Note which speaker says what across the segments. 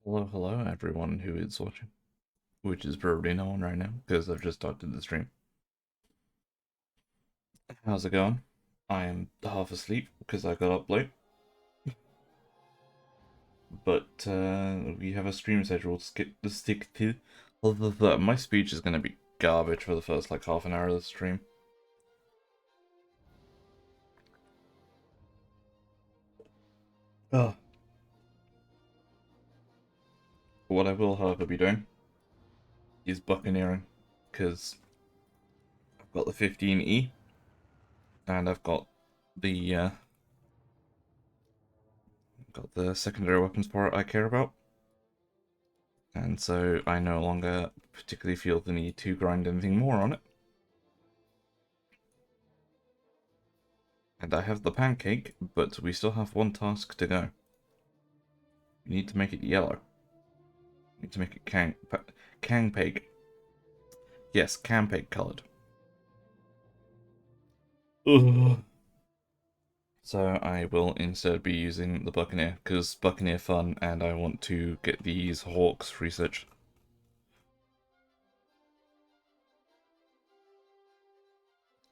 Speaker 1: Hello, everyone who is watching, which is probably no one right now because I've just started the stream. How's it going? I am half asleep because I got up late, but we have a stream schedule to stick to. Although my speech is going to be garbage for the first like half an hour of the stream. Oh. What I will, however, be doing is buccaneering because I've got the 15E and I've got the secondary weapons part I care about. And so I no longer particularly feel the need to grind anything more on it. And I have the pancake, but we still have one task to go. We need to make it yellow. We need to make it Kangpeg. Yes, Campeg coloured. Ugh. So I will instead be using the Buccaneer, because Buccaneer fun, and I want to get these Hawks researched.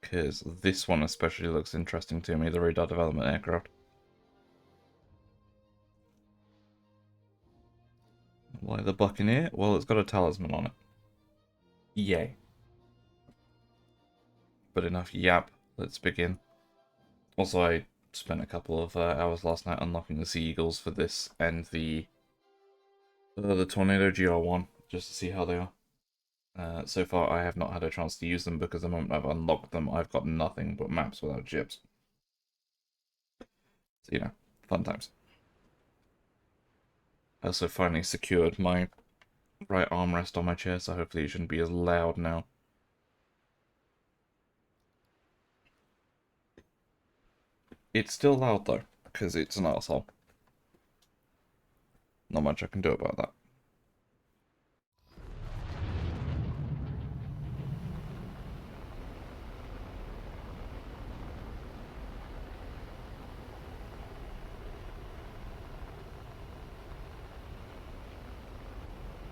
Speaker 1: Because this one especially looks interesting to me, the radar development aircraft. Why the Buccaneer? Well, it's got a talisman on it. Yay. But enough yap, let's begin. Also, I spent a couple of hours last night unlocking the Sea Eagles for this and the Tornado GR1, just to see how they are. So far, I have not had a chance to use them because the moment I've unlocked them, I've got nothing but maps without ships. So, you know, fun times. I also finally secured my right armrest on my chair, so hopefully it shouldn't be as loud now. It's still loud though, because it's an arsehole. Not much I can do about that.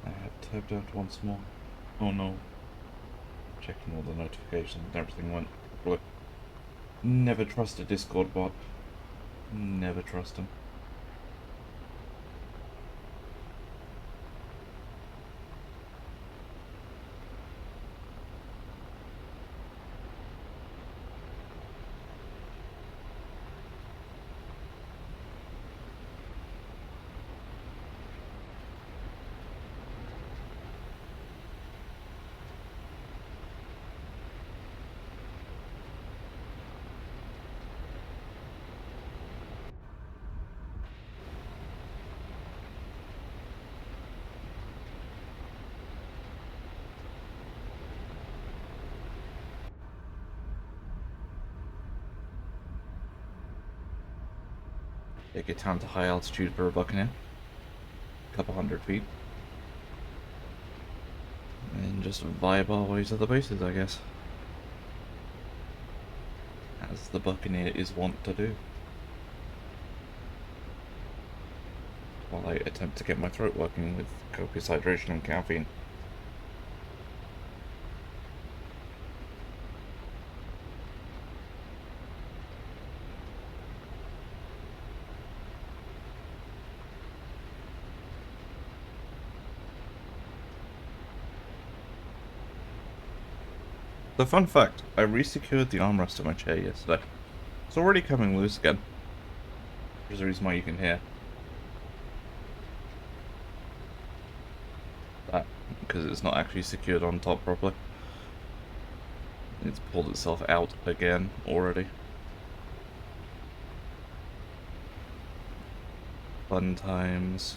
Speaker 1: I have tabbed out once more. Oh no. Checking all the notifications and everything went properly. Never trust a Discord bot. Never trust them. They get down to high altitude for a Buccaneer. A couple 100 feet. And just vibe our way to the bases, I guess. As the Buccaneer is wont to do. While I attempt to get my throat working with copious hydration and caffeine. The fun fact, I resecured the armrest of my chair yesterday. It's already coming loose again. There's a reason why you can hear that, because it's not actually secured on top properly. It's pulled itself out again already. Fun times.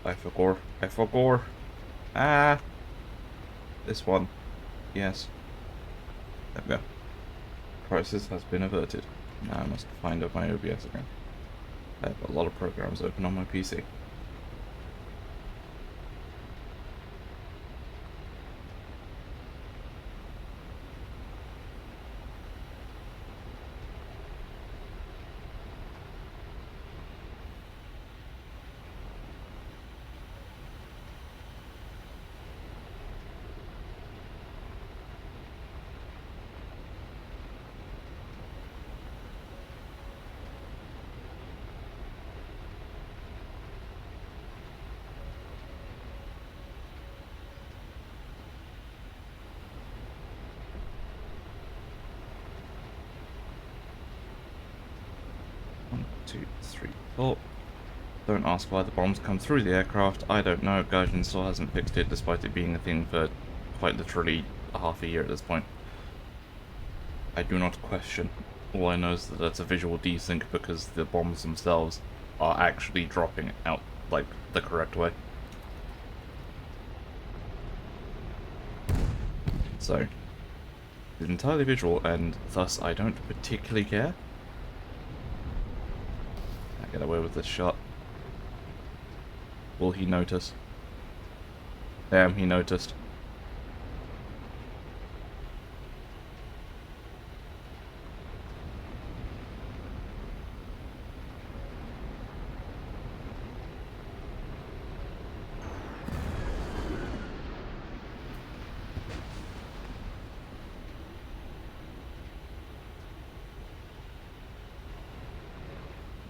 Speaker 1: I forgot. I forgot. Ah! This one. Yes. There we go. Crisis has been averted. Now I must find out my OBS again. I have a lot of programs open on my PC. 2, 3, 4. Don't ask why the bombs come through the aircraft. I don't know. Gaijin still hasn't fixed it, despite it being a thing for quite literally half a year at this point. I do not question. All I know is that it's a visual desync because the bombs themselves are actually dropping out, like, the correct way. So, it's entirely visual, and thus I don't particularly care. I get away with this shot. Will he notice? Damn, he noticed.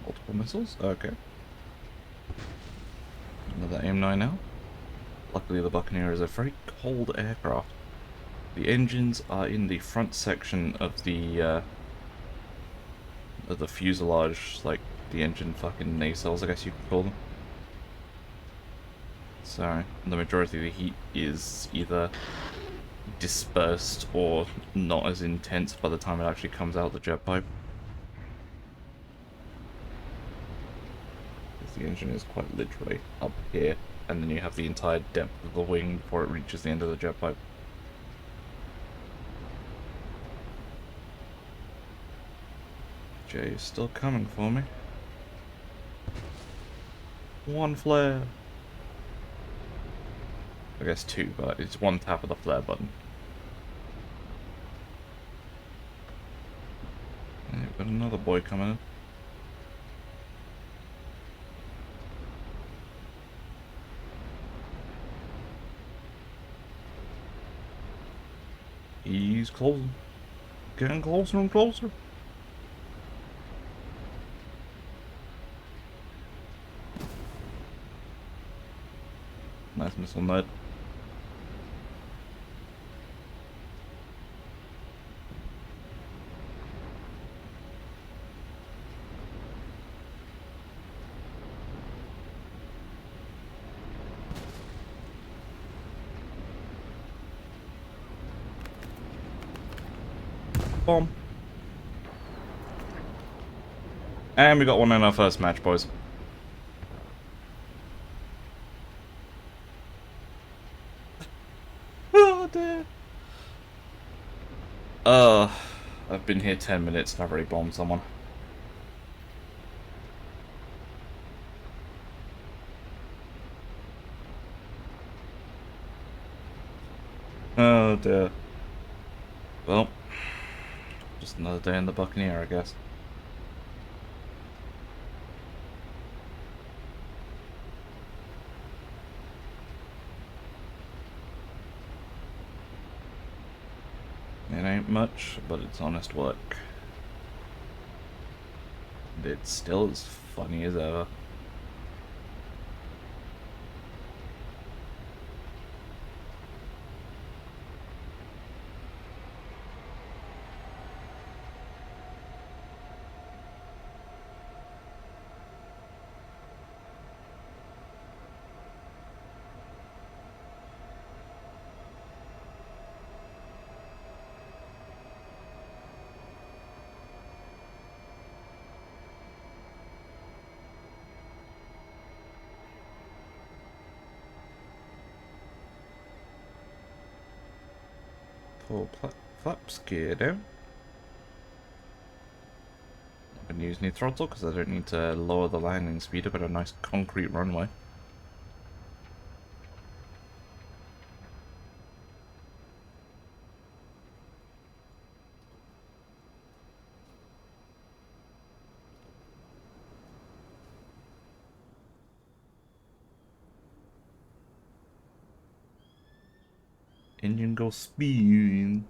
Speaker 1: Multiple missiles? Okay. Another AIM-9 now. Luckily the Buccaneer is a very cold aircraft. The engines are in the front section of the fuselage, like the engine fucking nacelles, I guess you could call them. So the majority of the heat is either dispersed or not as intense by the time it actually comes out the jet pipe. Because the engine is quite literally up here, and then you have the entire depth of the wing before it reaches the end of the jet pipe. Jay is still coming for me. One flare. I guess two, but it's one tap of the flare button. And you've got another boy coming in. He's closing. Getting closer and closer. Nice missile nut. Bomb. And we got one in our first match, boys. Oh dear. I've been here 10 minutes and I've already bombed someone. Oh dear. Well, just another day in the Buccaneer, I guess. It ain't much, but it's honest work. And it's still as funny as ever. Pull flaps gear down. Not going to use any throttle because I don't need to lower the landing speed. I've got a nice concrete runway. Engine goes spin.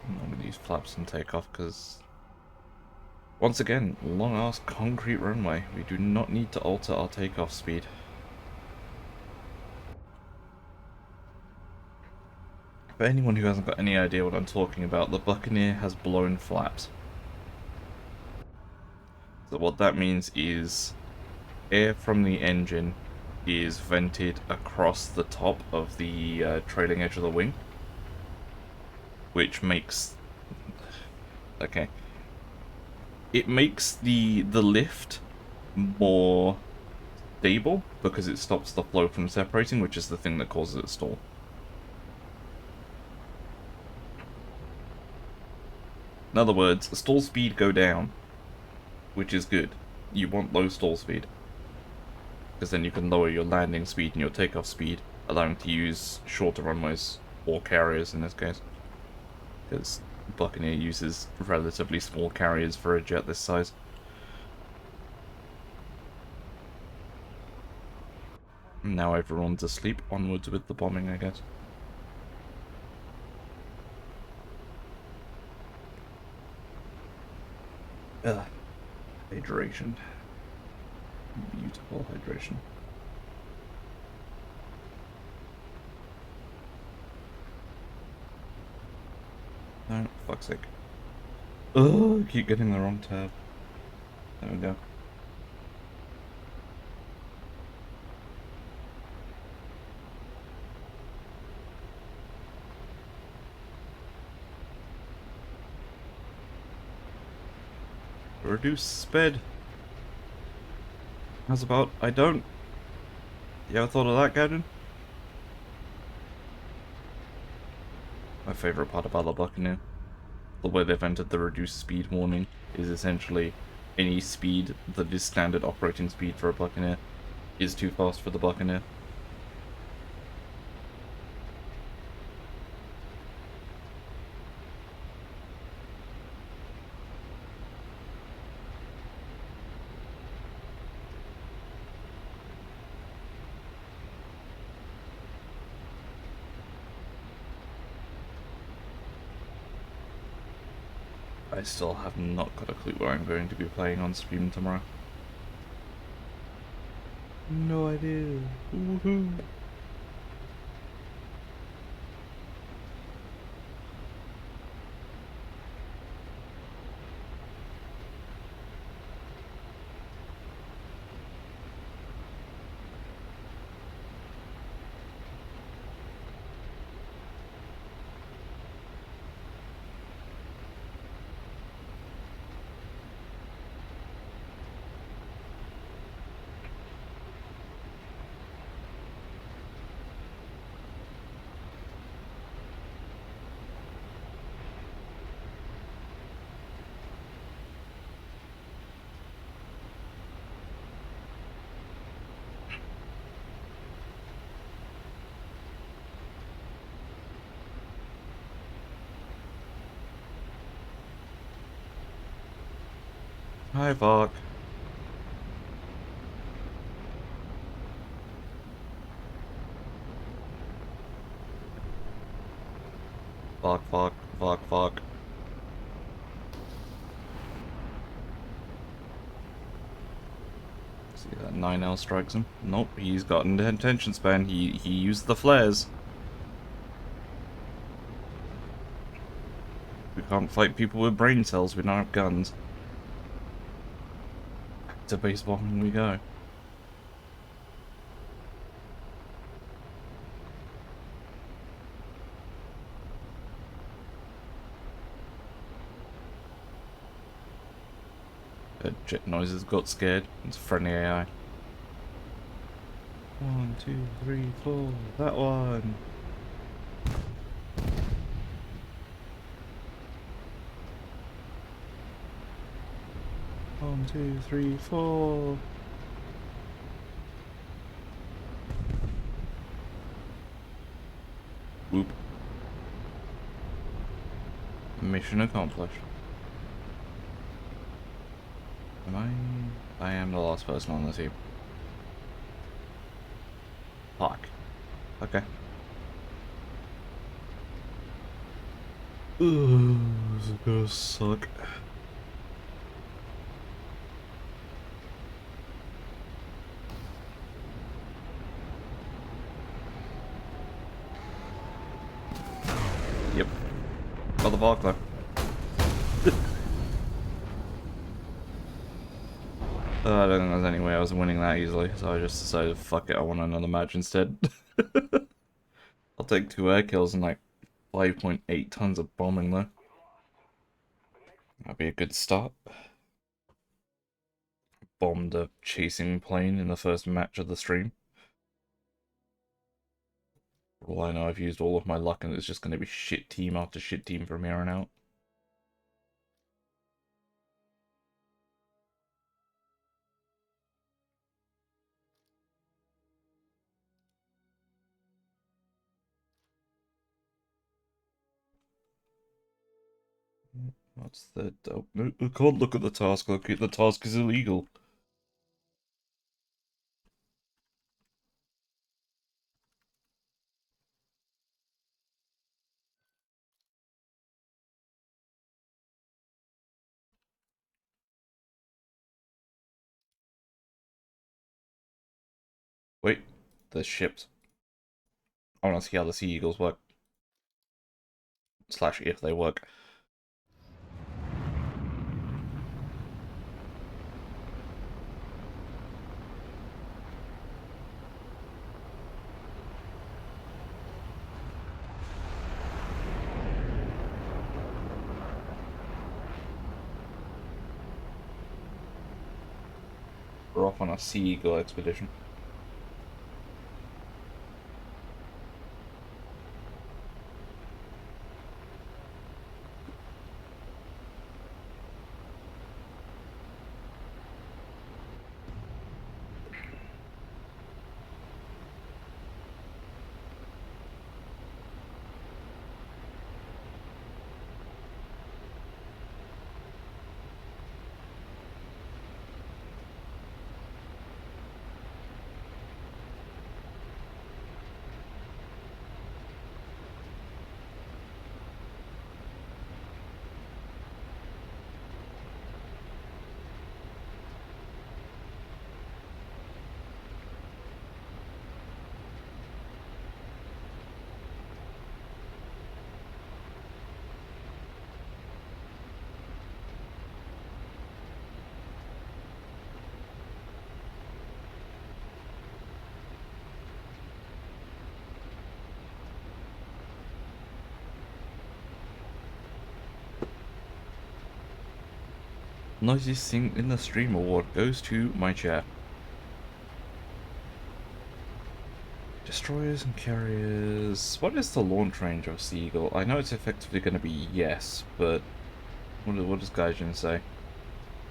Speaker 1: I'm going to use flaps and take off because, Once again, long-ass concrete runway. We do not need to alter our takeoff speed. For anyone who hasn't got any idea what I'm talking about, the Buccaneer has blown flaps. So what that means is air from the engine is vented across the top of the trailing edge of the wing, which makes... okay. It makes the lift more stable because it stops the flow from separating, which is the thing that causes it to stall. In other words, stall speed go down, which is good. You want low stall speed, because then you can lower your landing speed and your takeoff speed, allowing to use shorter runways, or carriers in this case, because Buccaneer uses relatively small carriers for a jet this size. Now everyone's asleep, onwards with the bombing, I guess. Ugh. Hydration. Beautiful hydration. No, fuck's sake. Oh, I keep getting the wrong tab. There we go. Reduce sped. How's about I don't? You ever thought of that, Gadget? My favourite part about the Buccaneer, the way they've entered the reduced speed warning, is essentially any speed that is standard operating speed for a Buccaneer is too fast for the Buccaneer. I still have not got a clue what I'm going to be playing on stream tomorrow. No idea. Woohoo! Hi, Vark. Vark, Vark, Vark, Vark. See that 9L strikes him? Nope, he's got an attention span. He used the flares. We can't fight people with brain cells, we don't have guns. Back to base bombing we go. Jet noises got scared. It's friendly AI. 1, 2, 3, 4. That one. One, 2, 3, 4. Whoop. Mission accomplished. Am I? I am the last person on the team. Fuck. Okay. Ooh, this is gonna suck. arc though. I don't think there's any way I was winning that easily, so I just decided, fuck it, I want another match instead. I'll take 2 air kills and like 5.8 tons of bombing though. That'd be a good start. Bombed a chasing plane in the first match of the stream. For all I know, I've used all of my luck and it's just going to be shit team after shit team from here on out. What's the... Oh, no, I can't look at the task. Look, the task is illegal. Wait, there's ships. I want to see how the Sea Eagles work. Slash if they work. We're off on a Sea Eagle expedition. Noisiest thing in the stream award goes to my chair. Destroyers and carriers. What is the launch range of Sea Eagle? I know it's effectively going to be yes, but what does Gaijin say?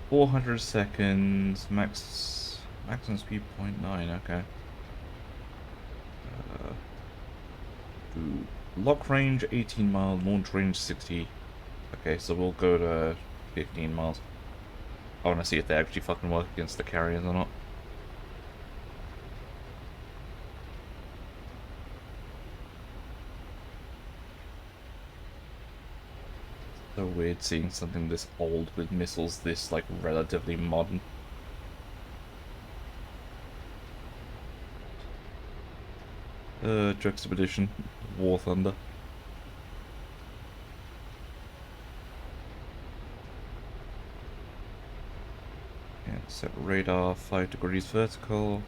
Speaker 1: 400 seconds, maximum speed 0.9. Okay. Lock range 18 miles, launch range 60. Okay, so we'll go to 15 miles. I want to see if they actually fucking work against the carriers or not. So weird seeing something this old with missiles this, like, relatively modern. Juxtaposition, War Thunder. And set radar 5 degrees vertical.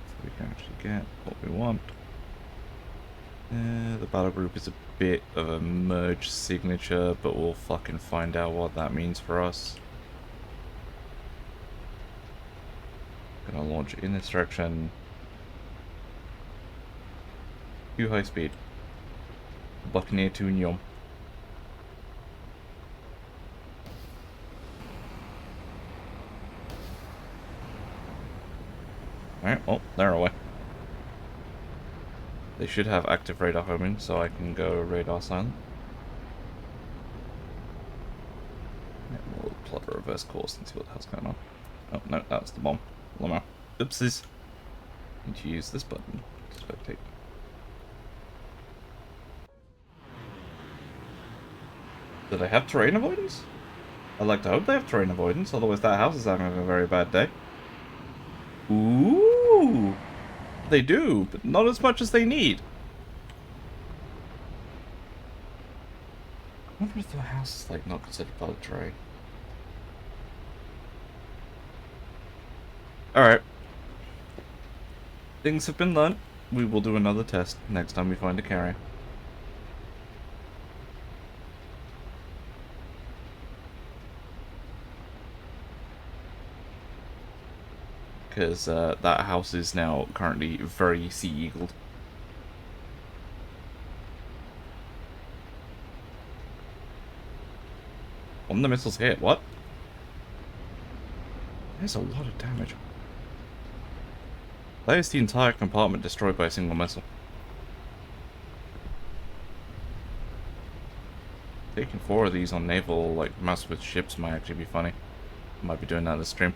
Speaker 1: So we can actually get what we want. The battle group is a bit of a merge signature, but we'll fucking find out what that means for us. Gonna launch in this direction. Too high speed. Buccaneer to Nyom. Alright, well, they're away. They should have active radar homing, so I can go radar silent. And we'll plot a reverse course and see what the hell's going on. Oh, no, that's the bomb. Lamar. Oopsies. Need to use this button to spectate. Do they have terrain avoidance? I'd like to hope they have terrain avoidance, otherwise that house is having a very bad day. Ooh! They do, but not as much as they need. wonder if the house is, like, not considered part of the trade. Alright. Things have been learnt. We will do another test next time we find a carrier. Because that house is now currently very sea-eagled. One of the missiles hit. What? There's a lot of damage. That is the entire compartment destroyed by a single missile. Taking 4 of these on naval, like, mass with ships might actually be funny. Might be doing that this stream.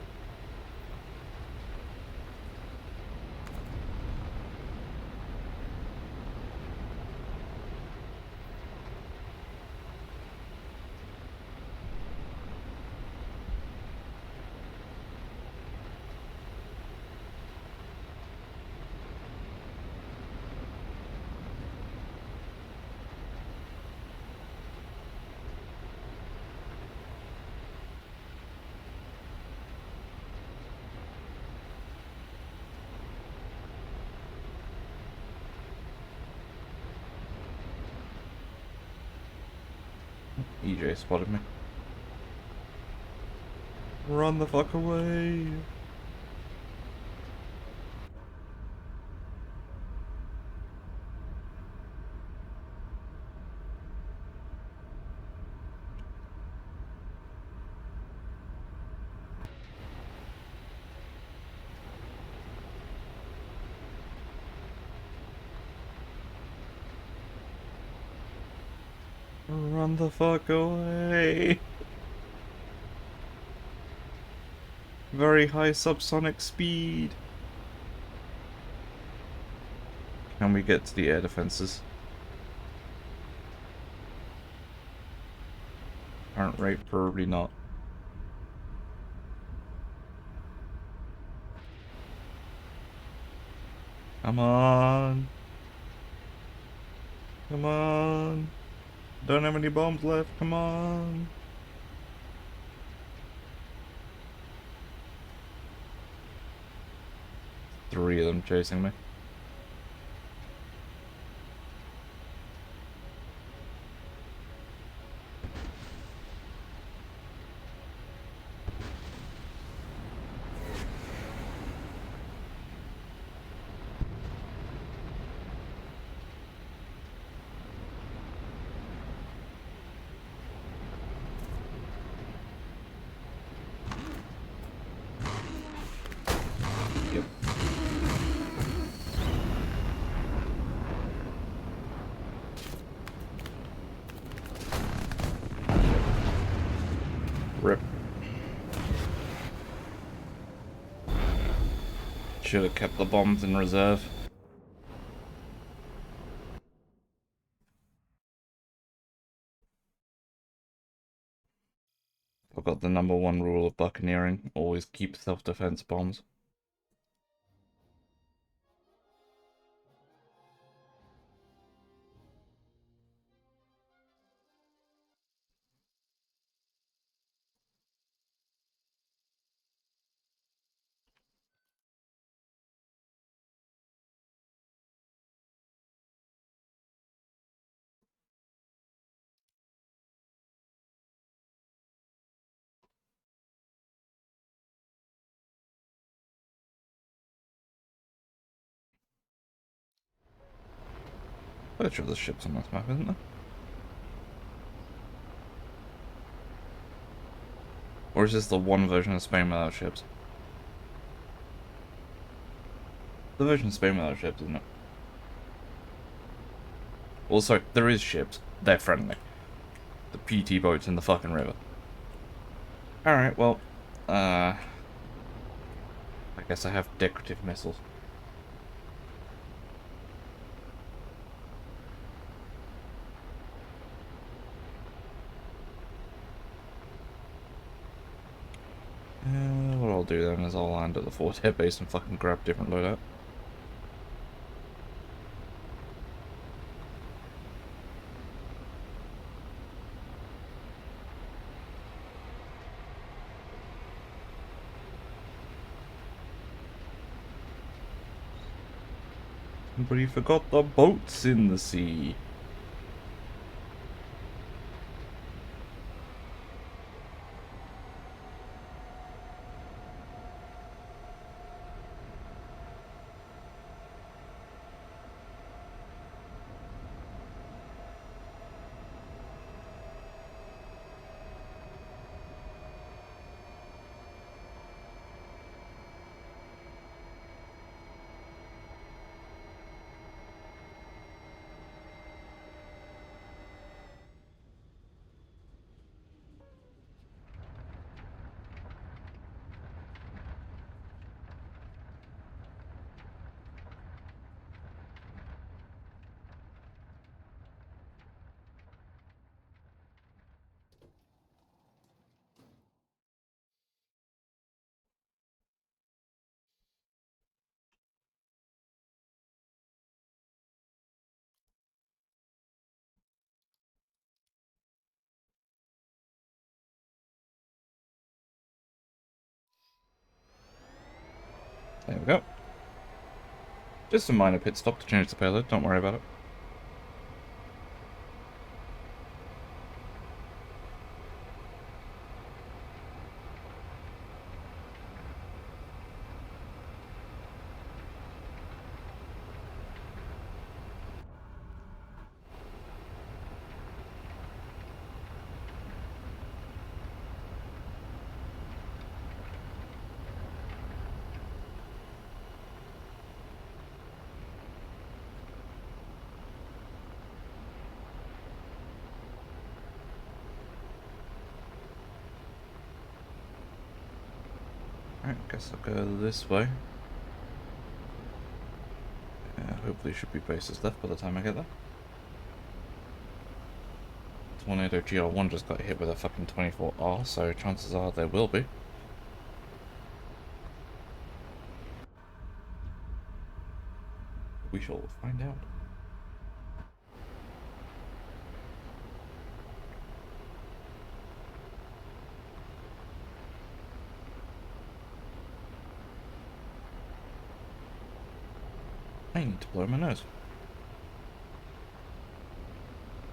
Speaker 1: EJ spotted me. Run the fuck away! Run the fuck away! Very high subsonic speed. Can we get to the air defenses? Current rate, probably not. Come on. Come on. Don't have any bombs left, come on. Three of them chasing me. Yep. Rip. Should have kept the bombs in reserve. I've got the #1 rule of buccaneering: always keep self-defense bombs. I'm sure there's ships on this map, isn't there? Or is this the one version of Spain without ships? The version of Spain without ships, isn't it? Well, sorry, there is ships. They're friendly. The PT boats in the fucking river. Alright, well, I guess I have decorative missiles. What I'll do then is I'll land at the Fort Air Base and fucking grab a different loadout. Somebody forgot the boats in the sea. There we go. Just a minor pit stop to change the payload, don't worry about it. Alright, guess I'll go this way. Hopefully should be bases left by the time I get there. Tornado GR1 just got hit with a fucking 24R, so chances are there will be. We shall find out. I need to blow my nose.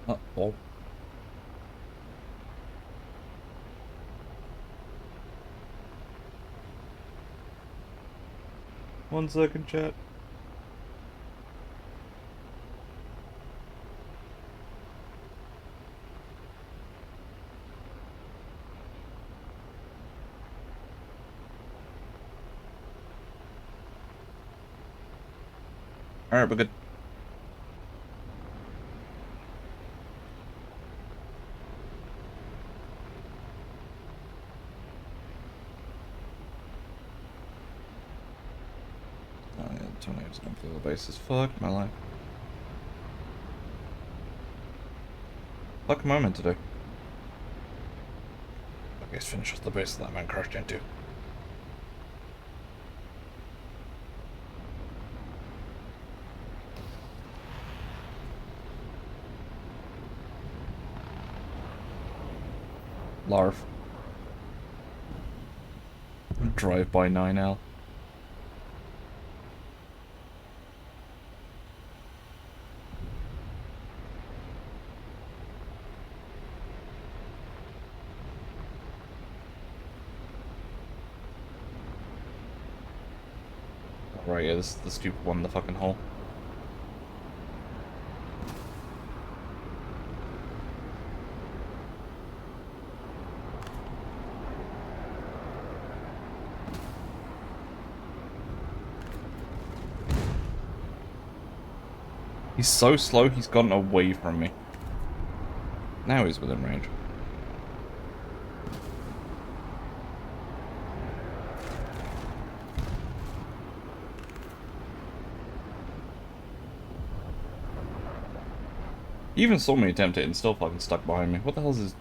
Speaker 1: Uh-oh. One second, chat. Alright, we're good. Oh yeah, the tornado's gonna blow the bases. Fuck my life. Fuck am I meant to do? I guess finish off the base that man crashed into. Larv. Drive by 9L. Right, yeah, this is the stupid one in the fucking hole. He's so slow, he's gotten away from me. Now he's within range. He even saw me attempt it and still fucking stuck behind me. What the hell is his...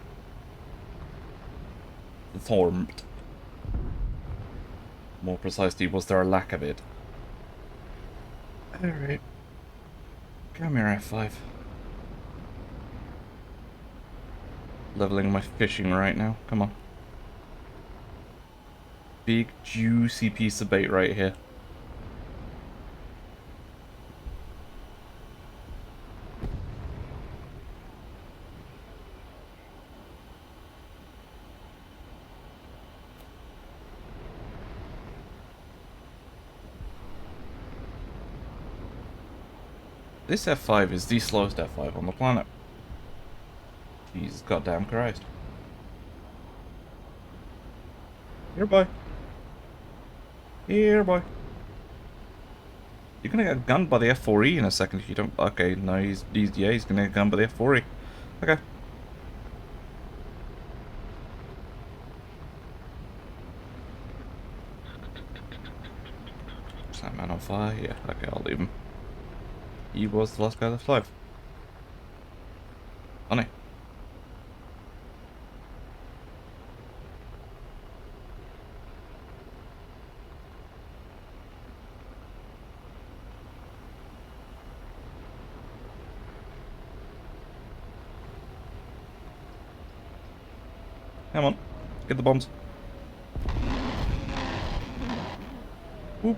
Speaker 1: Thormed. More precisely, was there a lack of it? Alright. Come here, F5. Leveling my fishing right now. Come on. Big, juicy piece of bait right here. This F5 is the slowest F5 on the planet. Jesus goddamn Christ. Here, boy. Here, boy. You're gonna get gunned by the F4E in a second if you don't... Okay, no, he's gonna get gunned by the F4E. Okay. Is that man on fire? Yeah, okay, I'll leave him. He was the last guy left alive. Funny. Come on. Get the bombs. Whoop.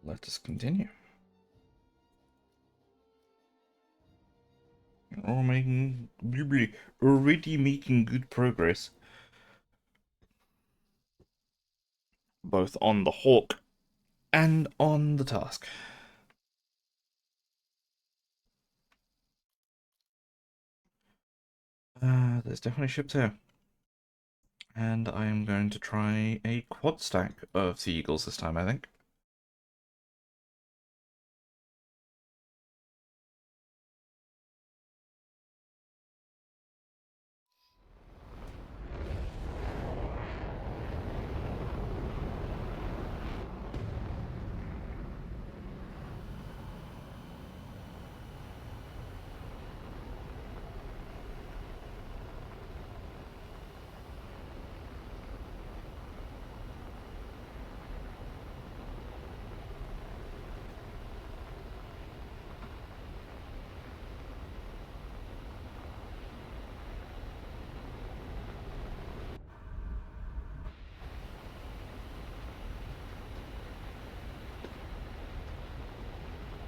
Speaker 1: Let us continue. Already making good progress. Both on the Hawk and on the task. There's definitely ships here. And I am going to try a quad stack of Sea Eagles this time, I think.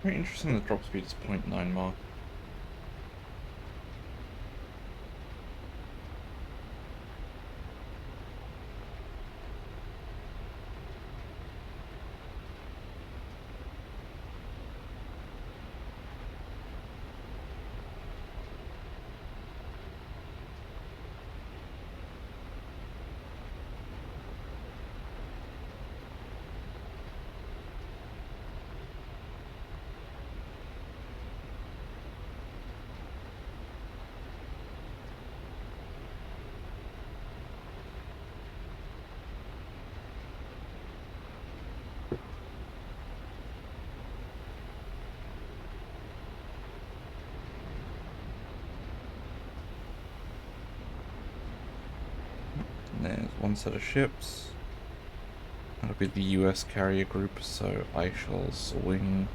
Speaker 1: Very interesting, the drop speed is 0.9 Mach. There's one set of ships. That'll be the US carrier group, so I shall swing.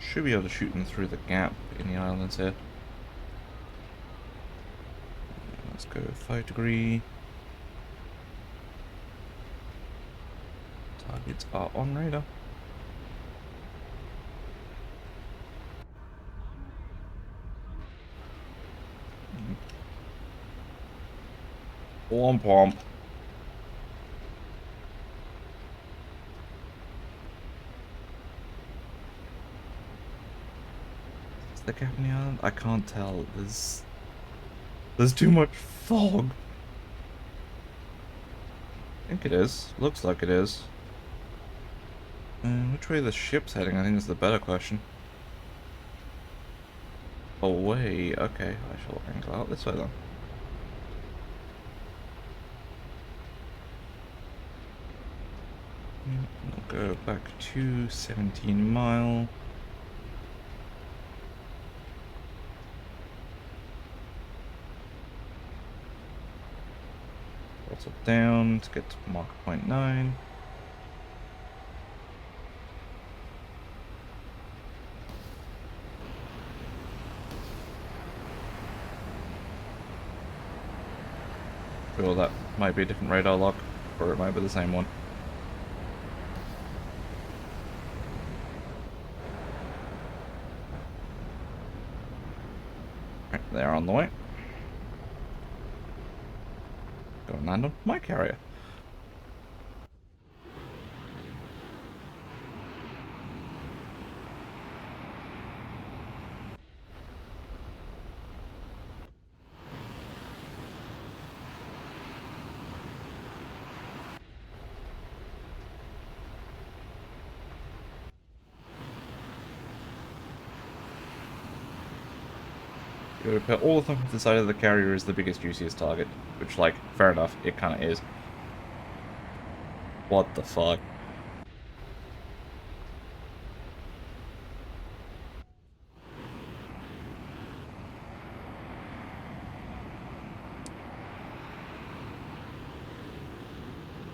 Speaker 1: Should be able to shoot them through the gap in the islands here. Let's go 5 degree. Targets are on radar. Womp womp. Is the gap in the island? I can't tell. There's too much fog. I think it is. Looks like it is. Which way the ship's heading, I think is the better question. away. Okay, I shall angle out this way then. We'll go back to 17 mile. Throttle down to get to mark point 9. Sure, that might be a different radar lock, or it might be the same one. Right, they're on the way. Go and land on my carrier. You would put all of them to the side of the carrier as the biggest, juiciest target. Which, like, fair enough, it kind of is. What the fuck?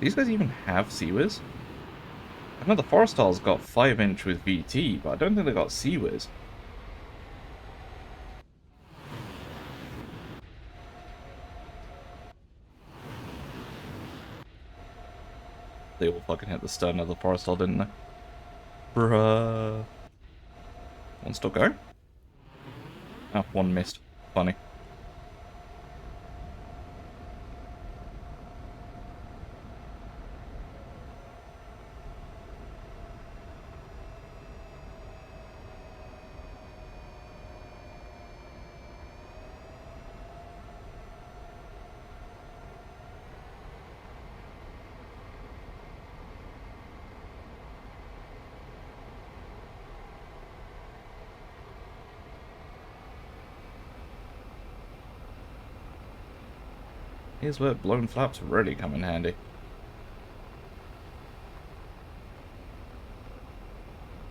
Speaker 1: These guys even have Seawiz? I know the Forestal's got 5-inch with VT, but I don't think they got Seawiz. They all fucking hit the stern of the Forestal, didn't they? Bruh. One still go? Oh, one missed. Funny. Here's where blown flaps really come in handy.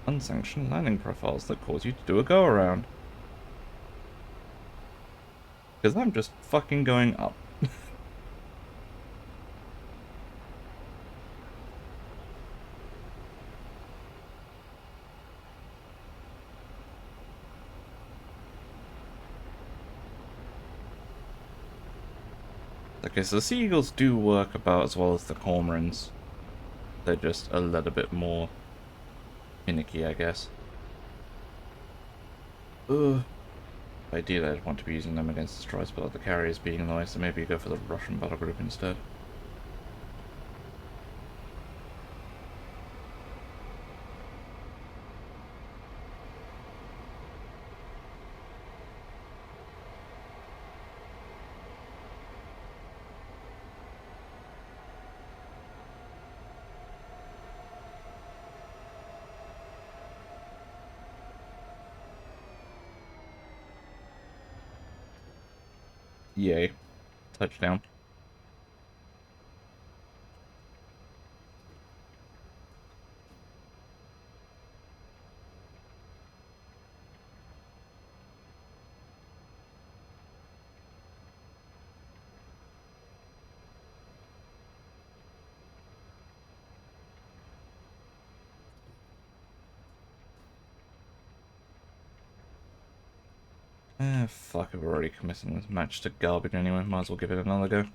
Speaker 1: Unsanctioned landing profiles that cause you to do a go-around. Because I'm just fucking going up. Okay, so the Seagulls do work about as well as the Cormorants. They're just a little bit more finicky, I guess. Ugh. Ideally, I'd want to be using them against destroyers, but the carriers being in the way, so maybe go for the Russian battle group instead. Yay. Touchdown. Ah, fuck, I've already committed this match to garbage anyway, might as well give it another go.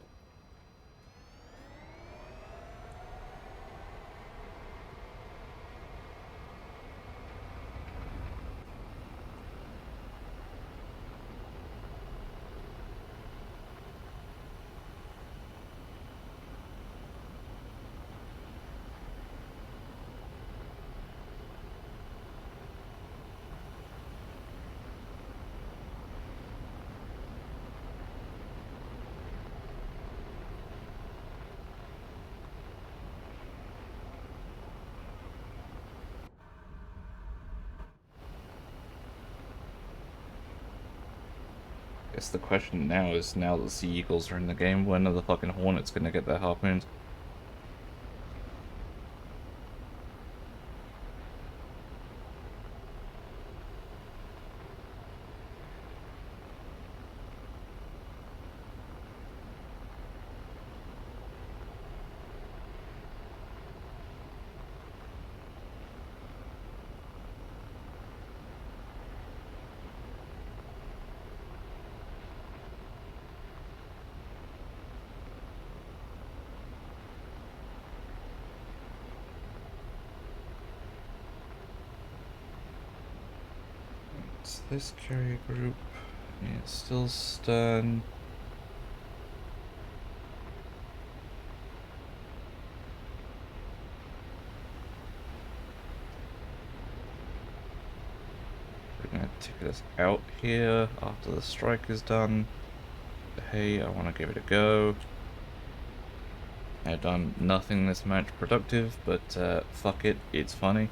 Speaker 1: Guess the question now is, now that the Sea Eagles are in the game, when are the fucking Hornets gonna get their harpoons? It's this carrier group. Yeah, it's still stern. We're gonna ticket us out here after the strike is done. Hey, I want to give it a go. I've done nothing this match productive, but fuck it, it's funny.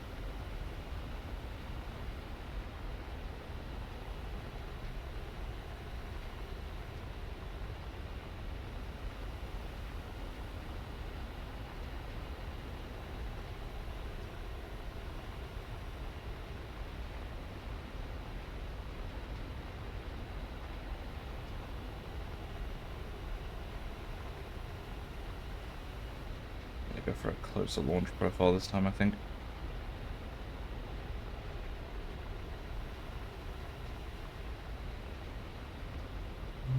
Speaker 1: Go for a closer launch profile this time, I think.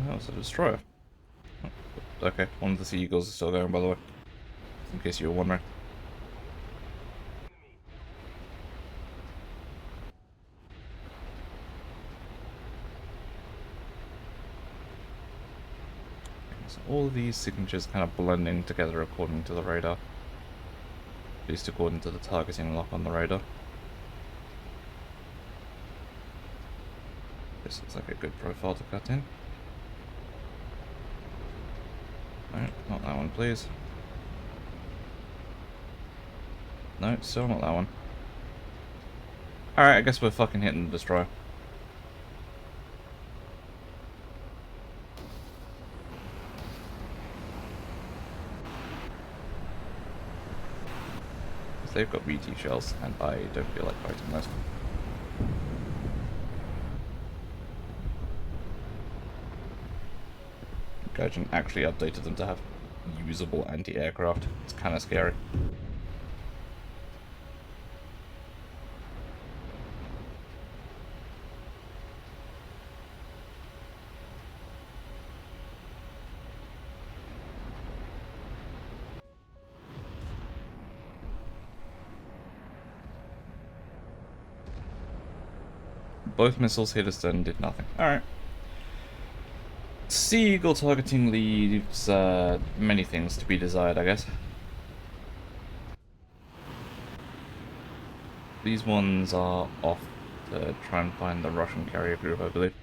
Speaker 1: That was a destroyer. Oh, okay, one of the Sea Eagles is still going, by the way, in case you were wondering. So all of these signatures kind of blending together according to the radar. At least according to the targeting lock on the radar. This looks like a good profile to cut in. No, not that one, please. No, still not that one. Alright, I guess we're fucking hitting the destroyer. Because they've got BT shells, and I don't feel like fighting those. Gaijin actually updated them to have usable anti-aircraft. It's kind of scary. Both missiles hit us and did nothing. Alright. Sea Eagle targeting leaves many things to be desired, I guess. These ones are off to try and find the Russian carrier group, I believe.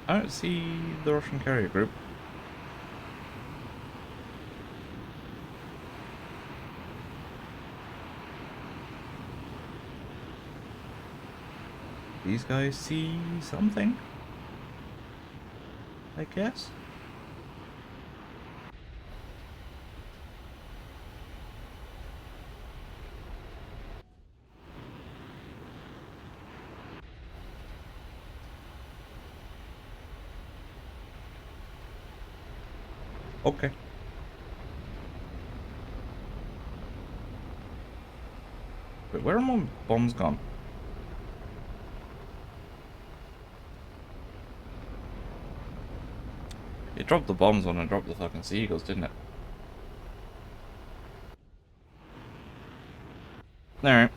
Speaker 1: I don't see the Russian carrier group. These guys see something, I guess. Okay. Wait, where are my bombs gone? It dropped the bombs when I dropped the fucking Sea Eagles, didn't it? Alright.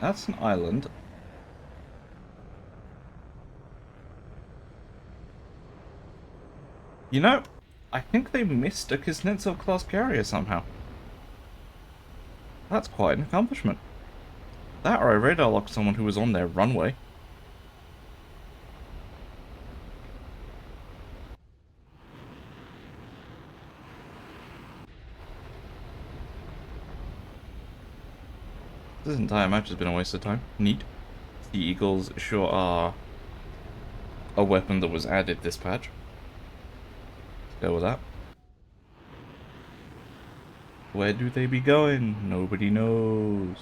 Speaker 1: That's an island. You know, I think they missed a Kuznetsov-class carrier somehow. That's quite an accomplishment. That or I radar locked someone who was on their runway. This entire match has been a waste of time. Neat. The Eagles sure are a weapon that was added this patch. Let's go with that. Where do they be going? Nobody knows.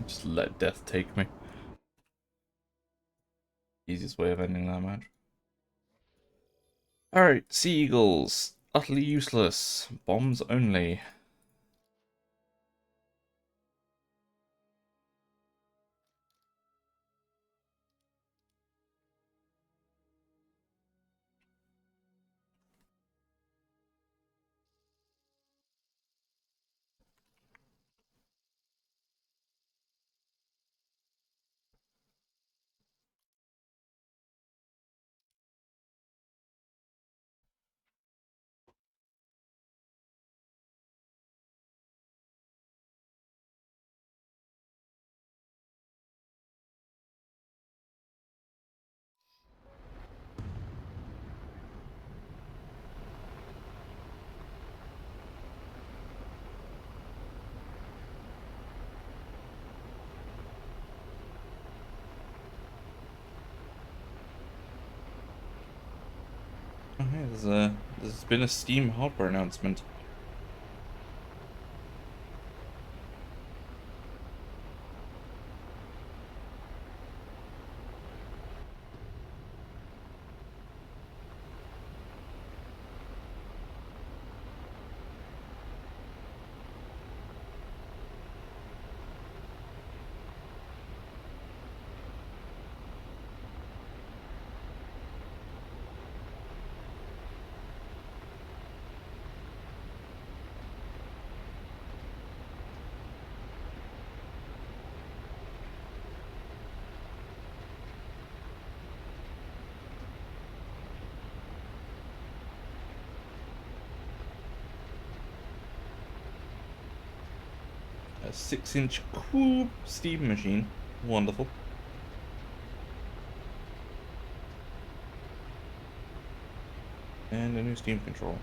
Speaker 1: Just let death take me. Easiest way of ending that match. Alright, Sea Eagles. Utterly useless. Bombs only. Oh, hey, there's been a Steam hardware announcement. A 6-inch cube steam machine. Wonderful. And a new Steam controller.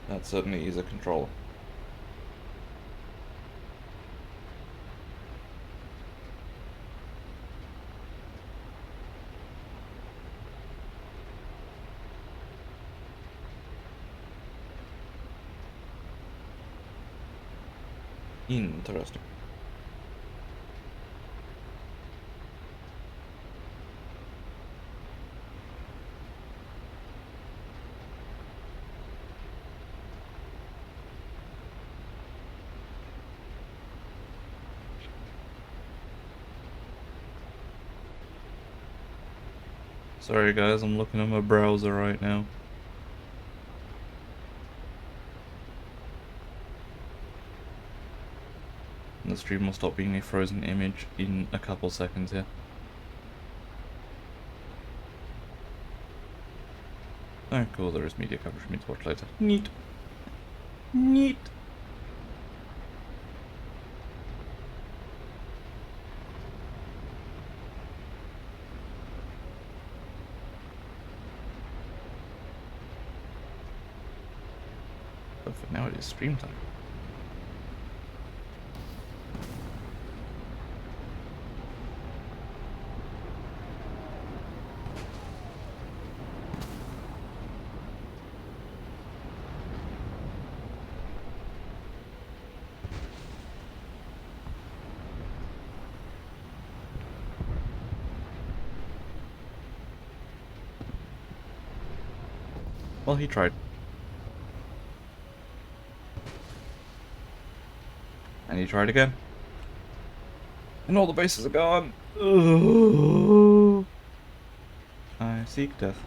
Speaker 1: That certainly is a controller. Interesting. Sorry guys, I'm looking at my browser right now. And the stream will stop being a frozen image in a couple seconds here. Oh cool, there is media coverage for me to watch later. Neat. Neat. But for now it is stream time. Well, he tried. you try it again. And all the bases are gone. Ugh. I seek death.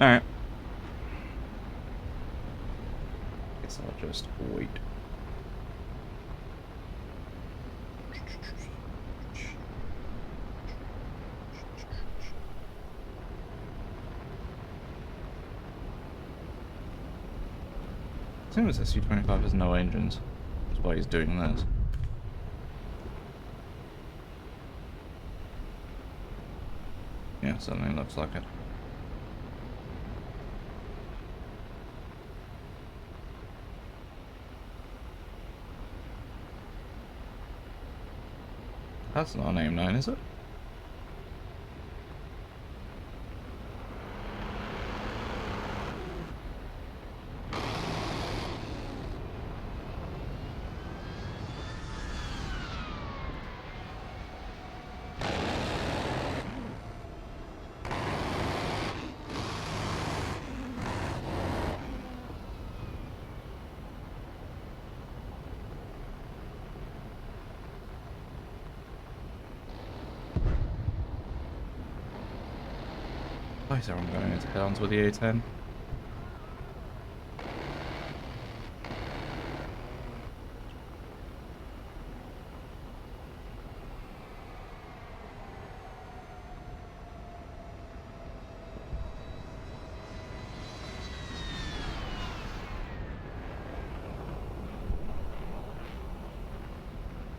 Speaker 1: Alright. Guess I'll just wait. I think this SU-25 has no engines. That's why he's doing this. Yeah, certainly looks like it. That's not an AIM-9, is it? Why is everyone going into head-ons with the A10?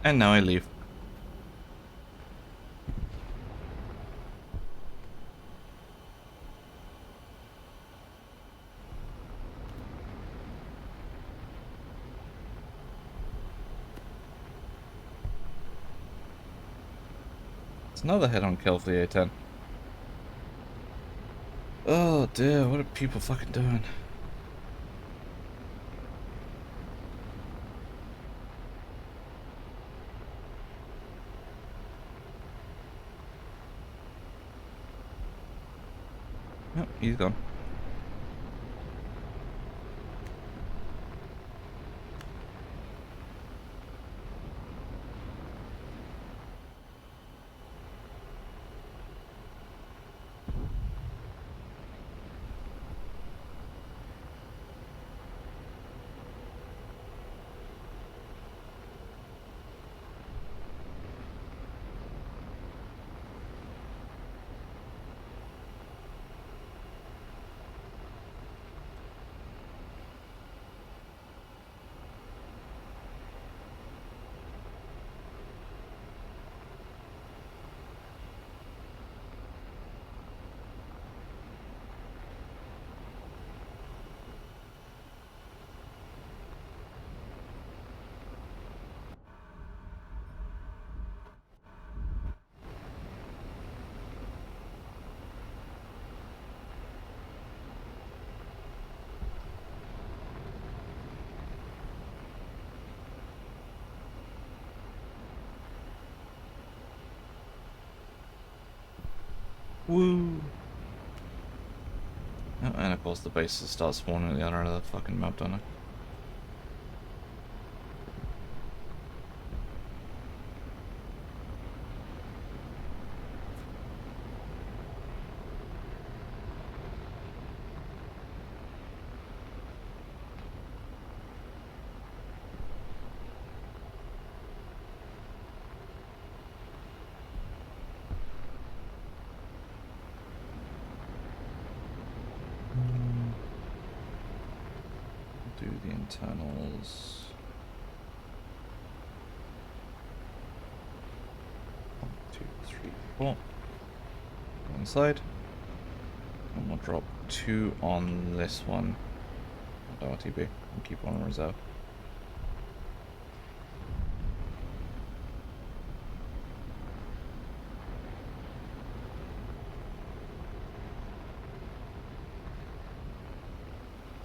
Speaker 1: And now I leave. It's another head-on kill for the A10. Oh dear, what are people fucking doing? Yep, he's gone. Woo! Oh, and of course the bases start spawning at the other end of the fucking map, don't they? Do the internals. 1, 2, 3, 4. One side. And we'll drop 2 on this one. RTB. And keep one in reserve.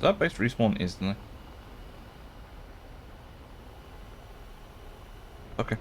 Speaker 1: That base respawn instantly? Okay.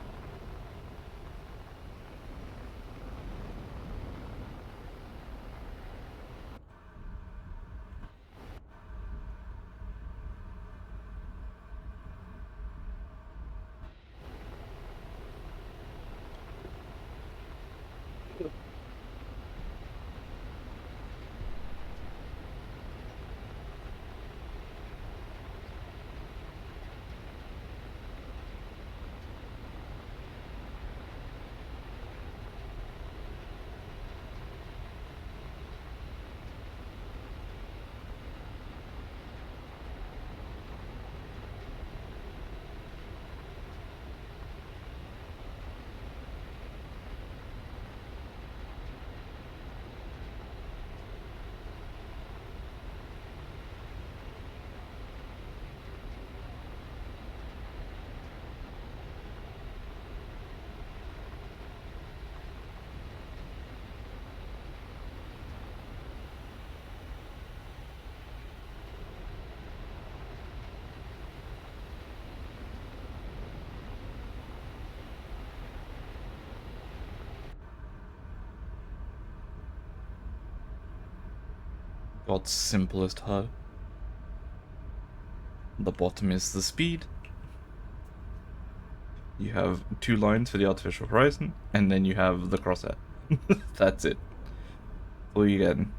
Speaker 1: God's simplest HUD. The bottom is the speed. You have 2 lines for the artificial horizon, and then you have the crosshair. That's it. All you getting.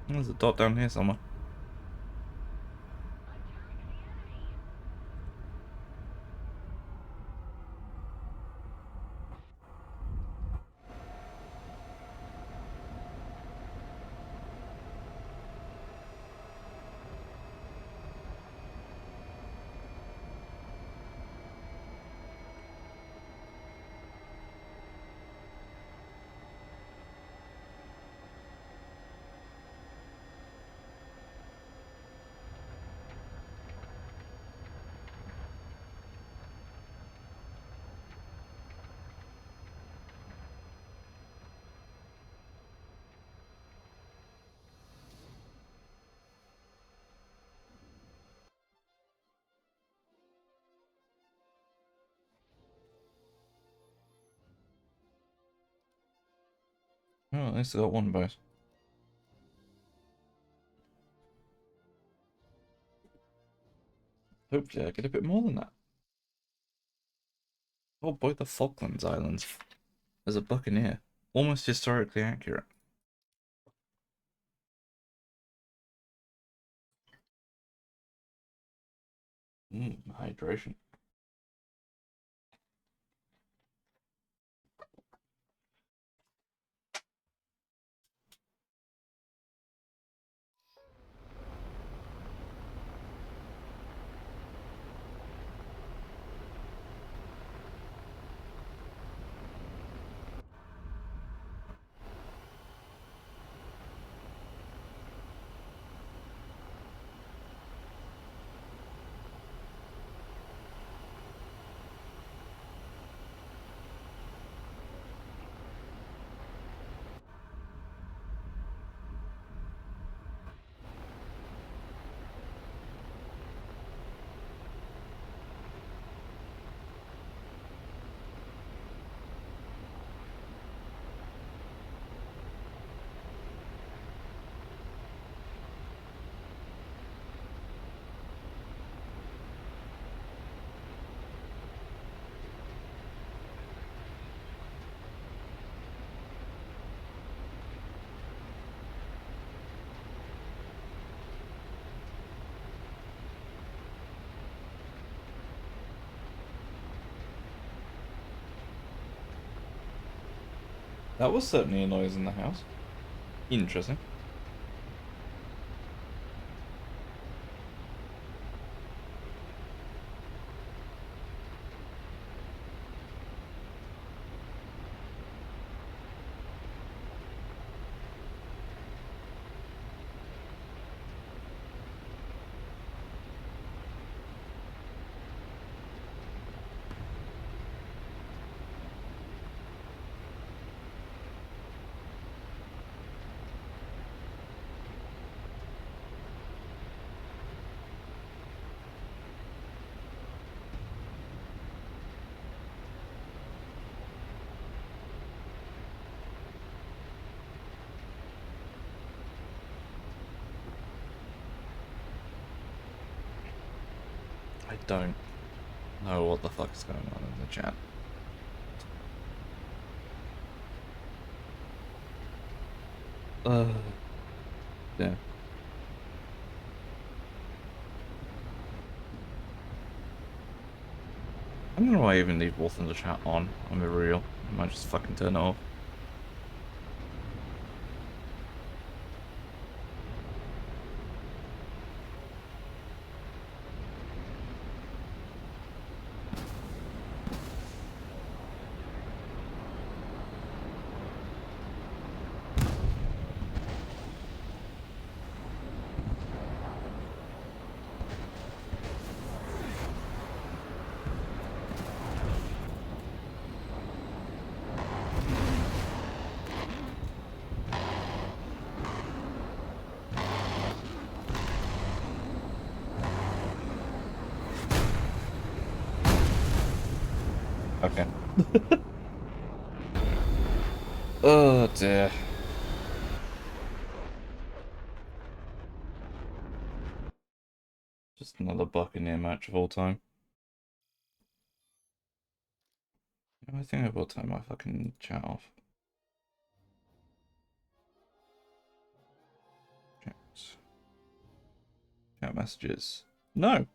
Speaker 1: There's a dot down here somewhere. Oh, at least I got one base. Hopefully I get a bit more than that. Oh boy, the Falklands Islands. There's a buccaneer. Almost historically accurate. Hydration. That was certainly a noise in the house. Interesting. don't know what the fuck is going on in the chat. Yeah. I don't know why I even leave Wolf in the chat on. I'm a real. I might just fucking turn it off. Okay. Oh dear. Just another Buccaneer match of all time. I think I will turn my fucking chat off. Chat messages. No.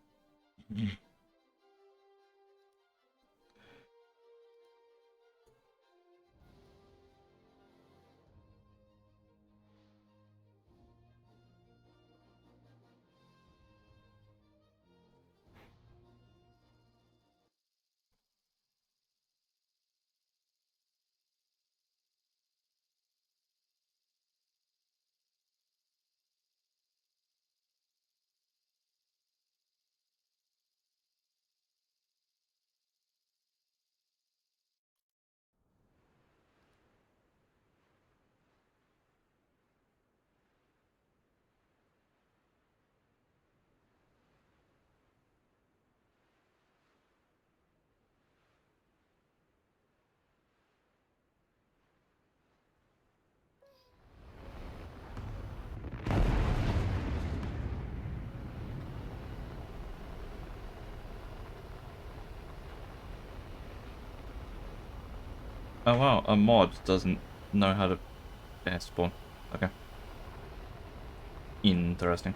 Speaker 1: Oh wow, a mod doesn't know how to spawn. Okay. Interesting.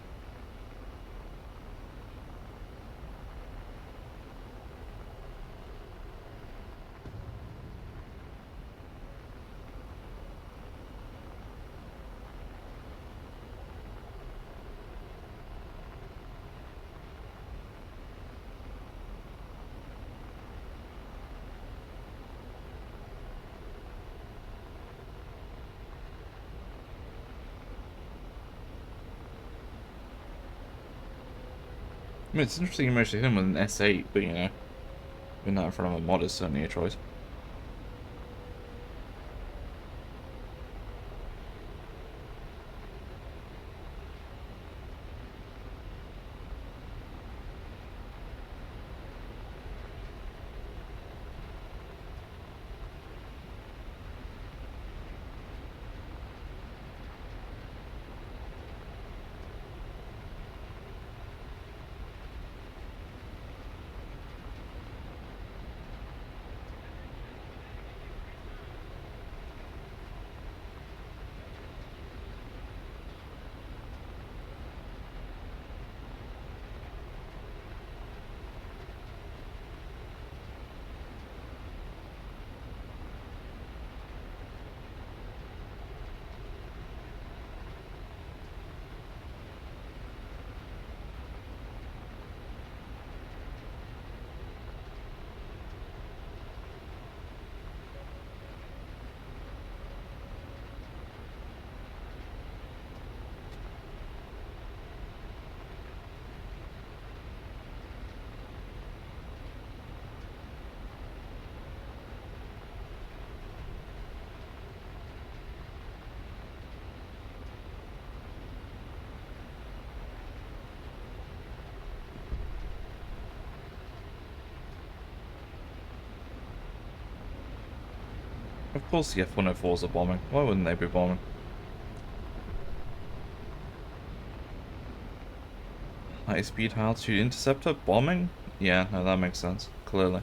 Speaker 1: I mean, it's interesting you managed to hit him with an S8, but you know, doing that in front of a mod is certainly a choice. Of course the F-104s are bombing. Why wouldn't they be bombing? High speed, high altitude interceptor bombing? Yeah, no, that makes sense. Clearly.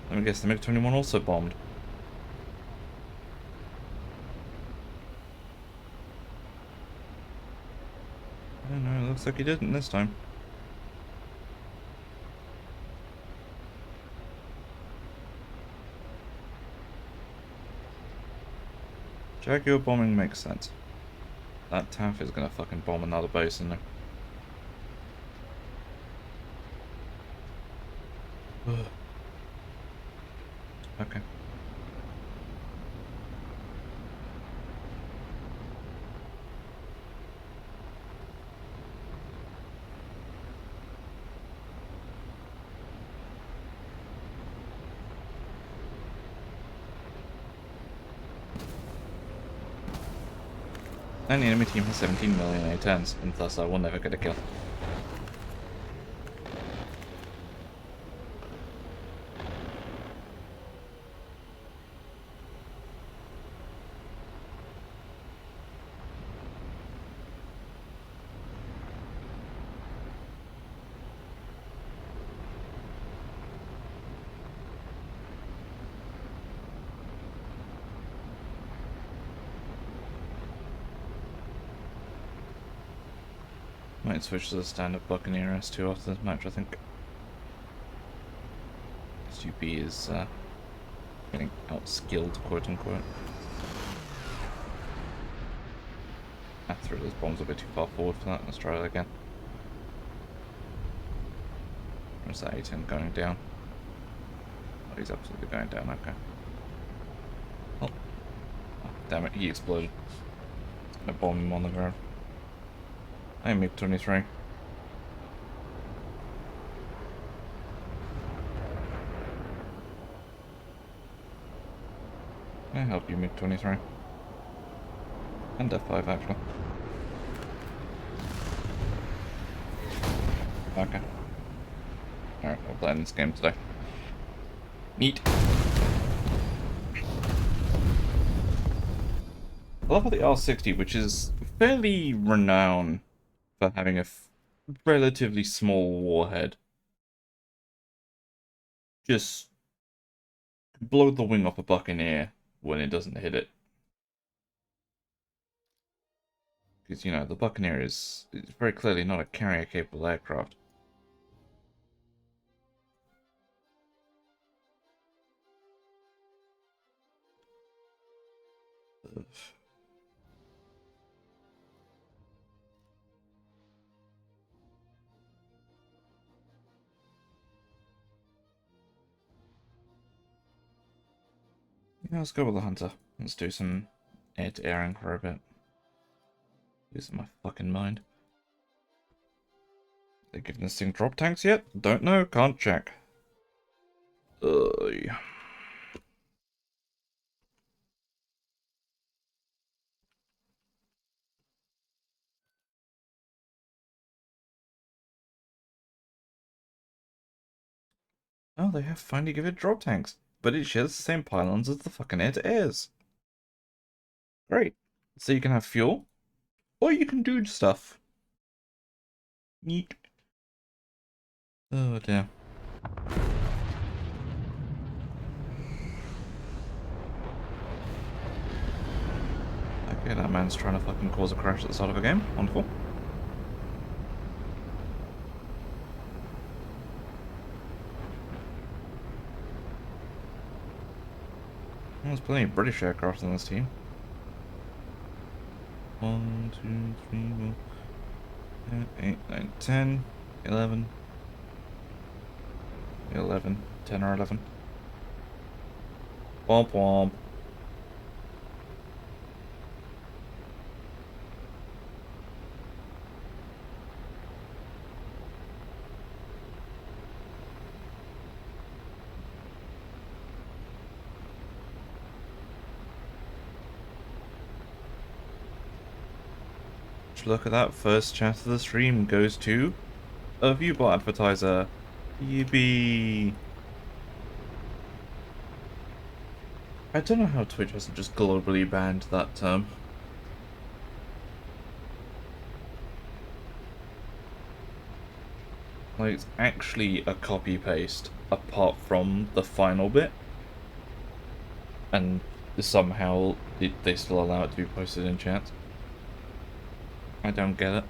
Speaker 1: Let me guess, the MiG-21 also bombed. I don't know, it looks like he didn't this time. Jaguar bombing makes sense. That Taff is gonna fucking bomb another base in there. Okay. And the enemy team has 17 million A-10s, and thus I will never get a kill. Might switch to the standard Buccaneer S2 after this match, I think. SUP is getting outskilled, quote unquote. I threw those bombs a bit too far forward for that. Let's try it again. Or is that A10 going down? Oh, he's absolutely going down, okay. Oh. Oh, damn it, he exploded. It's gonna bomb him on the ground. Hey, MiG-23. Can I help you, MiG-23? And F5, actually. Okay. Alright, we're playing this game today. Neat. I love how the R60, which is fairly renowned for having a relatively small warhead, just blow the wing off a Buccaneer when it doesn't hit it. Because, you know, the Buccaneer is very clearly not a carrier-capable aircraft. Ugh. Yeah, let's go with the Hunter. Let's do some air-to-airing for a bit. Losing my fucking mind. They giving this thing drop tanks yet? Don't know, can't check. Yeah. Oh, they have finally given it drop tanks, but it shares the same pylons as the fucking air-to-airs. Great. So you can have fuel, or you can do stuff. Neat. Oh dear. Okay, that man's trying to fucking cause a crash at the start of a game. Wonderful. There's plenty of British aircraft on this team. 1, 2, 3, 4, 8, 9, 10, 11. 11. 10 or 11. Womp womp. Look at that, first chat of the stream goes to a Viewbot advertiser. Yippee. I don't know how Twitch hasn't just globally banned that term. Like, it's actually a copy-paste, apart from the final bit. And somehow they still allow it to be posted in chat. I don't get it.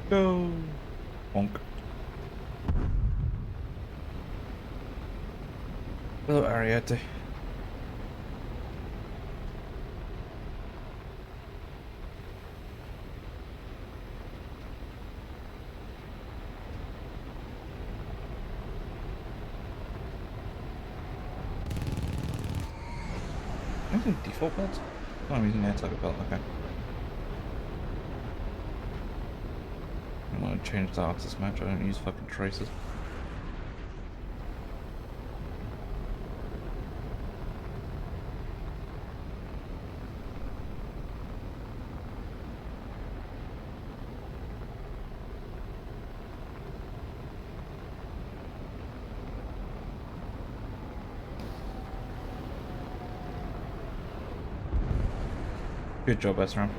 Speaker 1: Go! Bonk. Hello, Ariete. I'm using default builds? Oh, I'm using air-target build, okay. I'm gonna change that after this match, I don't use fucking traces. Good job, SRAM.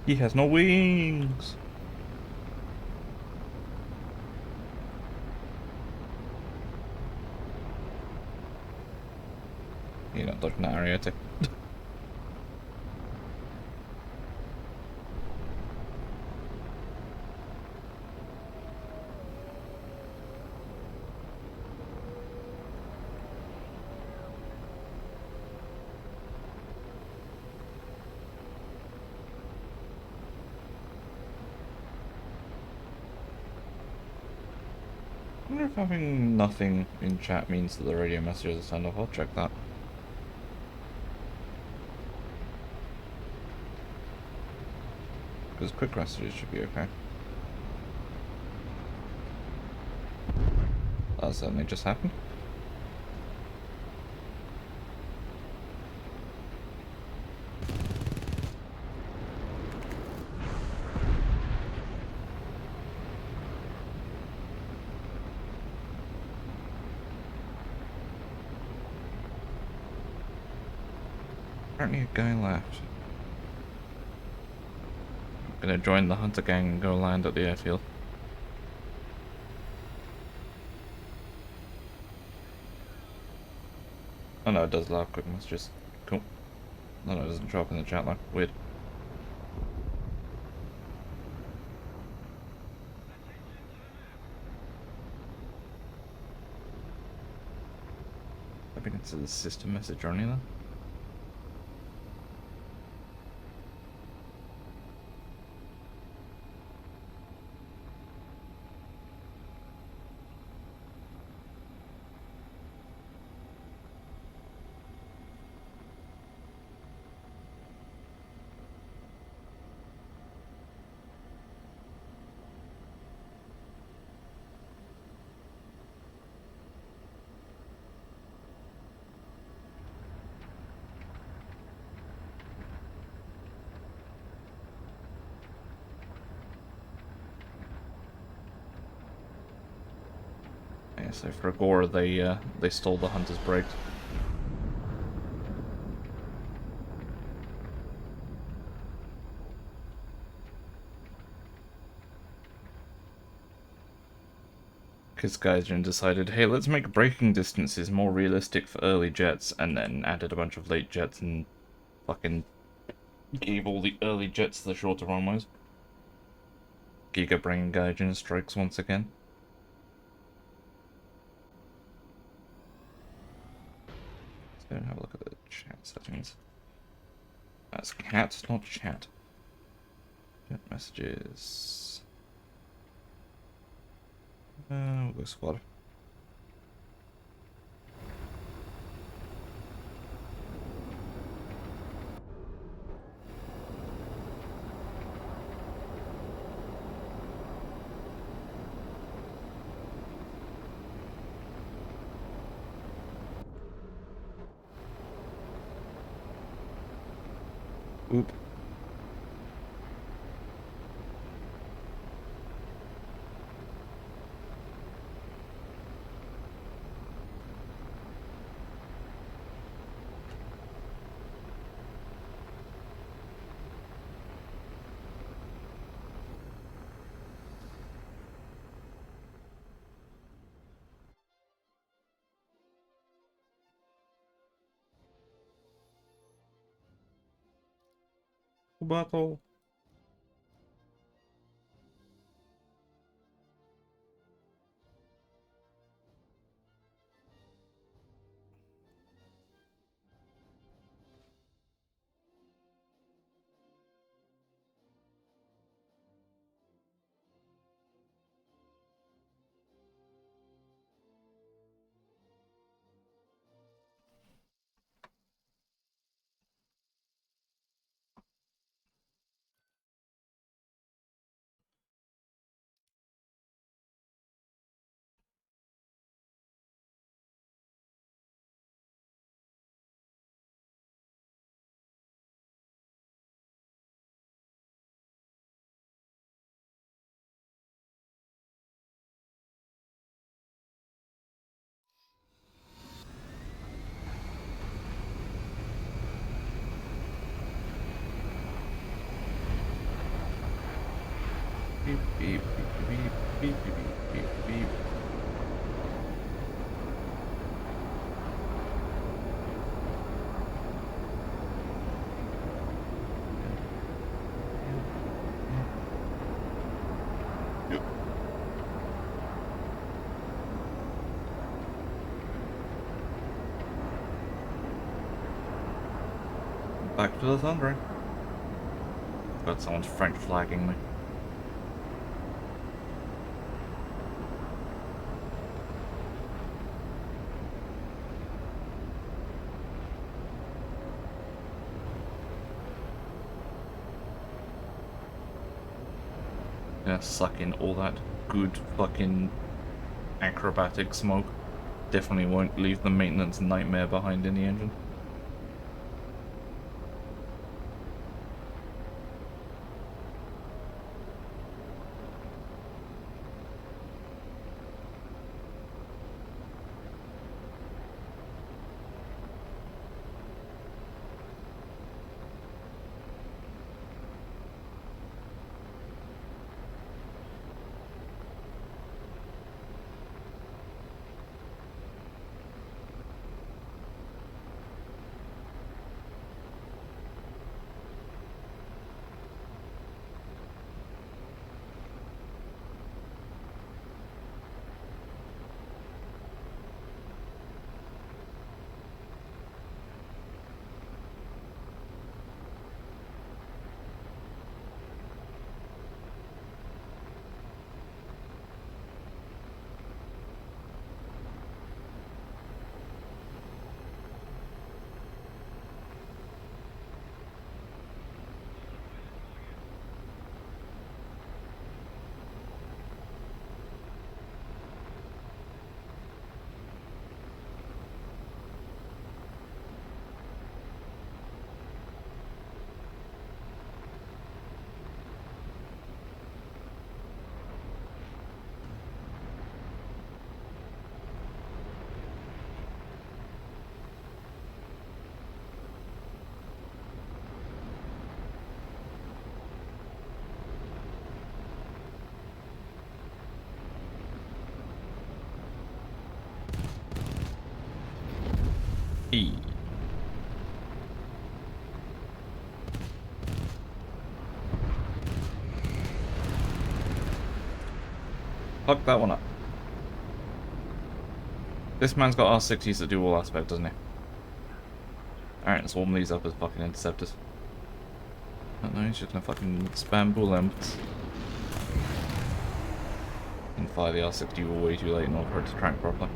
Speaker 1: He has no wings! You're not dodging that, Ariete. I wonder if having nothing in chat means that the radio messages are sent off. I'll check that. Because quick messages should be okay. That certainly just happened. Apparently a guy left. I'm gonna join the hunter gang and go land at the airfield. Oh no, it does allow quick messages. Cool. No, it doesn't show up in the chat line. Weird. I think it's a system message only then. Okay, so for Agora, they stole the Hunter's brakes. Because Gaijin decided, hey, let's make braking distances more realistic for early jets, and then added a bunch of late jets and fucking gave all the early jets the shorter runways. Giga Brain Gaijin strikes once again. So have a look at the chat settings. That's cat, not chat. Chat messages. We'll go squad. Oop. Battle. Beep, beep, beep, beep, beep, beep, beep, beep. Yep. Back to the thundering. But someone's French flagging me. Gonna suck in all that good fucking acrobatic smoke. Definitely won't leave the maintenance nightmare behind in the engine. E. Fuck that one up. This man's got R60s that do all aspect, doesn't he? Alright, let's warm these up as fucking interceptors. Oh no, he's just gonna fucking spam bull lamps. And fire the R60 way too late in order for it to track properly.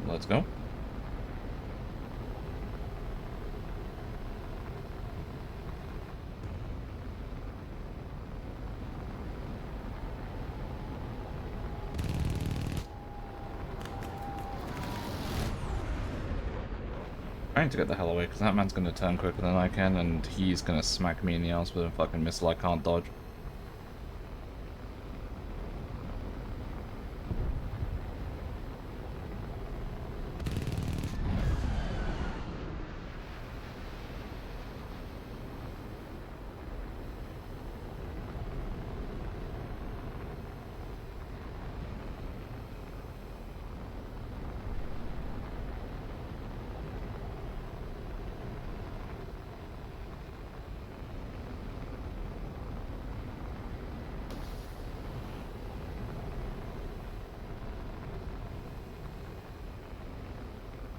Speaker 1: Let's go. Trying to get the hell away, because that man's going to turn quicker than I can, and he's going to smack me in the ass with a fucking missile I can't dodge.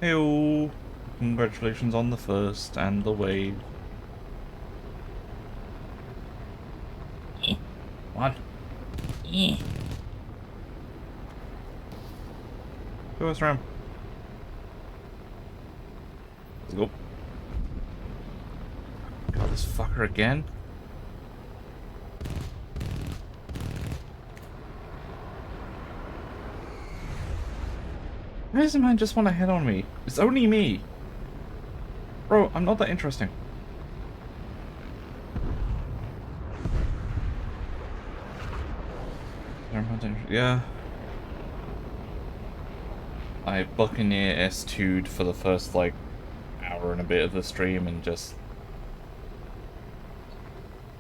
Speaker 1: Heyo! Congratulations on the first and the wave. What? Go us around. Let's go. God, this fucker again? Why does the man just want to hit on me? It's only me. Bro, I'm not that interesting. Yeah. I Buccaneer S2'd for the first, like, hour and a bit of the stream and just...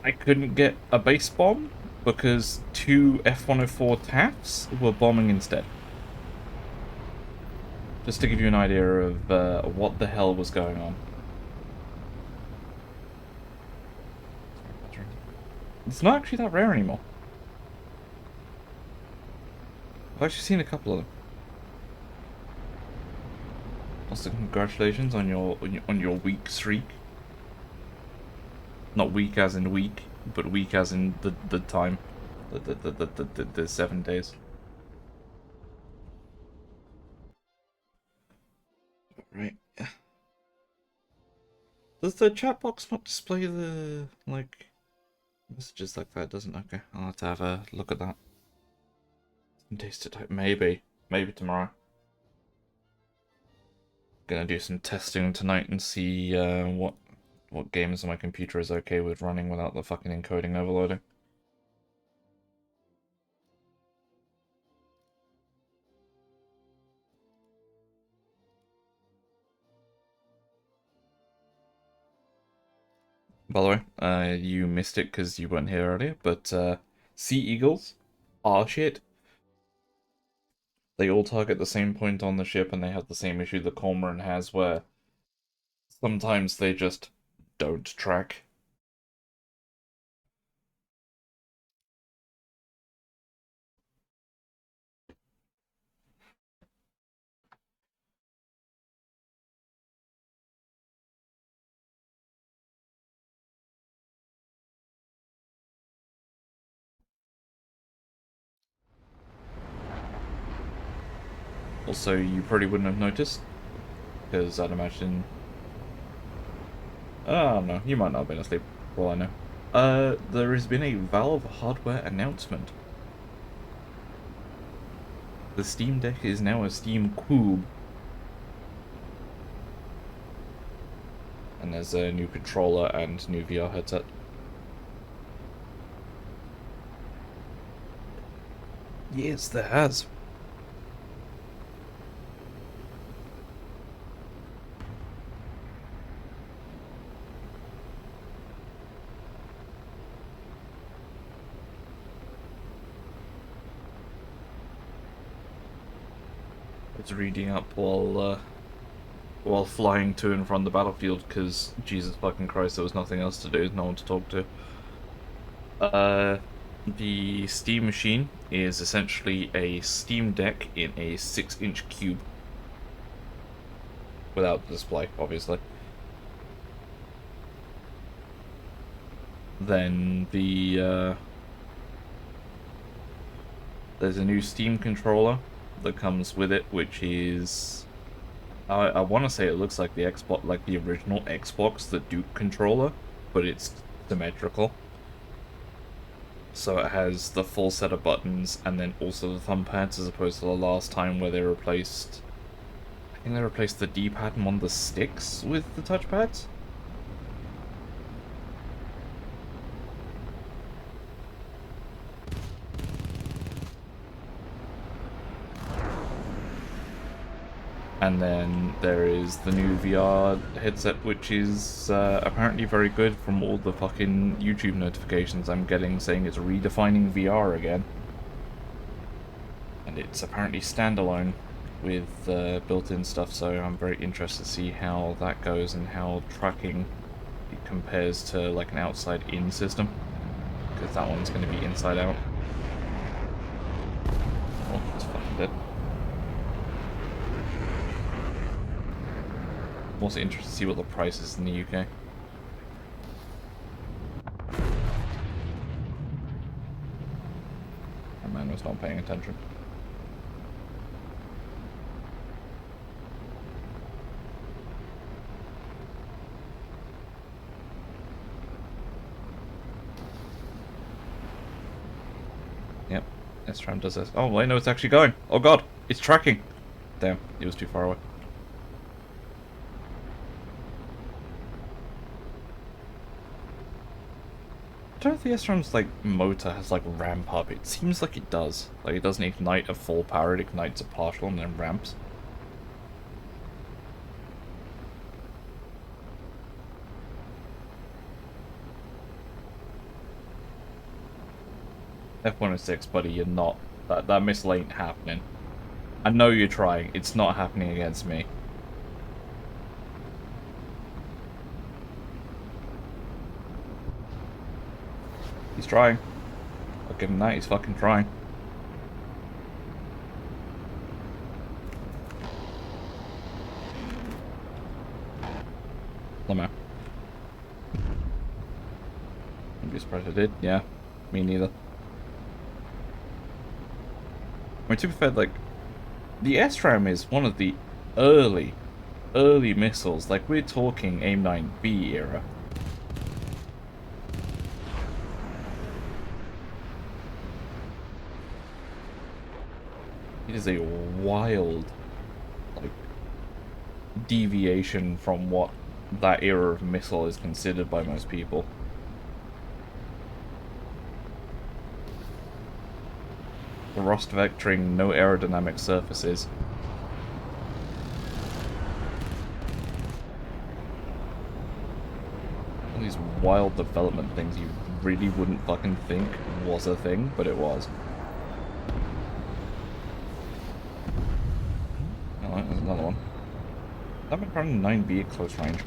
Speaker 1: I couldn't get a base bomb because 2 F-104 TAFs were bombing instead. Just to give you an idea of what the hell was going on. It's not actually that rare anymore. I've actually seen a couple of them. Also, congratulations on your week streak. Not week as in week, but week as in the time. The 7 days. Right. Does the chat box not display the, like, messages like that? Doesn't? Okay, I'll have to have a look at that. Taste it type. Maybe tomorrow. Gonna do some testing tonight and see what games on my computer is okay with running without the fucking encoding overloading. By the way, you missed it because you weren't here earlier, but Sea Eagles are shit. They all target the same point on the ship, and they have the same issue the Cormoran has, where sometimes they just don't track. Also, you probably wouldn't have noticed, because I'd imagine... I don't know, you might not have been asleep, for all I know. There has been a Valve hardware announcement. The Steam Deck is now a Steam Cube. And there's a new controller and new VR headset. Yes, there has. It's reading up while flying to and from the battlefield, because Jesus fucking Christ, there was nothing else to do, no one to talk to. The Steam machine is essentially a Steam Deck in a 6-inch cube. Without the display, obviously. Then there's a new Steam controller that comes with it, which is... I want to say it looks like the Xbox, like the original Xbox, the Duke controller, but it's symmetrical. So it has the full set of buttons, and then also the thumb pads, as opposed to the last time where they replaced... I think they replaced the D-pad and one of the sticks with the touchpads? And then there is the new VR headset, which is apparently very good from all the fucking YouTube notifications I'm getting saying it's redefining VR again. And it's apparently standalone with built-in stuff, so I'm very interested to see how that goes and how tracking it compares to like an outside-in system. Because that one's going to be inside-out. Oh, it's fucking dead. I'm also interested to see what the price is in the UK. My man was not paying attention. Yep, S-Tram does this. Oh, well, I know it's actually going. Oh god, it's tracking. Damn, it was too far away. I don't know if the S-Tram's, like, motor has, like, ramp up. It seems like it does. Like, it doesn't ignite at full power, it ignites at partial and then ramps. F-106, buddy, you're not. That missile ain't happening. I know you're trying. It's not happening against me. He's trying. I'll give him that, he's fucking trying. Lamo. I'd be surprised I did. Yeah, me neither. I mean, to be fair, like, the S-Ram is one of the early missiles. Like, we're talking AIM-9B era. It is a wild, like, deviation from what that era of missile is considered by most people. Thrust vectoring, no aerodynamic surfaces. All these wild development things you really wouldn't fucking think was a thing, but it was. Oh, there's another one. That might run 9B at close range.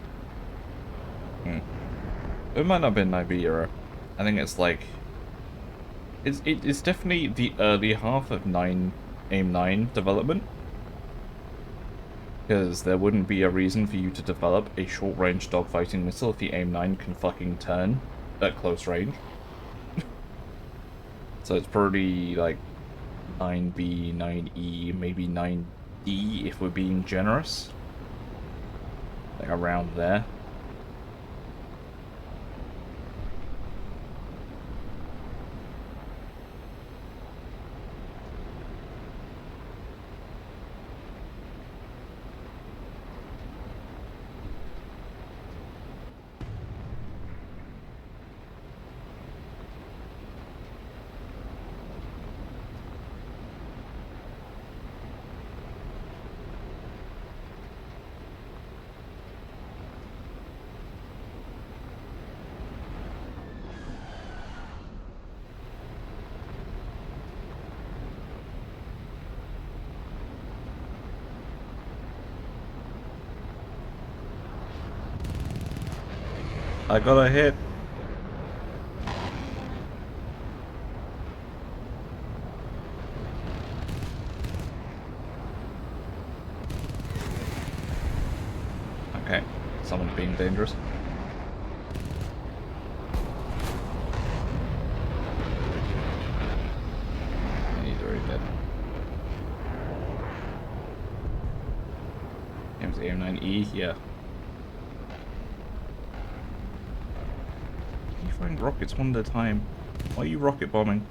Speaker 1: It might not have been 9B era. I think it's like... It's definitely the early half of AIM-9 development. Because there wouldn't be a reason for you to develop a short-range dogfighting missile if the AIM-9 can fucking turn at close range. So it's probably like 9B, 9E, maybe 9D if we're being generous. Like around there. I got a hit. Okay, someone's being dangerous. He's already dead. Game's AM9E, yeah. You find rockets one at a time. Why are you rocket bombing?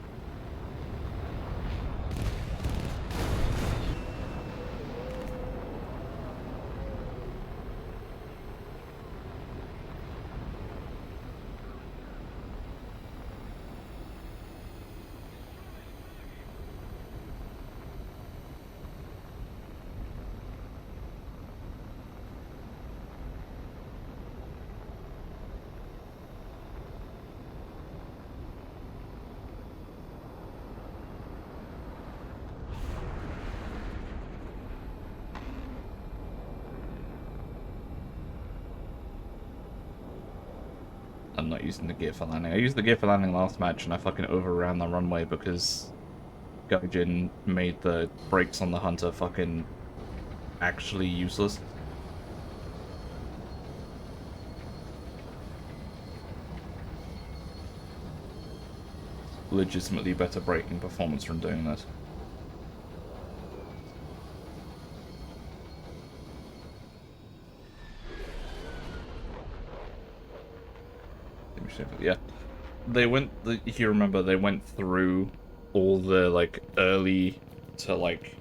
Speaker 1: I'm not using the gear for landing. I used the gear for landing last match and I fucking overran the runway because Gaijin made the brakes on the Hunter fucking actually useless. Legitimately better braking performance from doing that. Yeah. They went, if you remember, they went through all the, like, early to, like,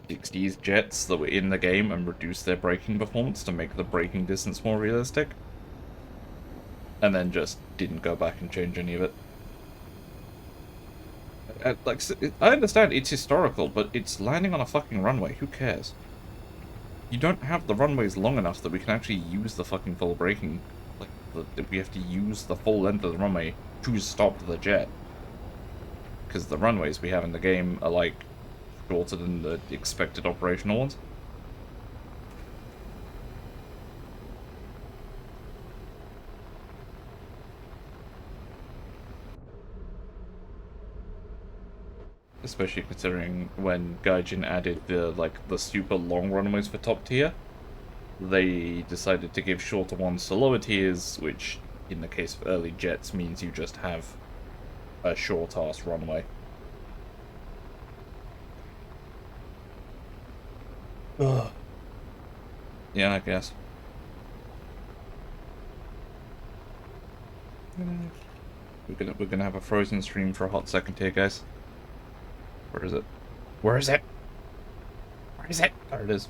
Speaker 1: 60s jets that were in the game and reduced their braking performance to make the braking distance more realistic. And then just didn't go back and change any of it. Like, I understand it's historical, but it's landing on a fucking runway. Who cares? You don't have the runways long enough that we can actually use the fucking full braking. Like, we have to use the full length of the runway to stop the jet. Because the runways we have in the game are, like, shorter than the expected operational ones. Especially considering when Gaijin added the super long runways for top tier, they decided to give shorter ones to lower tiers, which in the case of early jets means you just have a short-ass runway. Ugh. Yeah, I guess. We're gonna have a frozen stream for a hot second here, guys. Where is it? Where is it? Where is it? There it is.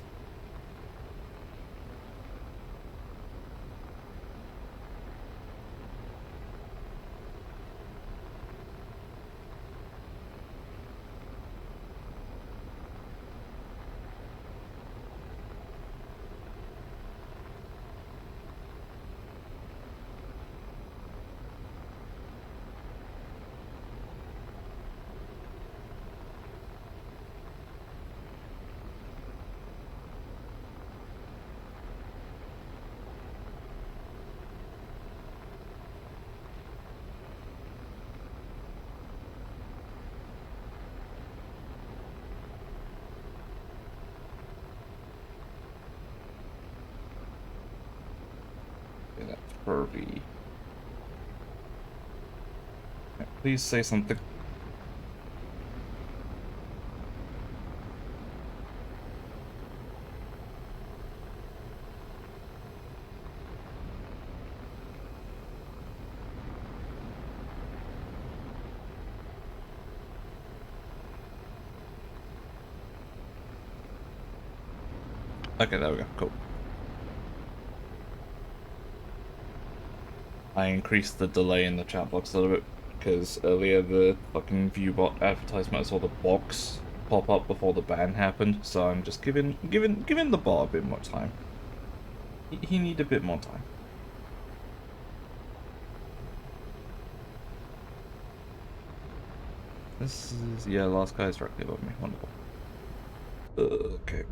Speaker 1: Furby. Please say something. Okay, there we go. Cool. I increased the delay in the chat box a little bit because earlier the fucking viewbot advertisement I saw the box pop up before the ban happened, so I'm just giving the bot a bit more time. He need a bit more time. This is, yeah, last guy is directly above me. Wonderful. Okay.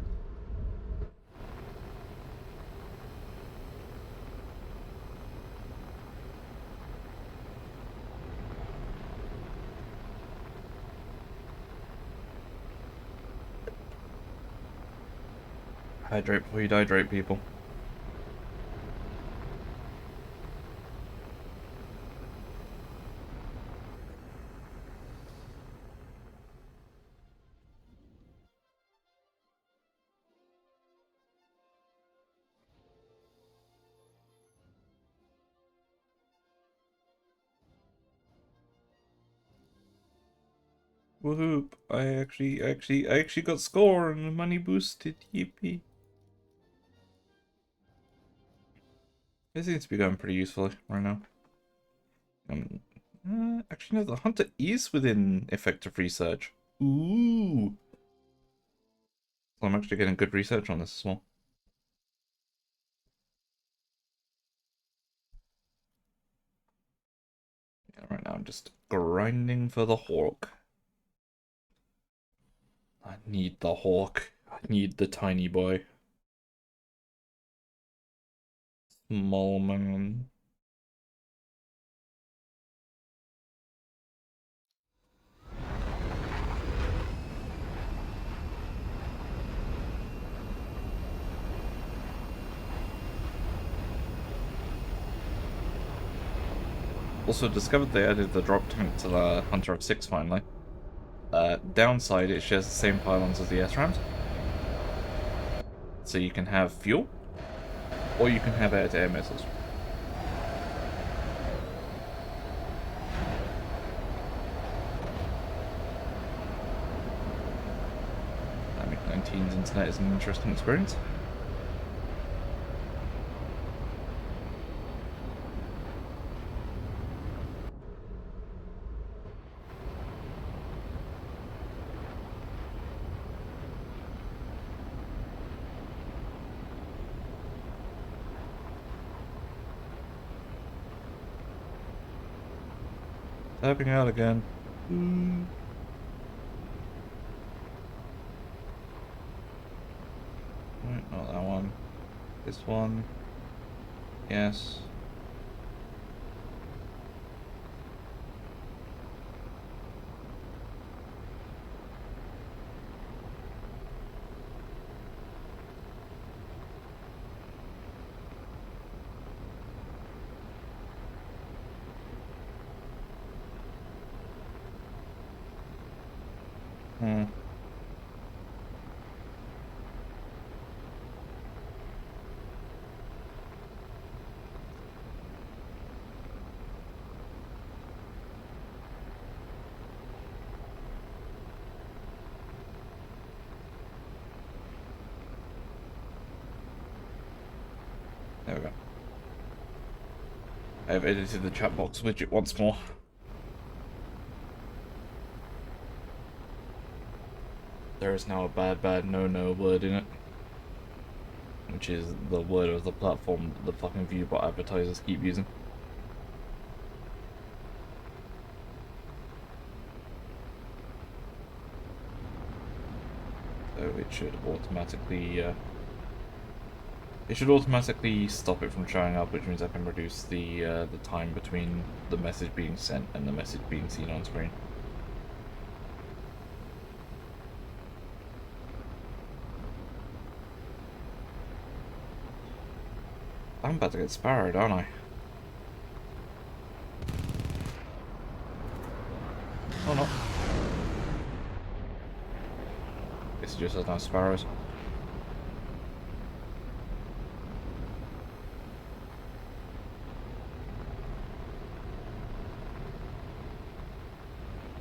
Speaker 1: Hydrate before you dehydrate, people. Woohoo! I actually got score and the money boosted. Yippee! It seems to be going pretty usefully right now. Actually, no, the hunter is within effective research. Ooh! So I'm actually getting good research on this as well. Yeah, right now I'm just grinding for the hawk. I need the hawk. I need the tiny boy. Small man. Also discovered they added the drop tank to the Hunter of 6 finally. Downside, it shares the same pylons as the SRAMs. So you can have fuel, or you can have air-to-air missiles. MiG-19's internet is an interesting experience. Tapping out again. Right, not that one. This one. Yes. Hmm. There we go. I've edited the chat box widget once more. There is now a bad no word in it. Which is the word of the platform that the fucking viewbot advertisers keep using. So it should automatically stop it from showing up, which means I can reduce the time between the message being sent and the message being seen on screen. I'm about to get sparrowed, aren't I? Oh no. Guess it just has no sparrows.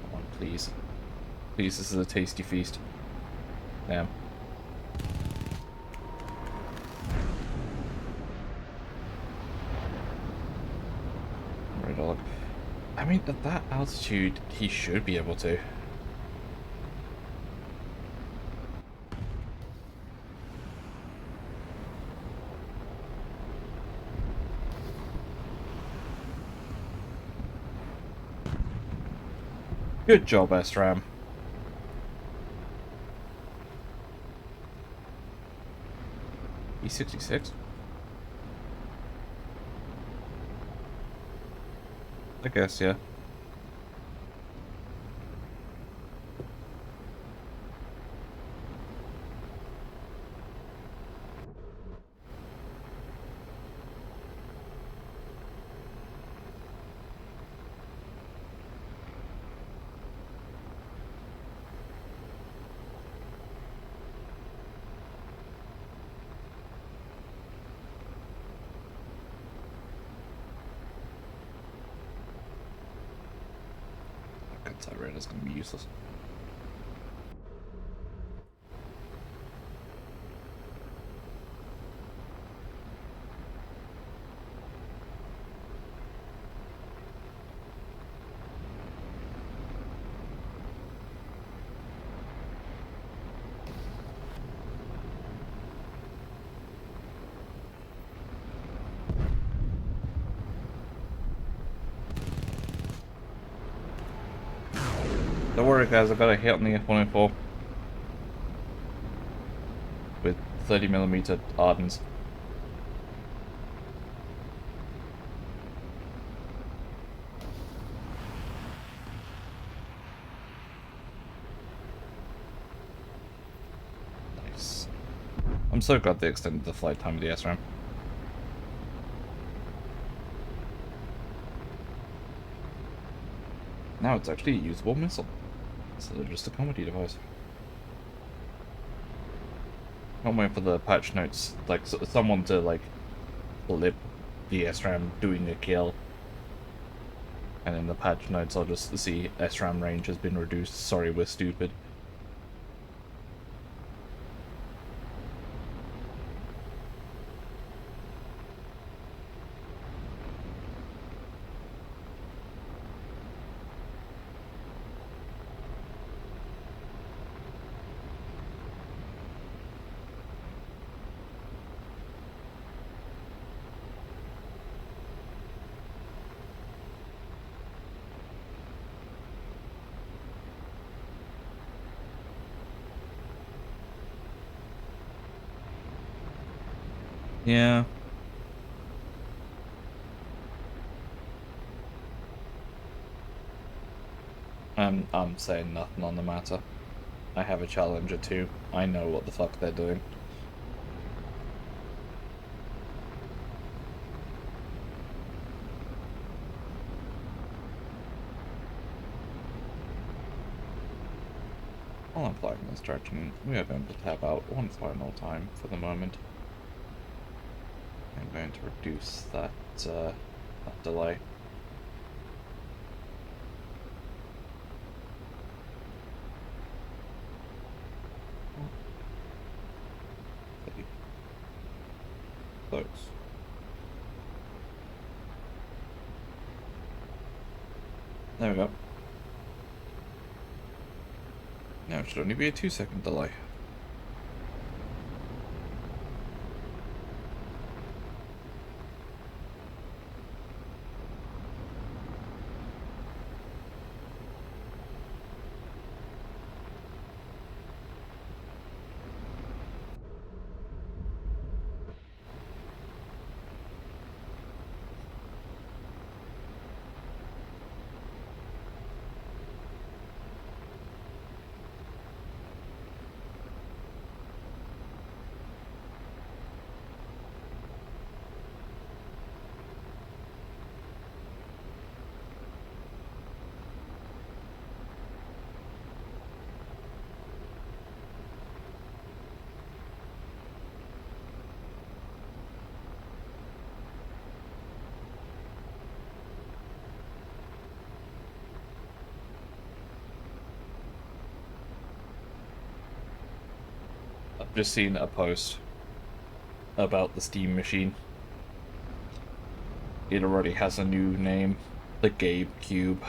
Speaker 1: Come on, please. Please, this is a tasty feast. Damn. Red dog. I mean, at that altitude, he should be able to. Good job, SRAM. E66? I guess, yeah. That radar's gonna be useless. Don't worry guys, I got a hit on the F-104 with 30mm Ardens. Nice. I'm so glad they extended the flight time of the SRAM. Now it's actually a usable missile, instead of just a comedy device. Can't wait for the patch notes, like someone to like flip the SRAM doing a kill, and in the patch notes I'll just see SRAM range has been reduced. Sorry, we're stupid. Yeah. I'm saying nothing on the matter. I have a Challenger too. I know what the fuck they're doing. While I'm flying this direction, we are going to tap out one final time for the moment. I'm going to reduce that delay. Close. There we go. Now it should only be a 2-second delay. I've just seen a post about the Steam machine. It already has a new name, the Gabe Cube.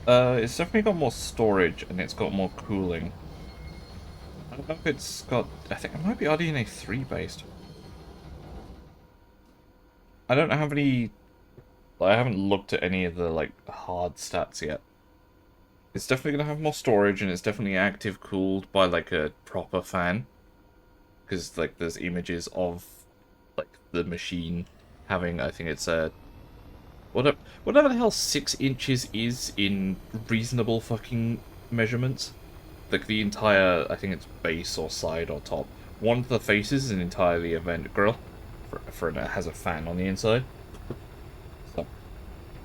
Speaker 1: It's definitely got more storage and it's got more cooling. I don't know if it's got... I think it might be RDNA 3 based. I don't have any... I haven't looked at any of the, like, hard stats yet. It's definitely going to have more storage and it's definitely active cooled by, like, a proper fan. Because, like, there's images of, like, the machine having, I think it's a... Whatever the hell 6 inches is in reasonable fucking measurements. Like, the entire, I think it's base or side or top. One of the faces is an entirely a vent grill. It has a fan on the inside. So,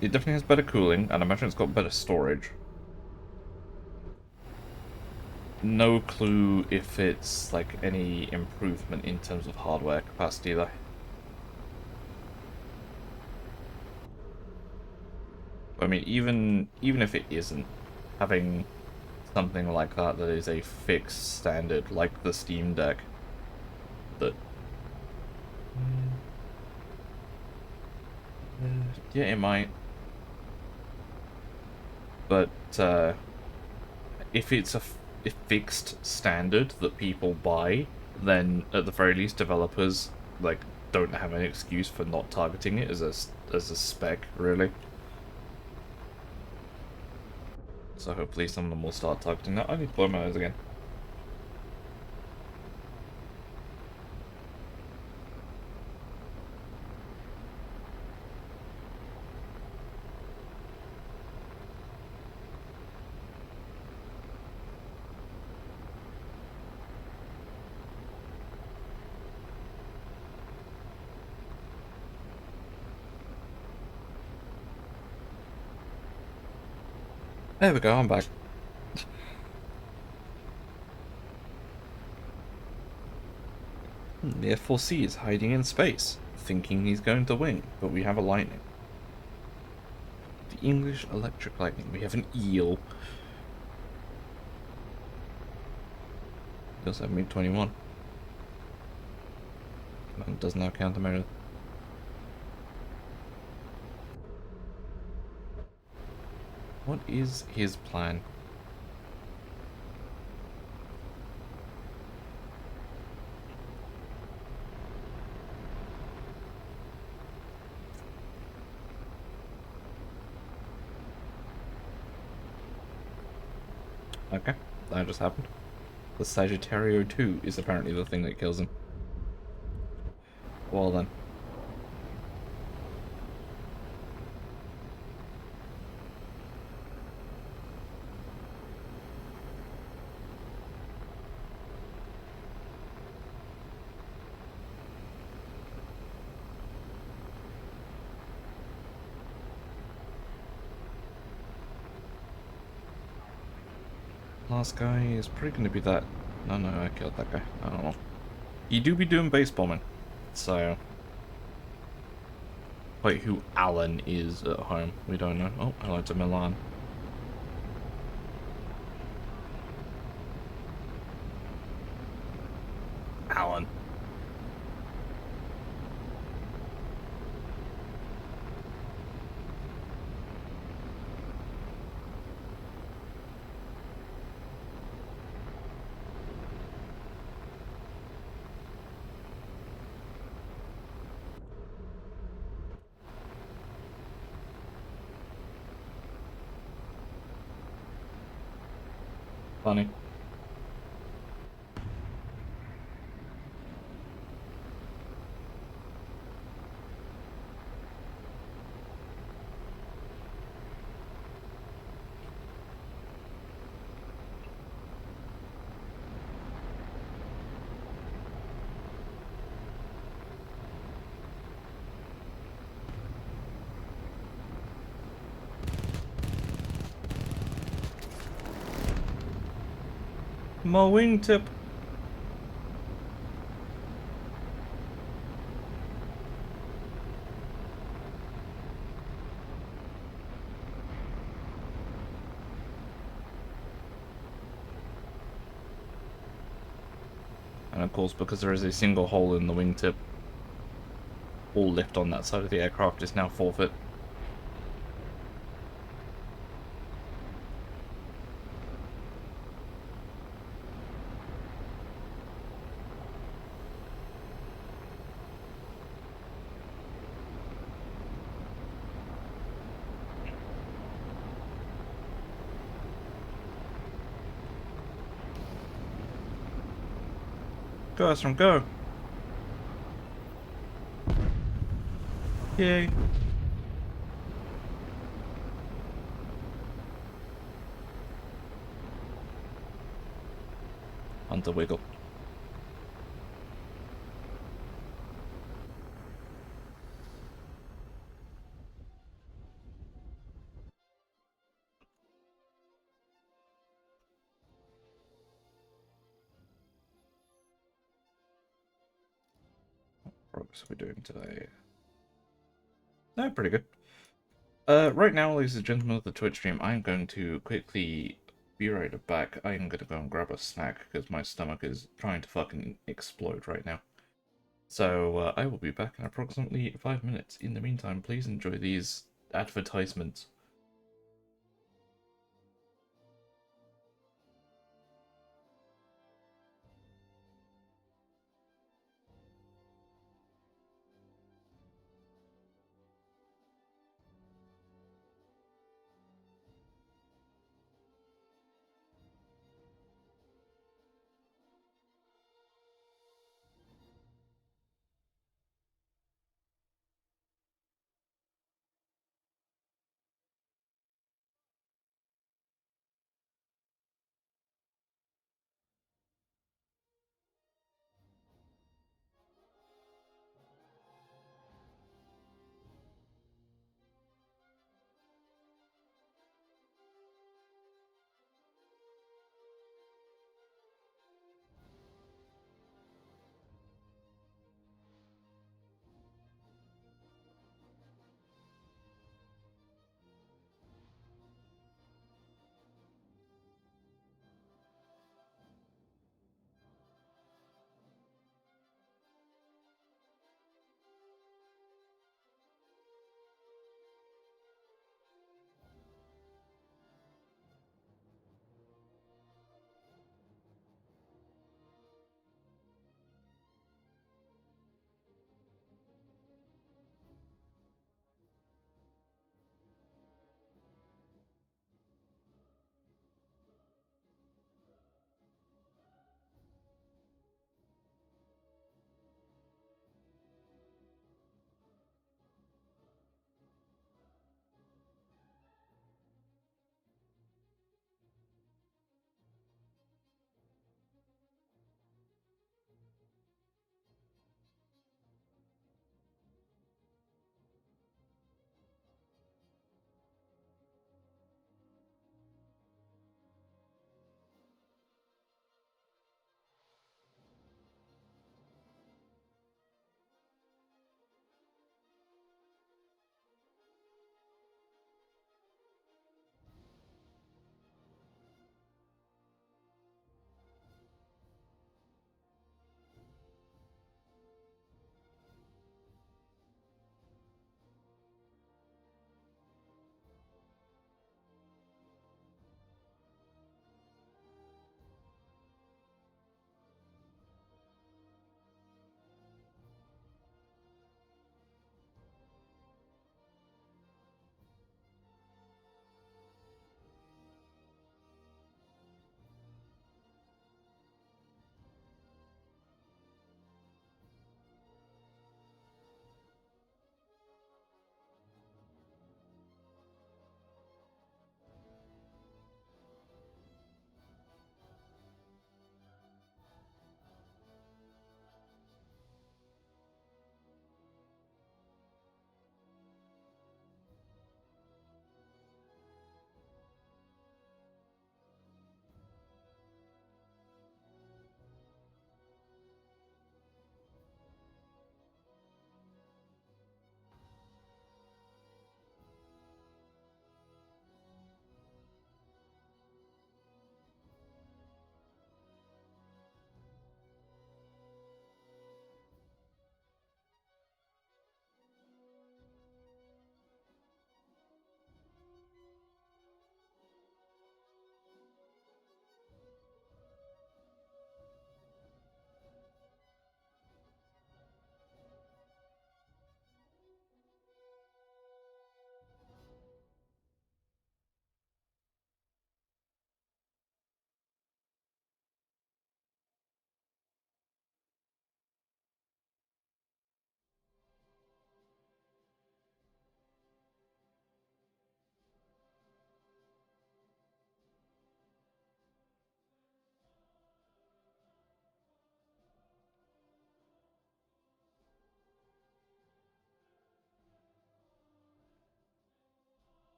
Speaker 1: it definitely has better cooling, and I imagine it's got better storage. No clue if it's, like, any improvement in terms of hardware capacity, though. I mean, even if it isn't, having something like that is a fixed standard, like the Steam Deck, that... Yeah, it might. But, if it's a fixed standard that people buy, then at the very least developers, like, don't have any excuse for not targeting it as a spec, really. So hopefully some of them will start targeting that. I need to blow my nose again. There we go, I'm back. The F4C is hiding in space, thinking he's going to win, but we have a lightning. The English electric lightning. We have an eel. Does have MiG-21. And does now countermeasure. What is his plan? Okay, that just happened. The Sagittario 2 is apparently the thing that kills him. Well then. Last guy is probably going to be that... No, I killed that guy. I don't know. You do be doing base bombing. So... Wait, who Alan is at home? We don't know. Oh, hello to Milan. Alan. Funny. My wingtip. And of course, because there is a single hole in the wingtip, all lift on that side of the aircraft is now forfeit. Go, Astrom, go! Yay! Hunter wiggle. What progress are we doing today? No, pretty good. Right now, ladies and gentlemen of the Twitch stream, I'm going to quickly be right back. I'm gonna go and grab a snack because my stomach is trying to fucking explode right now. So, I will be back in approximately 5 minutes. In the meantime, please enjoy these advertisements.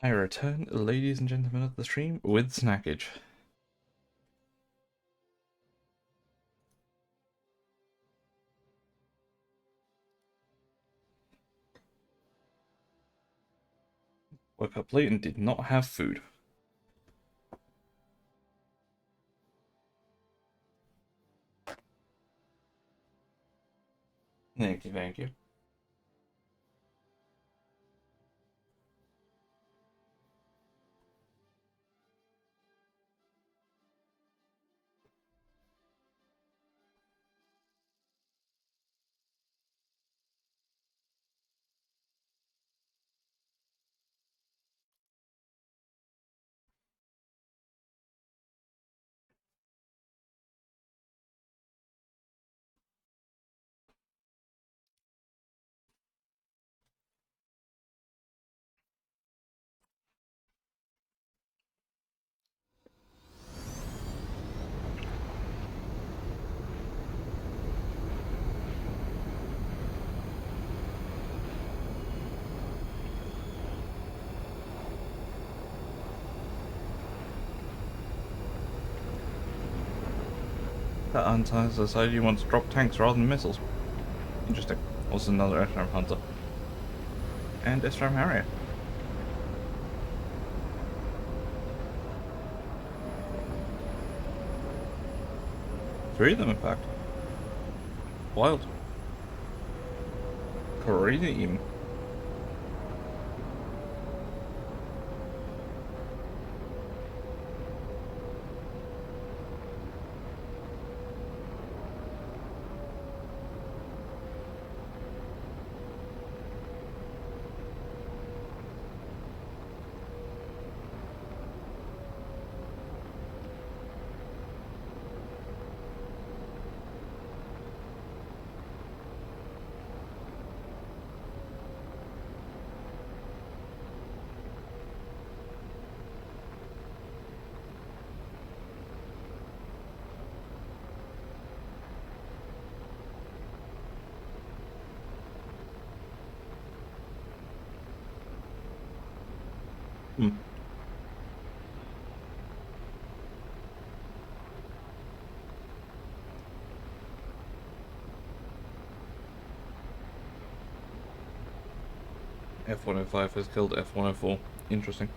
Speaker 1: I return, ladies and gentlemen of the stream, with snackage. Woke up late and did not have food. Thank you, thank you. That Antares decided you want to drop tanks rather than missiles. Interesting. Also another SRM Hunter. And SRM Harrier. 3 of them, in fact. Wild. Crazy even. Hmm. F-105 has killed F-104. Interesting.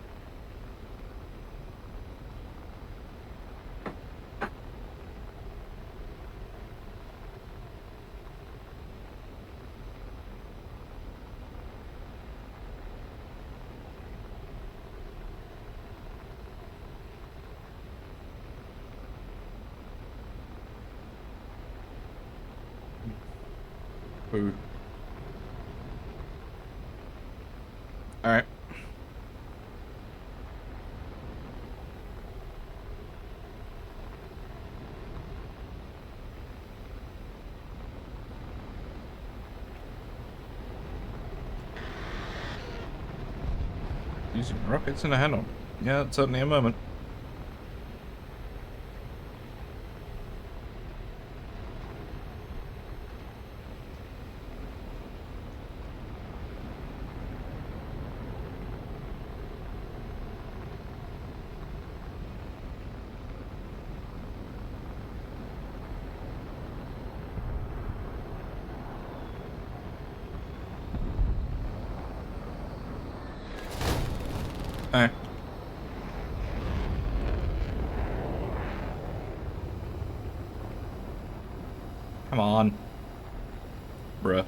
Speaker 1: Boo. Alright. Using rockets in a hand-on. Yeah, it's certainly a moment. Alright. Come on. Bruh.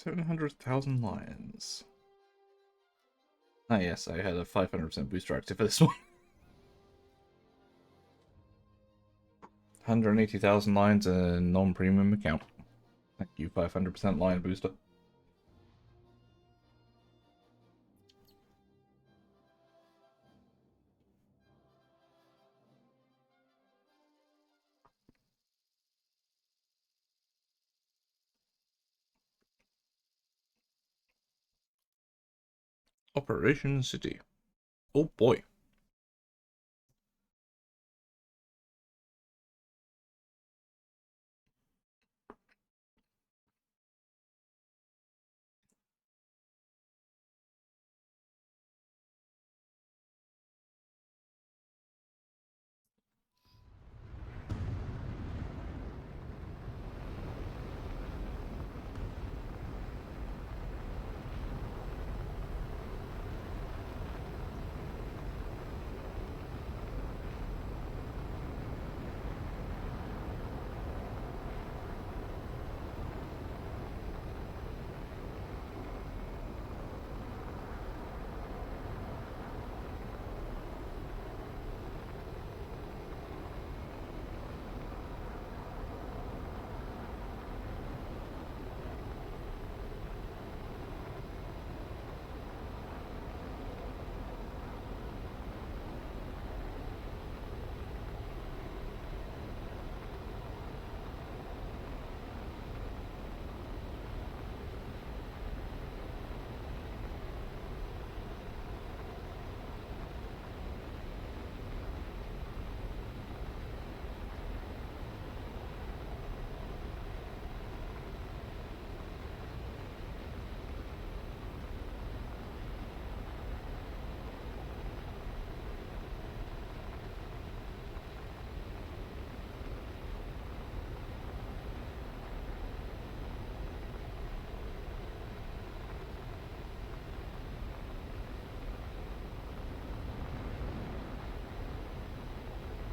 Speaker 1: $700,000 lions. Ah yes, I had a 500% booster active for this one. 180,000 lines in non-premium account. Thank you, 500% line booster. Operation City. Oh boy.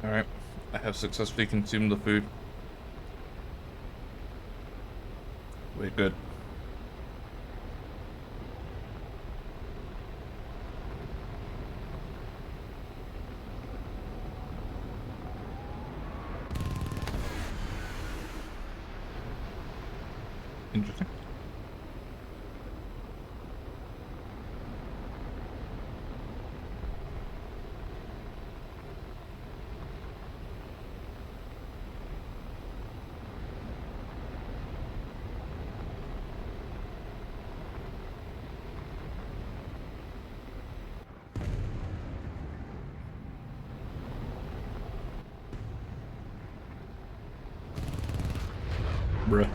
Speaker 1: Alright, I have successfully consumed the food. We're good. Interesting. Bruh.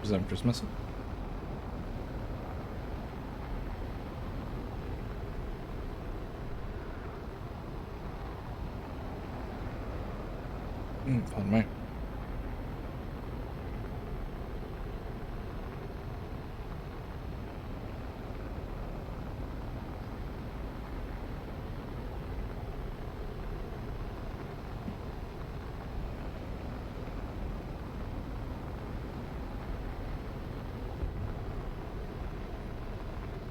Speaker 1: Presumptuous missile. Pardon me.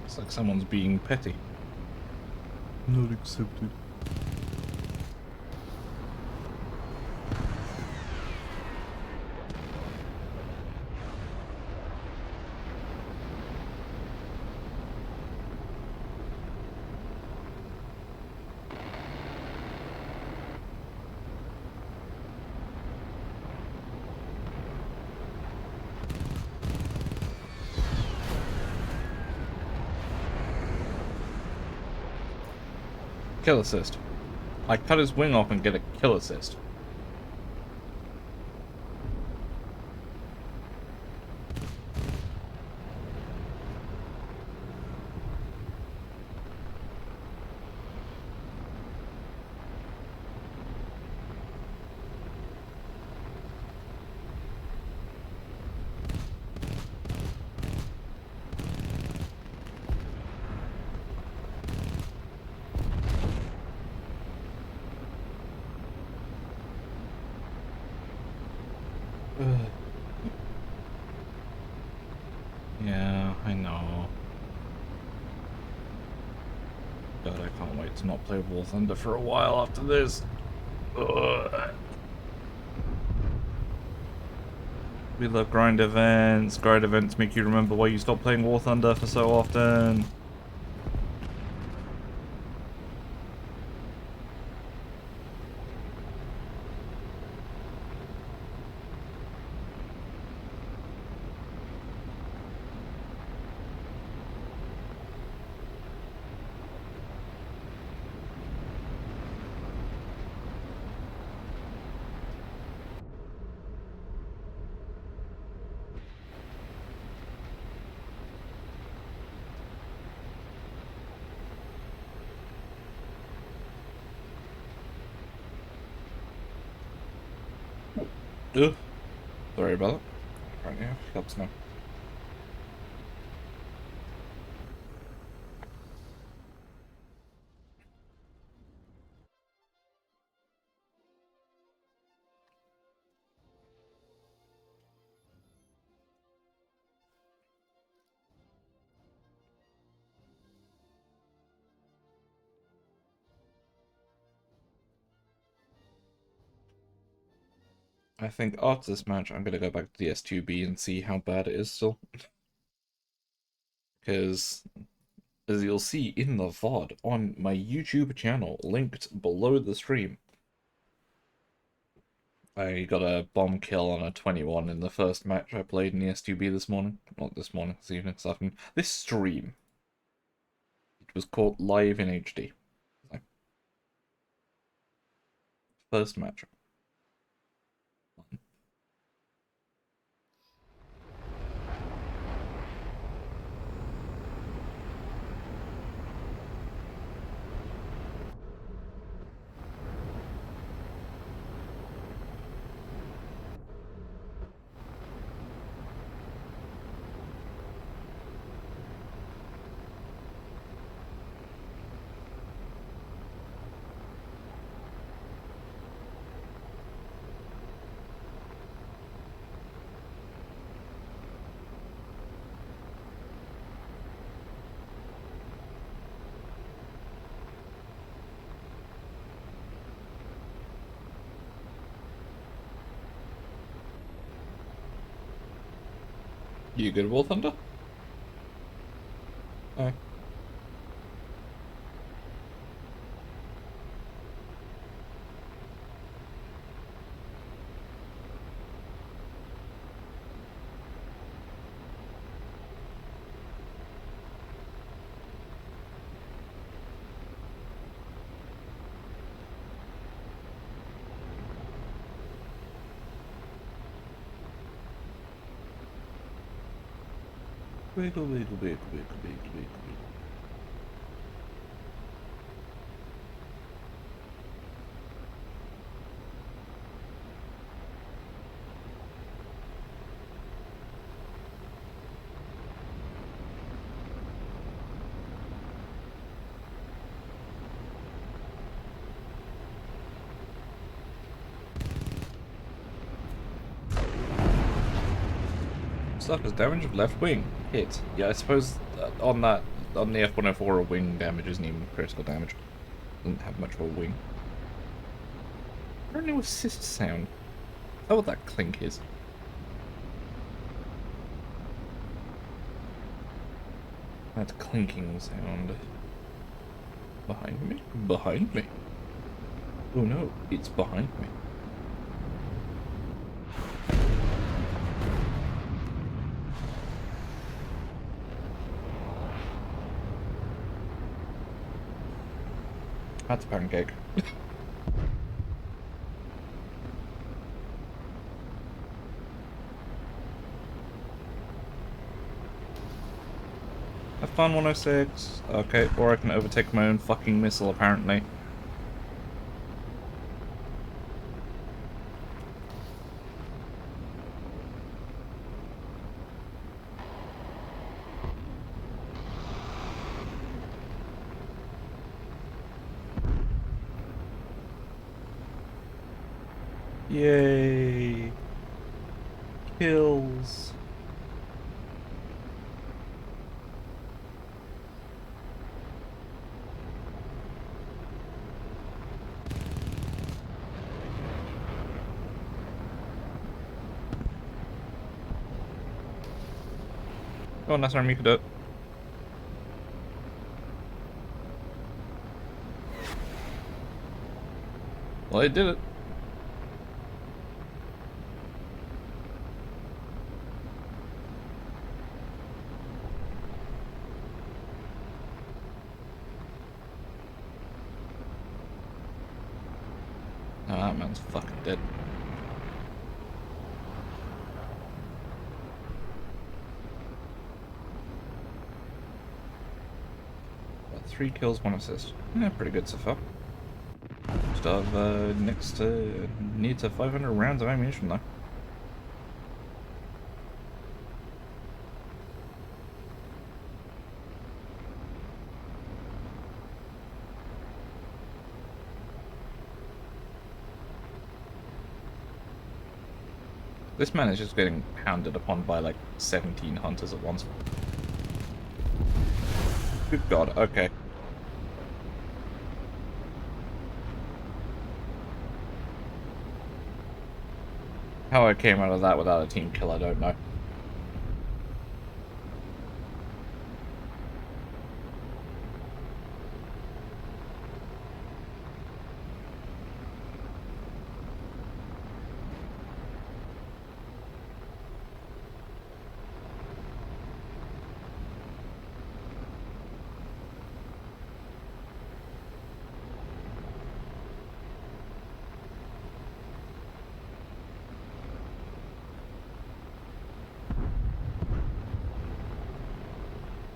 Speaker 1: It's like someone's being petty. Not accepted. Kill assist. I cut his wing off and get a kill assist. Yeah, I know. God, I can't wait to not play War Thunder for a while after this. Ugh. We love grind events. Grind events make you remember why you stopped playing War Thunder for so often. Ugh. Sorry about that. Right now, helps now. I think after this match, I'm gonna go back to the S2B and see how bad it is still. Because, as you'll see in the VoD on my YouTube channel, linked below the stream, I got a bomb kill on a 21 in the first match I played in the S2B this morning. Not this morning, this evening, this afternoon. This stream. It was caught live in HD. First match. You good, War Thunder? Oh. Wiggle, wiggle, wiggle, wiggle, wiggle, wiggle, wiggle. Suckers, damage of left wing. Hit. Yeah, I suppose on the F-104 a wing damage isn't even critical damage. Doesn't have much of a wing. I don't know assist sound. Is that what that clink is? That clinking sound. Behind me? Behind me? Oh no, it's behind me. That's Pancake. Have fun, 106. Okay, or I can overtake my own fucking missile, apparently. Yay! Kills. Go on, that's time you can do it. Well, it did it. Oh, that man's fucking dead. About 3 kills, 1 assist. Yeah, pretty good so far. Still have near to 500 rounds of ammunition though. This man is just getting pounded upon by like 17 hunters at once. Good god, okay. How I came out of that without a team kill, I don't know.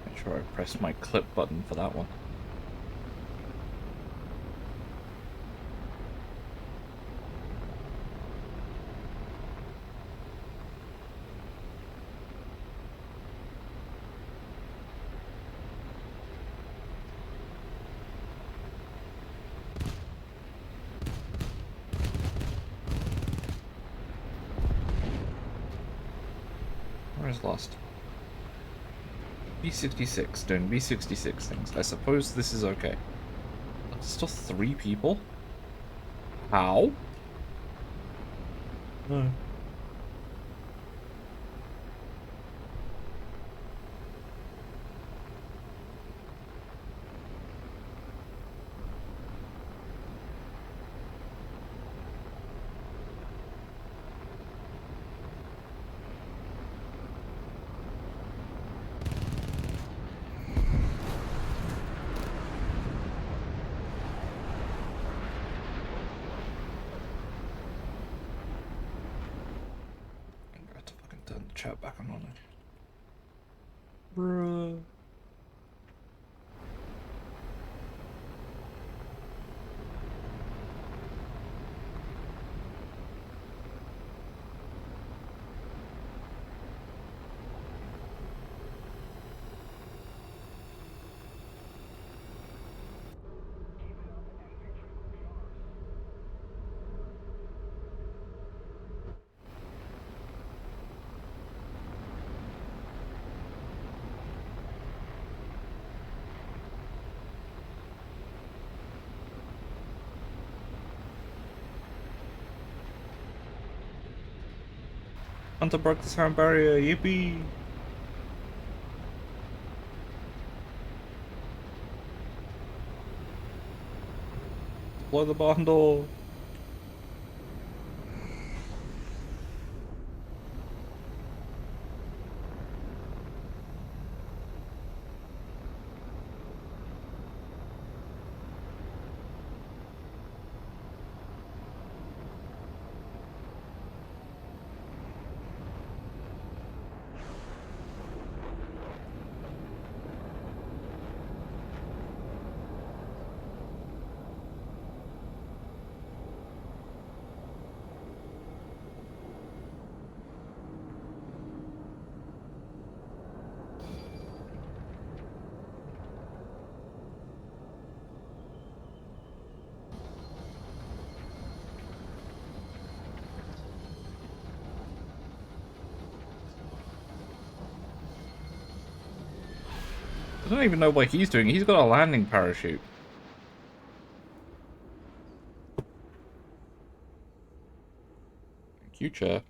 Speaker 1: Make sure I press my clip button for that one. Where's Lost? B66, doing B66 things. I suppose this is okay. There's still 3 people? How? No. Turn the chat back on it. Bruh. Hunter broke the sound barrier, yippee! Deploy the barn door! I don't even know what he's doing. He's got a landing parachute. Thank you, chair.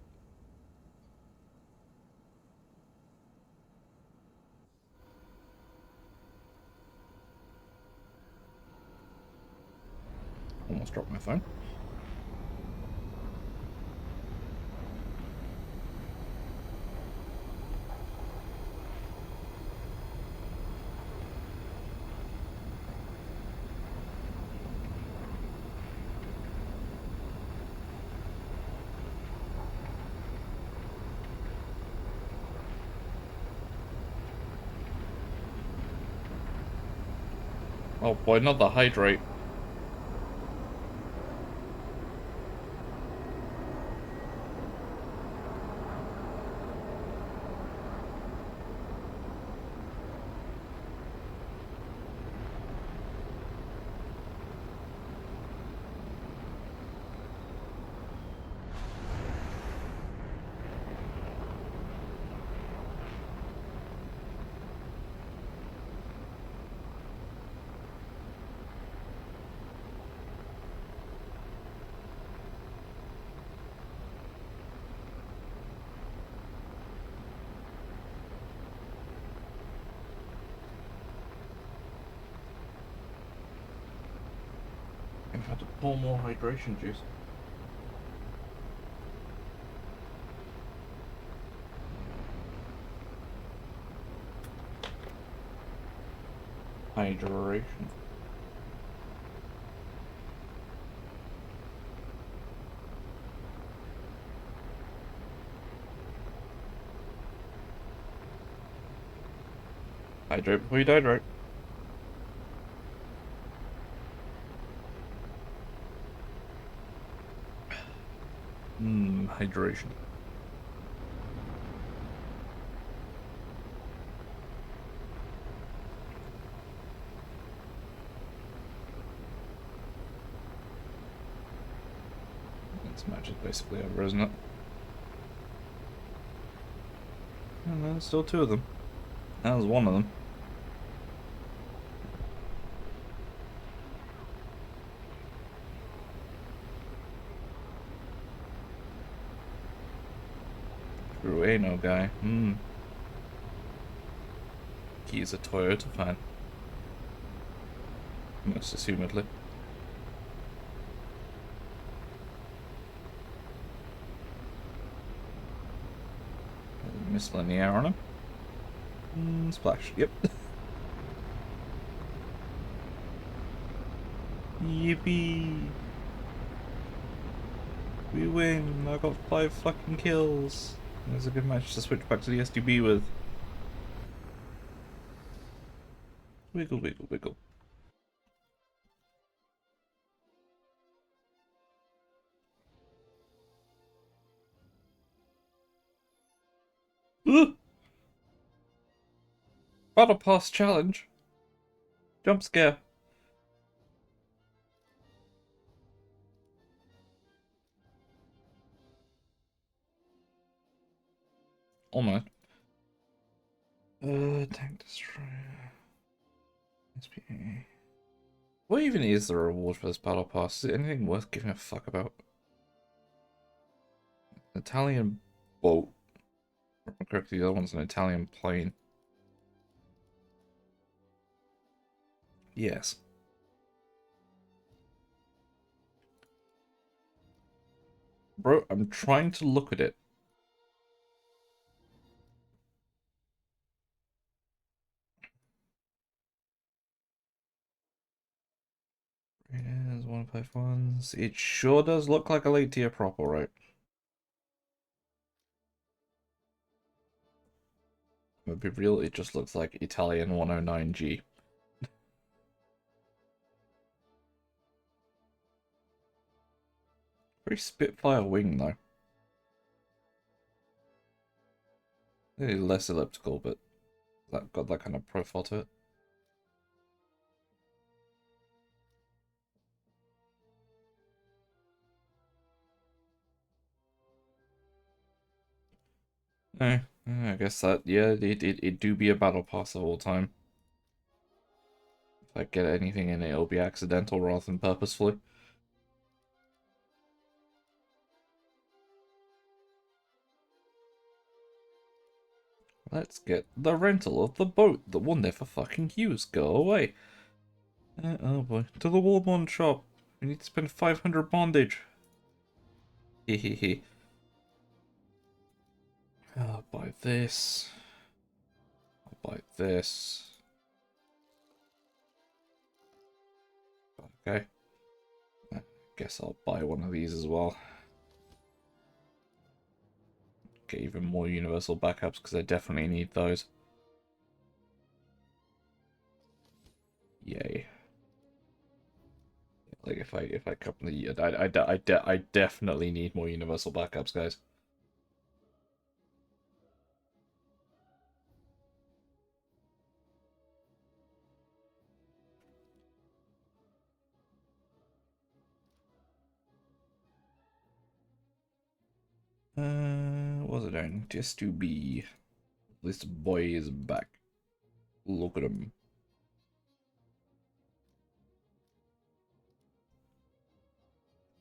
Speaker 1: almost dropped my phone. Oh boy, not the hydrate. I've had to pour more hydration juice. Hydration. Hydrate before you dehydrate. Hydration. This match is basically over, isn't it? And there's still two of them. That was one of them. No guy. He's a Toyota fan. Most assumedly. Missile in the air on him. Splash. Yep. Yippee! We win! I got 5 fucking kills. It was a good match to switch back to the SDB with. Wiggle, wiggle, wiggle. Ugh! Battle Pass challenge. Jump scare. Almost. Tank destroyer. SPA. What even is the reward for this battle pass? Is it anything worth giving a fuck about? Italian boat. If I'm correct, the other one's an Italian plane. Yes. Bro, I'm trying to look at it. It is 151s. It sure does look like a late tier prop, alright. To be real, it just looks like Italian 109G. Very Spitfire wing, though. Maybe less elliptical, but that got that kind of profile to it. I guess that, yeah, it do be a battle pass of all time. If I get anything in it, it'll be accidental rather than purposefully. Let's get the rental of the boat that will never fucking use. Go away. Oh boy. To the Warbond shop. We need to spend 500 bondage. Hehehe. I'll buy this. I'll buy this. Okay. I guess I'll buy one of these as well. Get even more universal backups because I definitely need those. Yay. Like if I come the I definitely need more universal backups, guys. What was it doing? Just to be. This boy is back. Look at him.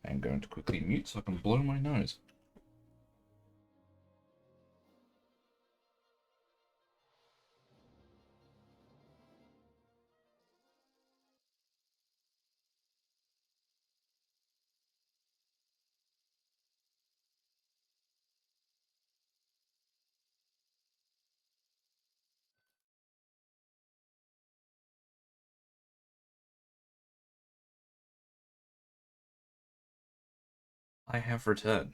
Speaker 1: I'm going to quickly mute so I can blow my nose. I have returned.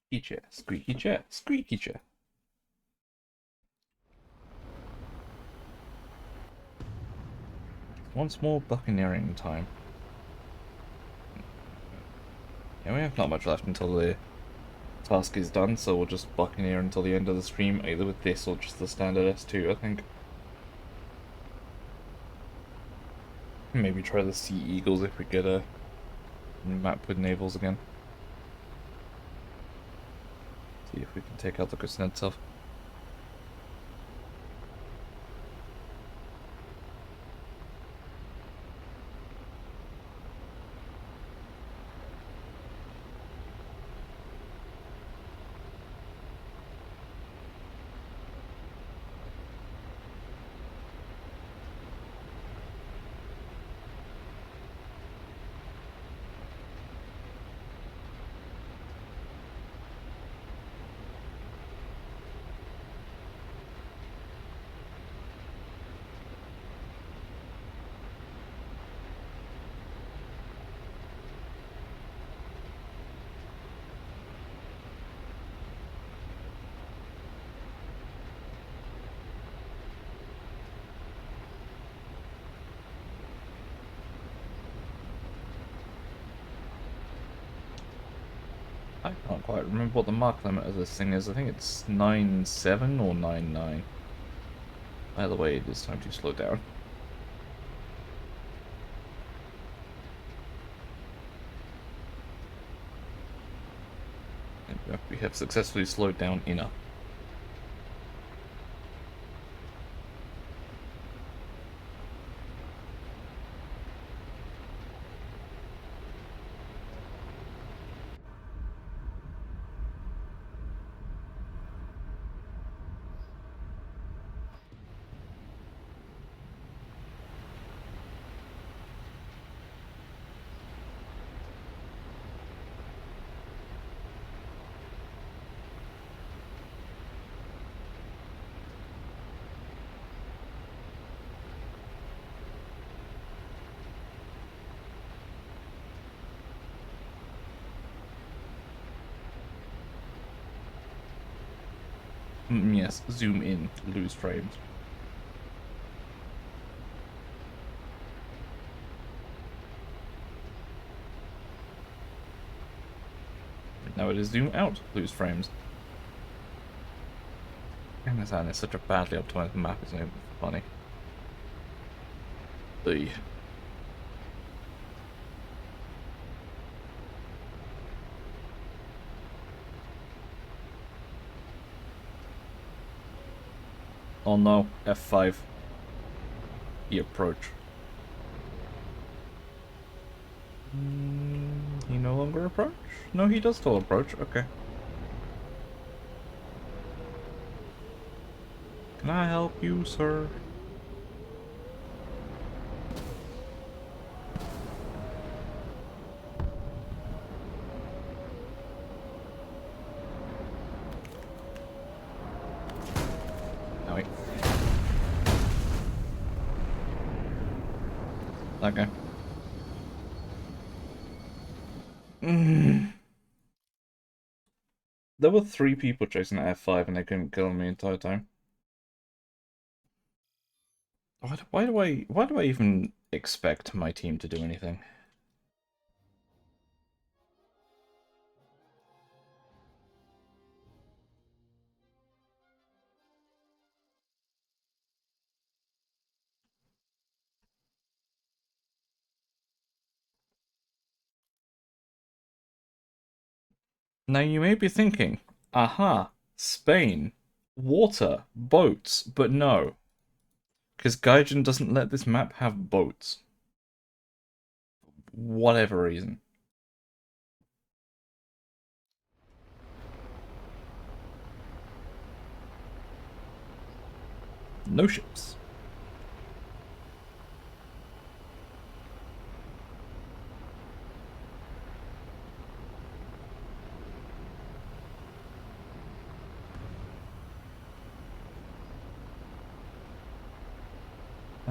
Speaker 1: Squeaky chair, squeaky chair, squeaky chair. Once more buccaneering time. Yeah, we have not much left until the task is done, so we'll just buccaneer until the end of the stream, either with this or just the standard S2, I think. Maybe try the Sea Eagles if we get a map with navals again. See if we can take out the Kuznetsov. I can't quite remember what the mark limit of this thing is. I think it's 9.7 or 9.9. Either way, it is time to slow down. And we have successfully slowed down enough. Yes, zoom in, lose frames. Now it is zoom out, lose frames. And this is such a badly optimized map, isn't it? Funny. The Oh no, F5. He approach. He no longer approach? No, he does still approach. Okay. Can I help you, sir? Okay. Mm. There were 3 people chasing at F5 and they couldn't kill me the entire time. Why do I even expect my team to do anything? Now you may be thinking, aha, Spain, water, boats, but no. Because Gaijin doesn't let this map have boats. Whatever reason. No ships.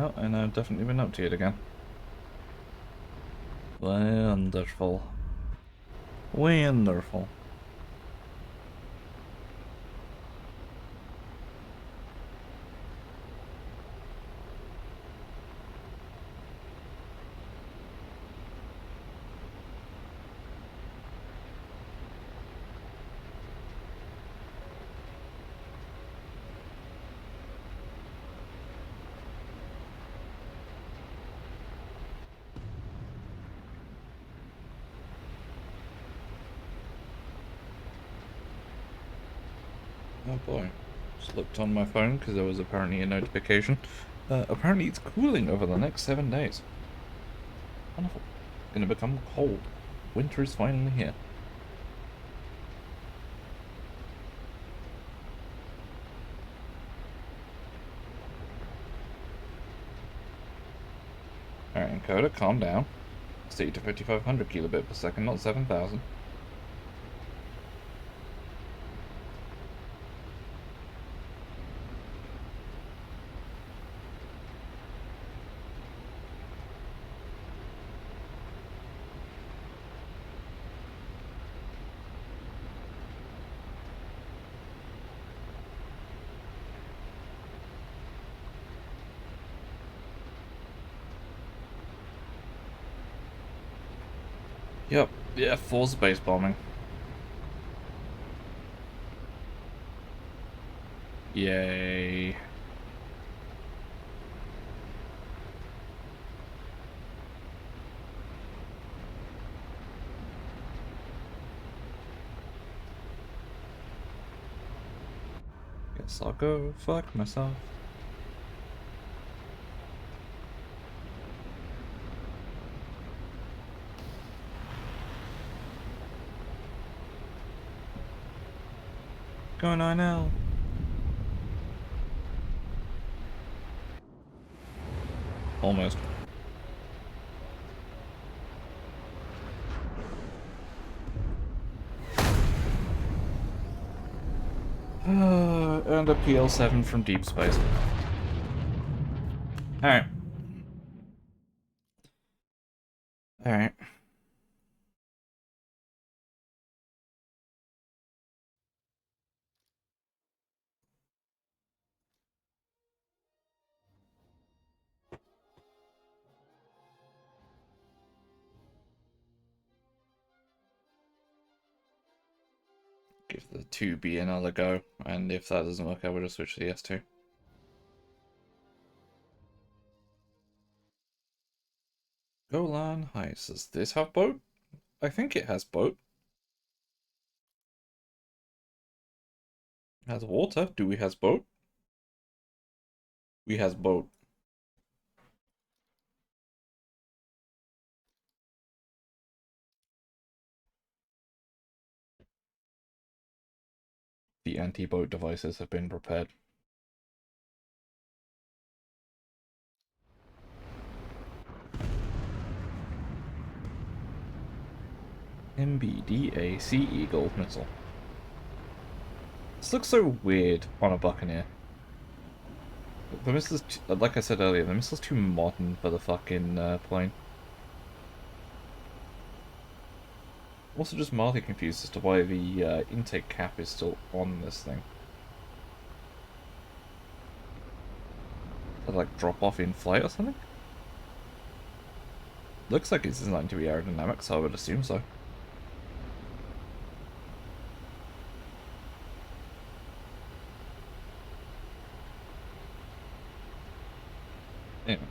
Speaker 1: Oh, and I've definitely been up to it again. Wonderful. Wonderful. Oh boy. Just looked on my phone because there was apparently a notification. Apparently it's cooling over the next 7 days. Wonderful. Gonna become cold. Winter is finally here. Alright, encoder, calm down. Set to 5500 kilobit per second, not 7000. Yep, yeah, full space bombing. Yay. Guess I'll go fuck myself. Going on now. Almost. And a PL7 from deep space. Alright. Alright. Give the 2B another go, and if that doesn't work, I will just switch to the S2. Golan Heights. Does this have boat? I think it has boat. It has water. Do we has boat? We has boat. The anti-boat devices have been prepared. MBDA Sea Eagle missile. This looks so weird on a Buccaneer. The missile's like I said earlier, the missile's too modern for the fucking plane. I'm also just mildly confused as to why the intake cap is still on this thing. Did it, like, drop off in flight or something? Looks like it's designed to be aerodynamic, so I would assume so. Anyway.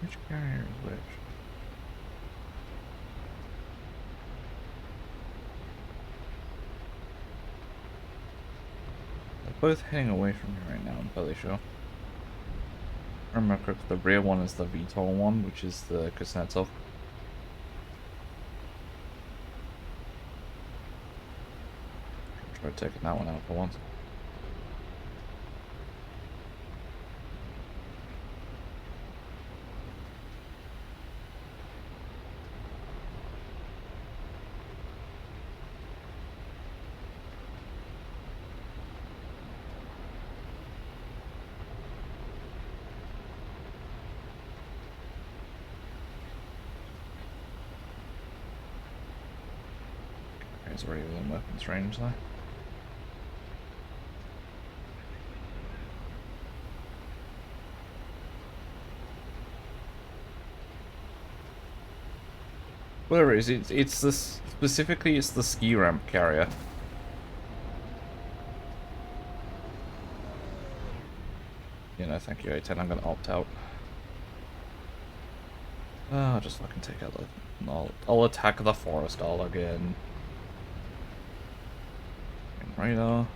Speaker 1: Which carrier is which? They're both heading away from me right now, I'm fairly sure. I remember correctly, the rear one is the VTOL one, which is the Kuznetsov. Try taking that one out for once. He's already within weapons range there. Whatever it is, it's this specifically it's the ski ramp carrier. You know, thank you, A10. I'm gonna opt out. I'll just fucking take out the. I'll attack the forest all again. Radar.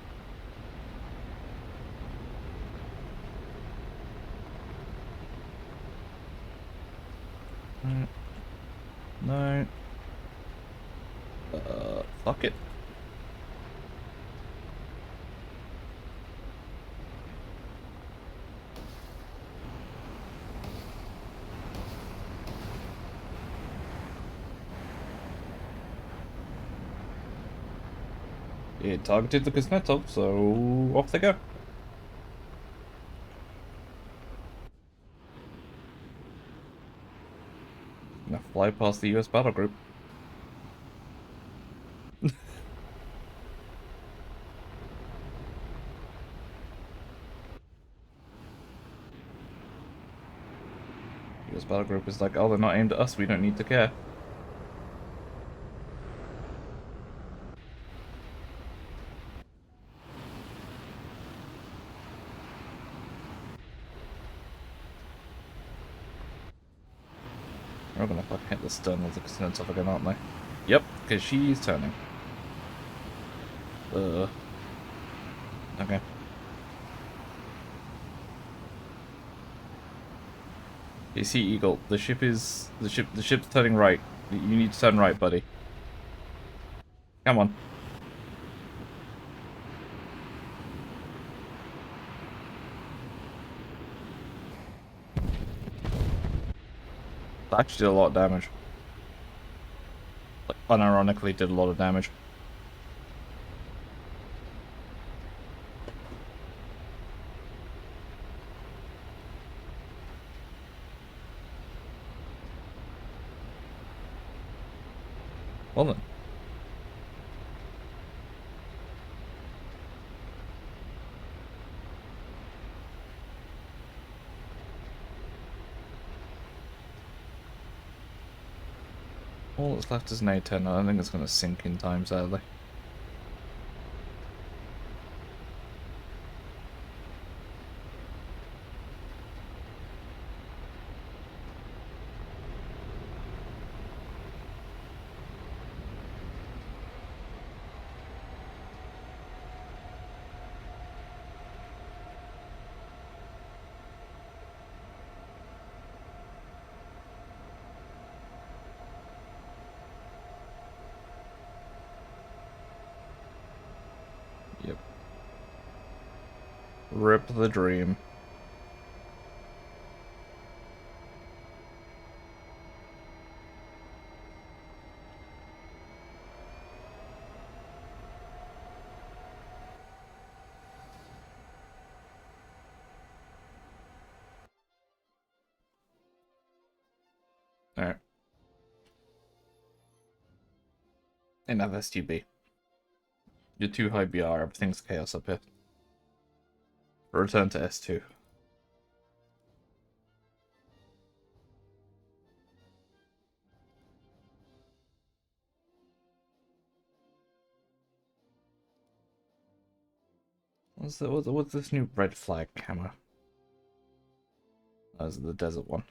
Speaker 1: No. Fuck it. It targeted the Kuznetsov, so off they go. Gonna fly past the US battle group. This battle group is like, oh, they're not aimed at us, we don't need to care. We're gonna fucking hit the stern with the castern stuff again, aren't they? Yep, because she's turning. Okay. You see, Eagle, the ship's turning right. You need to turn right, buddy. Come on. That actually did a lot of damage. Like, unironically did a lot of damage. Well then. All that's left is an A10. I don't think it's going to sink in time, sadly. Yep. Rip the dream. Alright. Enough STB. You're too high BR, everything's chaos up here. Return to S2. What's this new red flag camo? Oh, is it the desert one?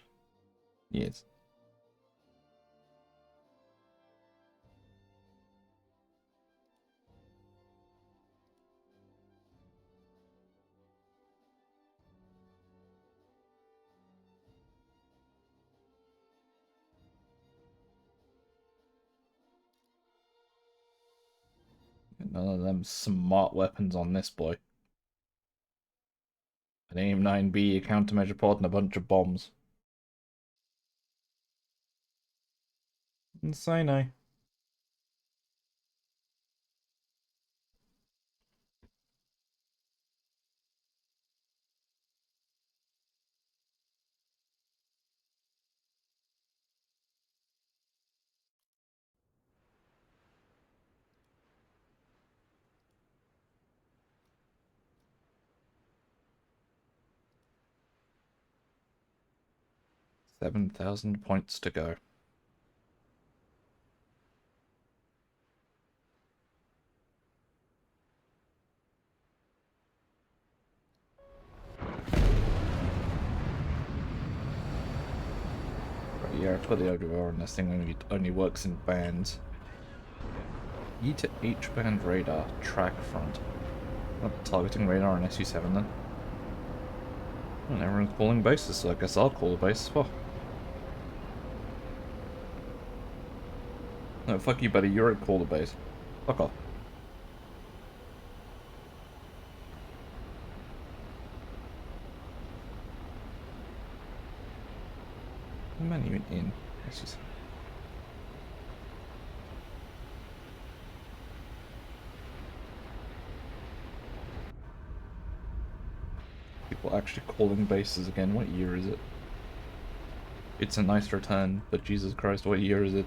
Speaker 1: Yes. None of them smart weapons on this boy. An AIM-9B, a countermeasure pod, and a bunch of bombs. And Sinai. $7,000 points to go. Right, yeah, I put the OWR on this thing only works in bands. E to H band radar, track front. Not targeting radar on SU-7 then. Well, everyone's calling bases, so I guess I'll call a base as well. No, fuck you, buddy. You're a call the base. Fuck off. How many even in? Let's just... People actually calling bases again. What year is it? It's a nice return, but Jesus Christ, what year is it?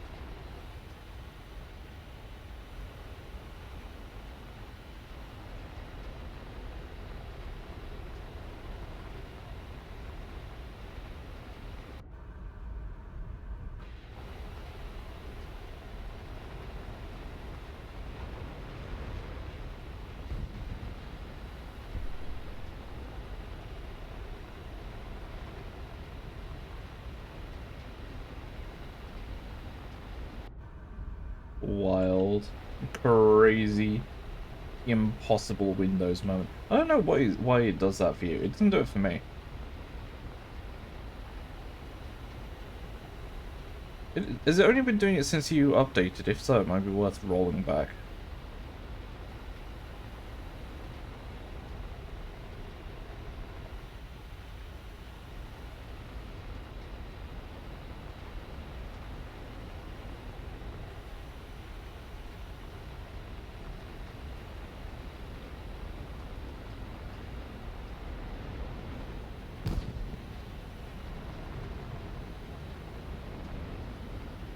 Speaker 1: wild, crazy, impossible Windows moment. I don't know why it does that for you. It doesn't do it for me. Has it only been doing it since you updated? If so, it might be worth rolling back.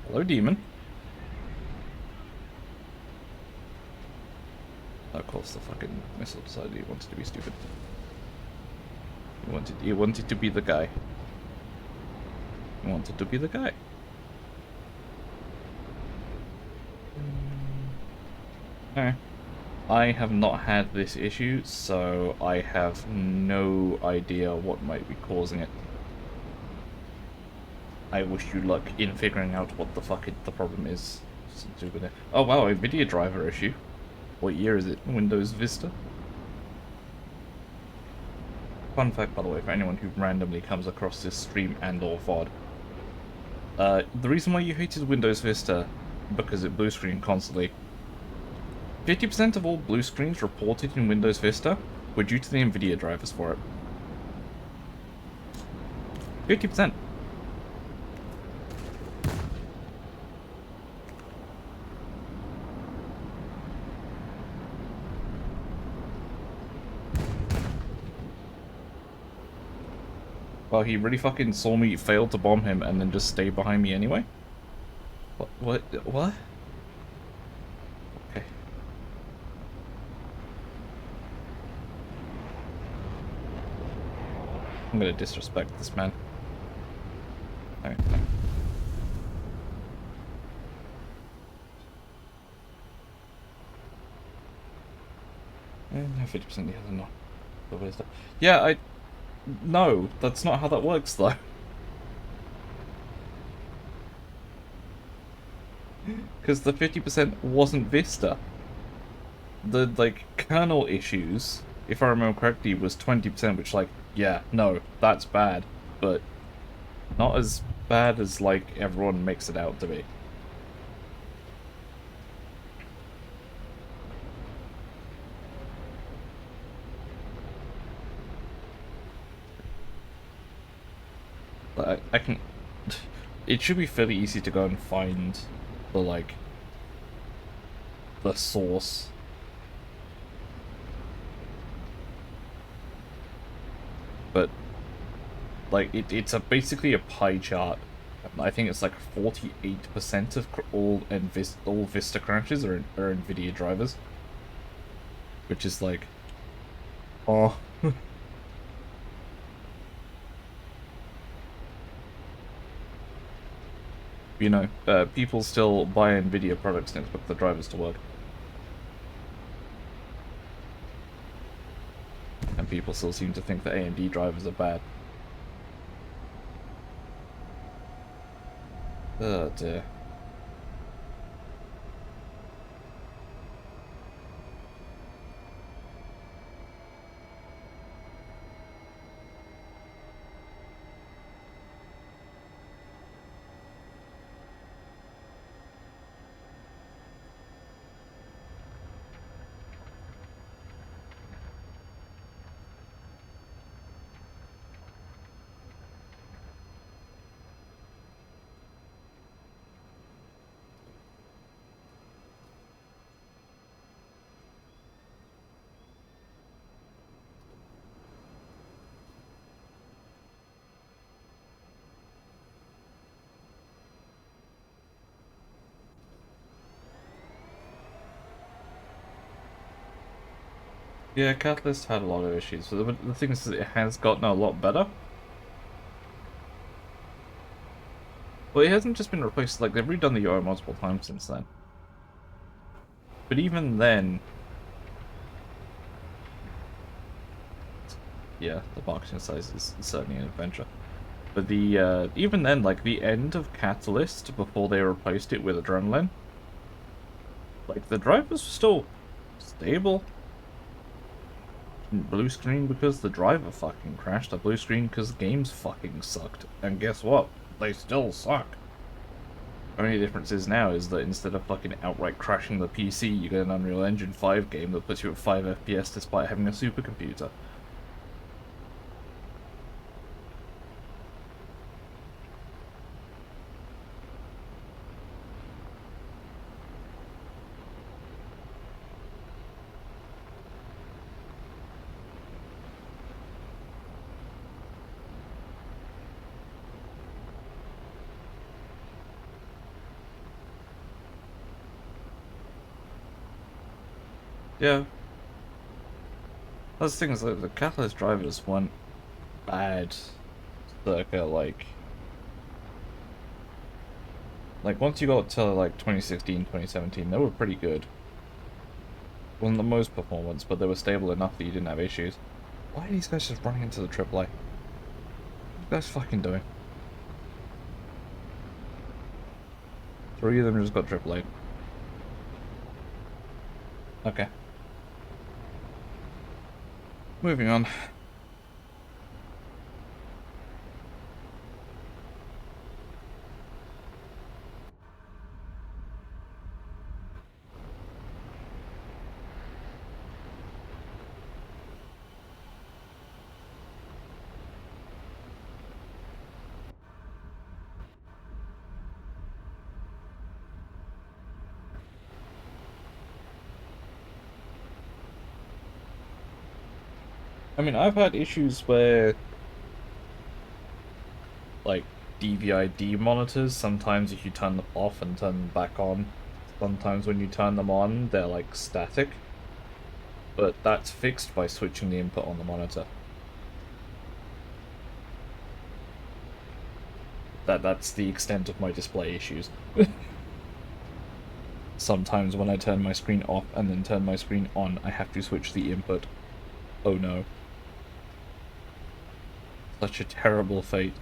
Speaker 1: Hello, demon. Of course, the fucking missile decided he wanted to be stupid. He wanted to be the guy. He wanted to be the guy. Okay. I have not had this issue, so I have no idea what might be causing it. I wish you luck in figuring out what the fuck the problem is. To do with it. Oh wow, a NVIDIA driver issue. What year is it? Windows Vista? Fun fact, by the way, for anyone who randomly comes across this stream and or VoD. The reason why you hated Windows Vista, because it blue screened constantly. 50% of all blue screens reported in Windows Vista were due to the NVIDIA drivers for it. 50%. Well, he really fucking saw me fail to bomb him and then just stay behind me anyway? What? Okay. I'm gonna disrespect this man. Alright. 50% the other, no. Yeah, no, that's not how that works, though. Because the 50% wasn't Vista. The, like, kernel issues, if I remember correctly, was 20%, which, like, yeah, no, that's bad. But not as bad as, like, everyone makes it out to be. I can... It should be fairly easy to go and find the, like, the source. But, like, it's basically a pie chart. I think it's like 48% of all Vista crashes are NVIDIA drivers. Which is like... Oh... You know, people still buy NVIDIA products and expect the drivers to work. And people still seem to think that AMD drivers are bad. Oh dear. Yeah, Catalyst had a lot of issues, but the thing is it has gotten a lot better. Well, it hasn't just been replaced, like, they've redone the UI multiple times since then. But even then... Yeah, the marketing size is certainly an adventure. But the, even then, like, the end of Catalyst, before they replaced it with Adrenaline, Like, the drivers were still stable. Blue screen because the driver fucking crashed. A blue screen because the games fucking sucked. And guess what? They still suck. The only difference is now is that instead of fucking outright crashing the PC, you get an Unreal Engine 5 game that puts you at 5 FPS despite having a supercomputer. Yeah. That's the thing, is like, the Catalyst drivers weren't bad circa, like once you got to like 2016, 2017, they were pretty good. Wasn't the most performance, but they were stable enough that you didn't have issues. Why are these guys just running into the AAA? What are you guys fucking doing? 3 of them just got AAA. Okay. Moving on. I mean, I've had issues where, like, DVI-D monitors, sometimes if you turn them off and turn them back on, sometimes when you turn them on, they're, like, static. But that's fixed by switching the input on the monitor. That's the extent of my display issues. Sometimes when I turn my screen off and then turn my screen on, I have to switch the input. Oh no. Such a terrible fate.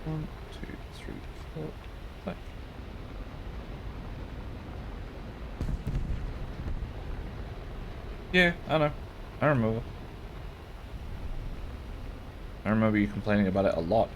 Speaker 1: One, two, three, four, five. Yeah, I know. I remember. I remember you complaining about it a lot.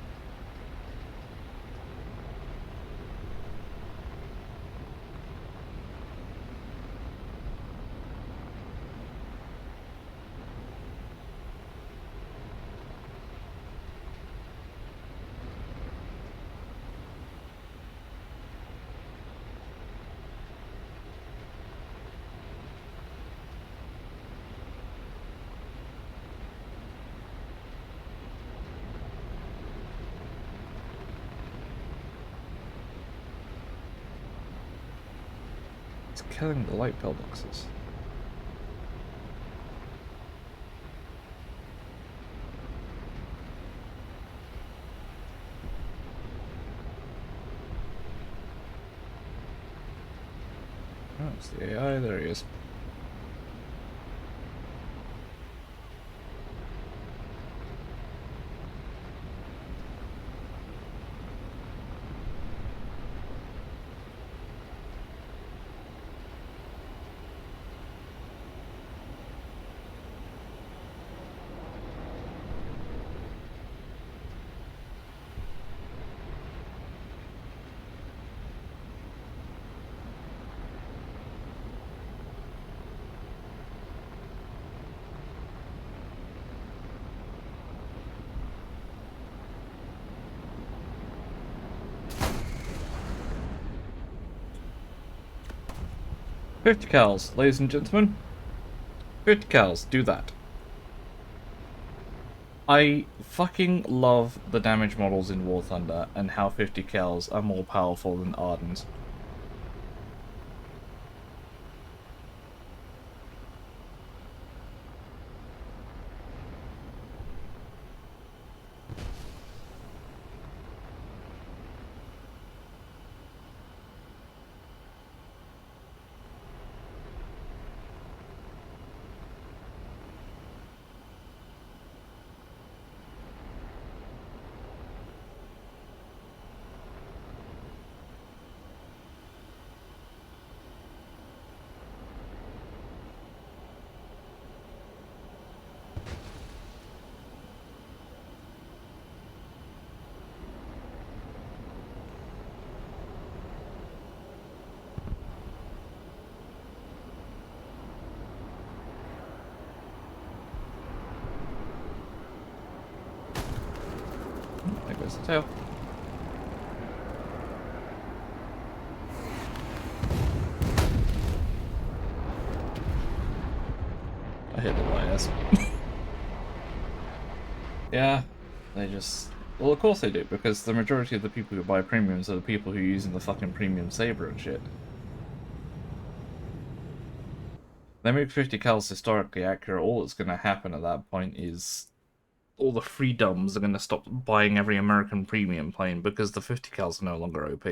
Speaker 1: It's killing the light pillboxes. Oh, it's the AI. There he is. $50 cals, ladies and gentlemen. $50 cals, do that. I fucking love the damage models in War Thunder and how 50 cals are more powerful than Ardens. goes the tail. I hit the wires. Yeah, they just... Well, of course they do, because the majority of the people who buy premiums are the people who are using the fucking premium saber and shit. They make 50 cals historically accurate. All that's going to happen at that point is all the freedoms are going to stop buying every American premium plane because the 50 cals are no longer OP.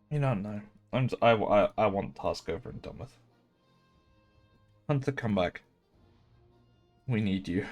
Speaker 1: You don't know. I want task over and done with. Hunter, come back. We need you.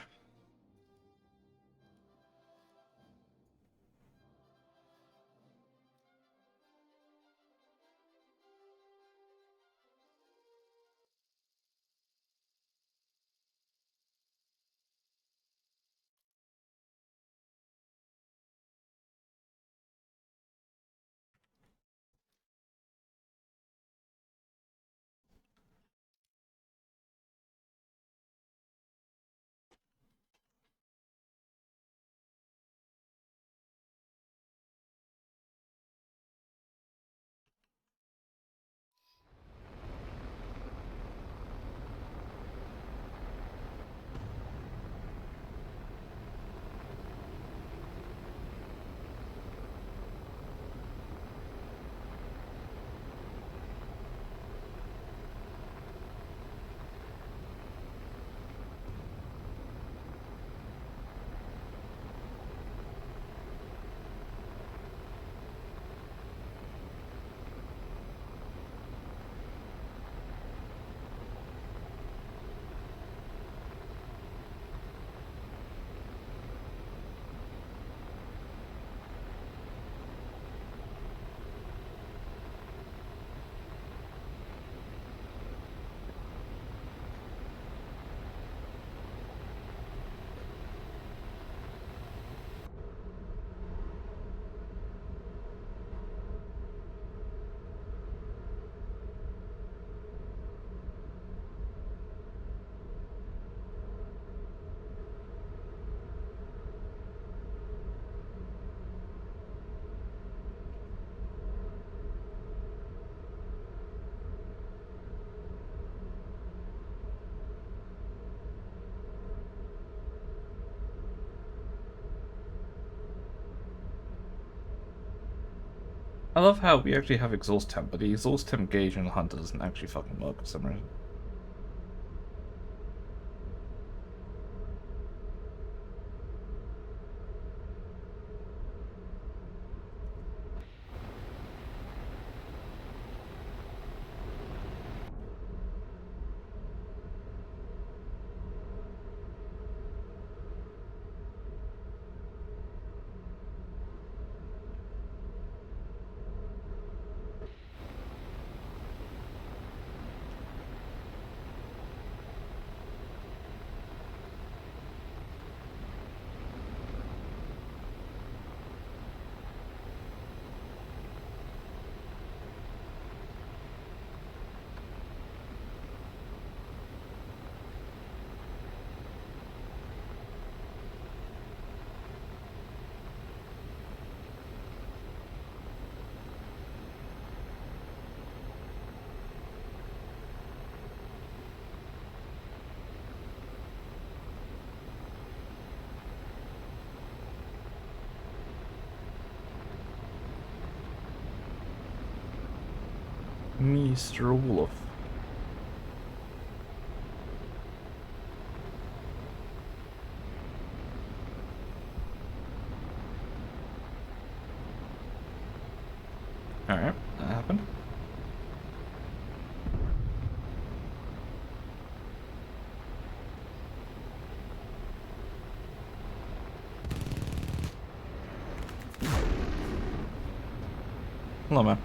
Speaker 1: I love how we actually have exhaust temp, but the exhaust temp gauge in the Hunter doesn't actually fucking work for some reason. Mr. Wolf. Alright, that happened. Hello, man.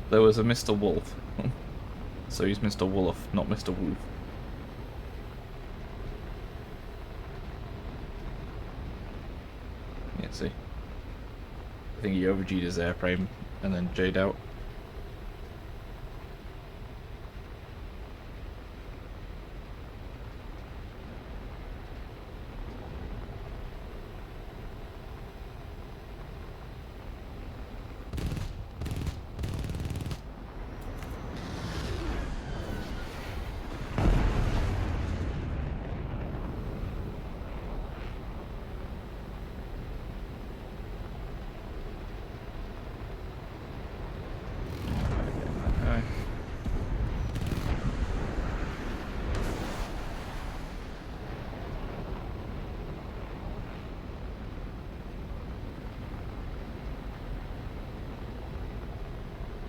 Speaker 1: There was a Mr. Wolf. So he's Mr. Wolf, not Mr. Wolf. Yeah, see? I think he overg'd his airframe and then J'd out.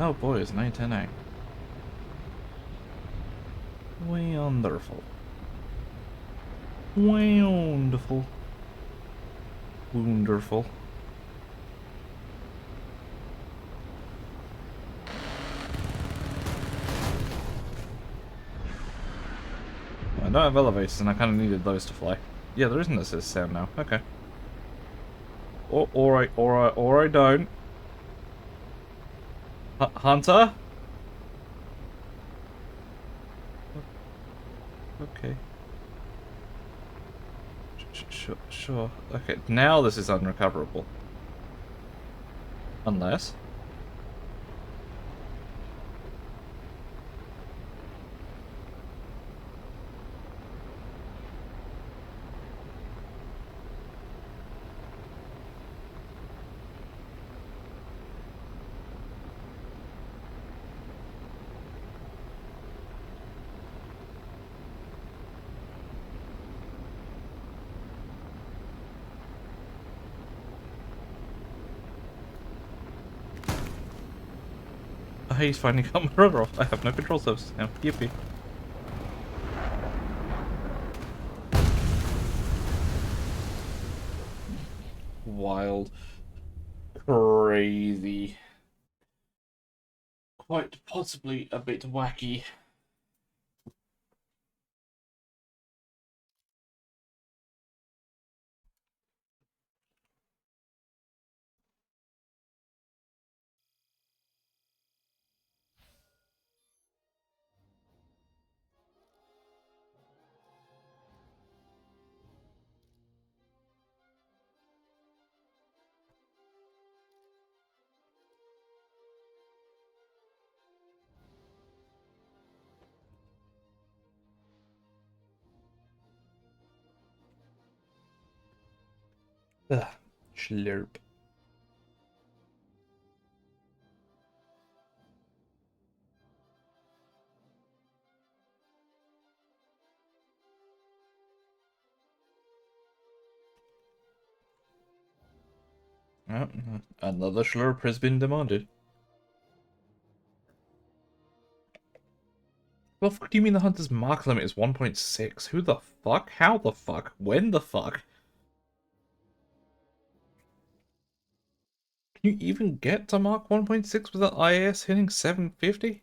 Speaker 1: Oh boy, it's 9:10. Wonderful. Wonderful. Wonderful. I don't have elevators and I kind of needed those to fly. Yeah, there isn't a assist sound now. Okay. Oh, alright, or I don't. Hunter? Okay. Sure. Okay, now this is unrecoverable. Unless... he's finally got my rudder off. I have no control surfaces now. Yippee. Wild. Crazy. Quite possibly a bit wacky. Ugh. Slurp. Oh, another slurp has been demanded. What the fuck do you mean the hunter's mark limit is 1.6? Who the fuck? How the fuck? When the fuck? Can you even get to Mark 1.6 without IAS hitting 750?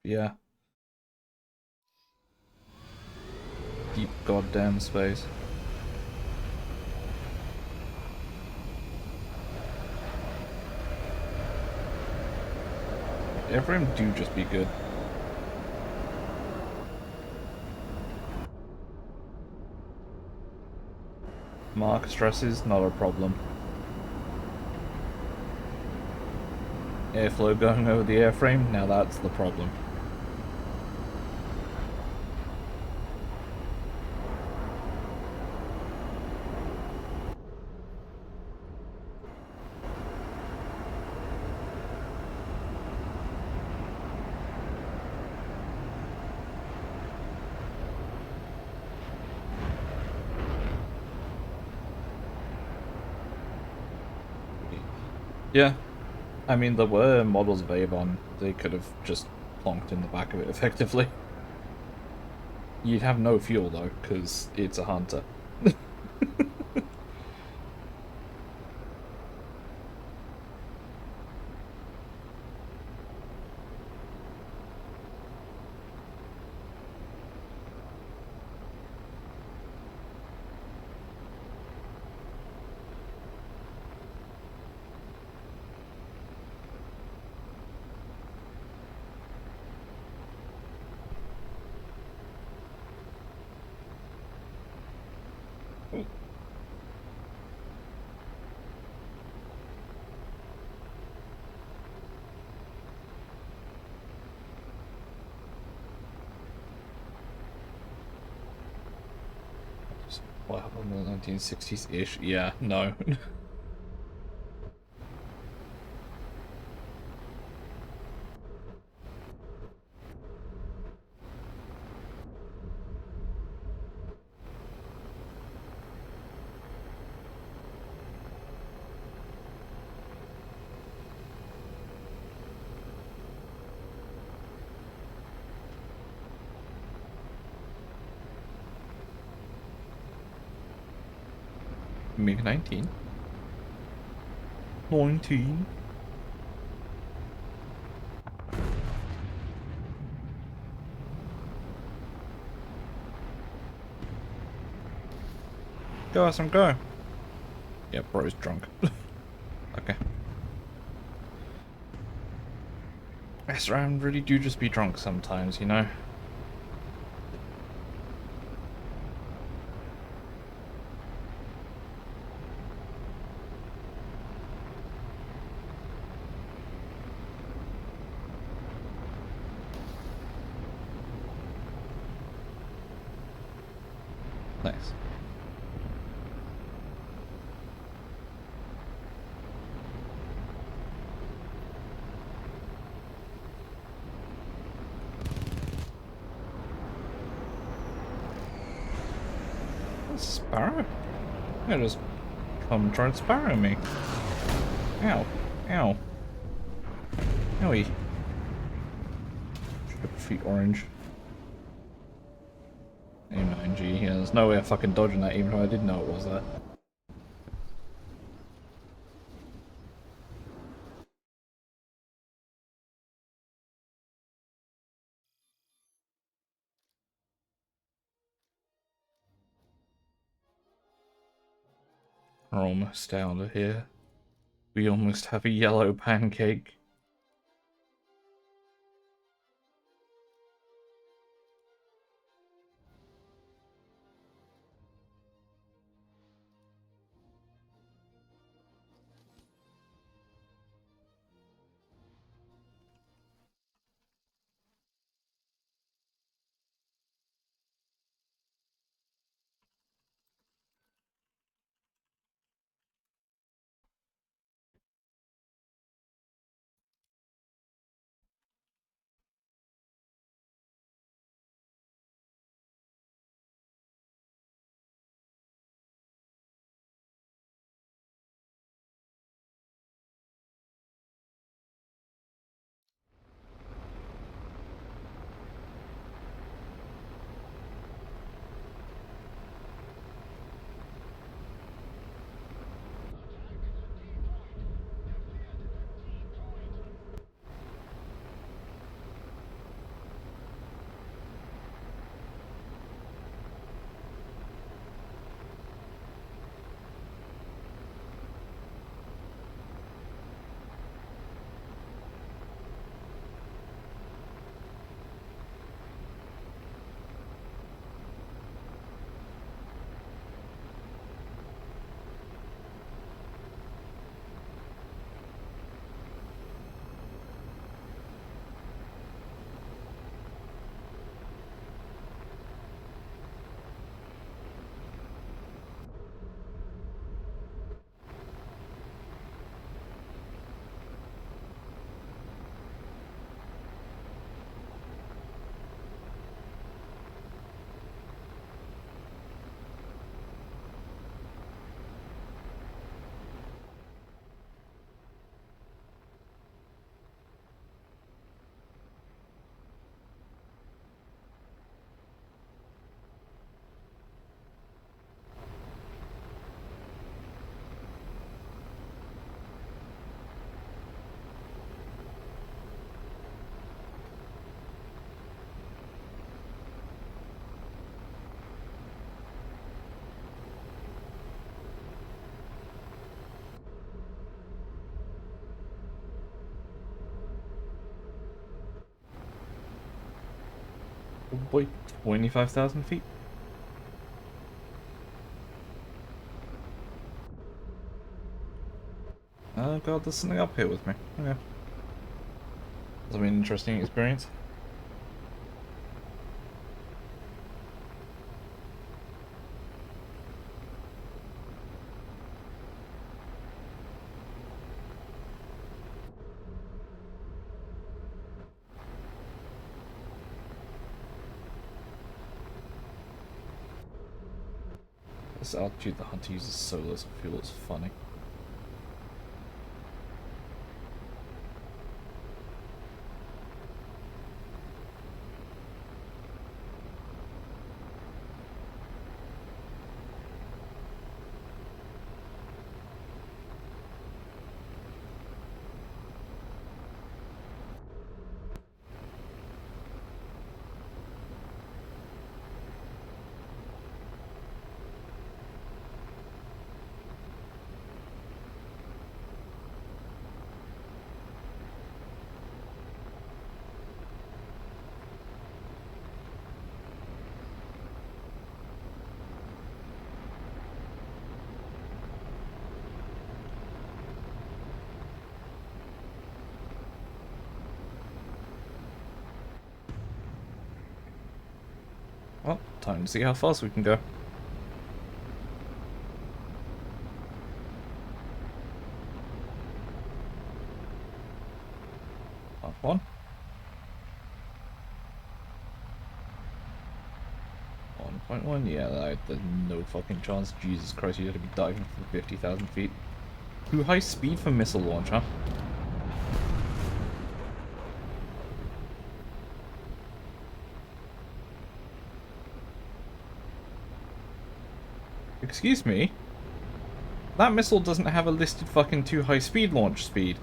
Speaker 1: Yeah. Deep goddamn space. Airframe do just be good. Mark stresses, not a problem. Airflow going over the airframe, now that's the problem. Yeah, I mean, there were models of Avon. They could have just plonked in the back of it effectively. You'd have no fuel, though, because it's a hunter. What happened in the 1960s-ish? Yeah, no. Maybe 19? 19? Go, Sam, go. Yeah, bro's drunk. Okay. Yes, I really do just be drunk sometimes, you know? Nice. Sparrow? Yeah, just come try and sparrow me. Ow. Ow. Owie. Strip feet orange. A9G. Yeah, there's no way of fucking dodging that even though I didn't know it was that. We're almost out of here. We almost have a yellow pancake. Oh boy, 25,000 feet. Oh god, there's something up here with me. Okay. That'll be an interesting experience. This altitude the hunter uses solar fuel is funny. Well, time to see how fast we can go. Part 1. 1.1, yeah, there's no fucking chance. Jesus Christ, you have to be diving from 50,000 feet. Too high speed for missile launch, huh? Excuse me? That missile doesn't have a listed fucking too high speed launch speed.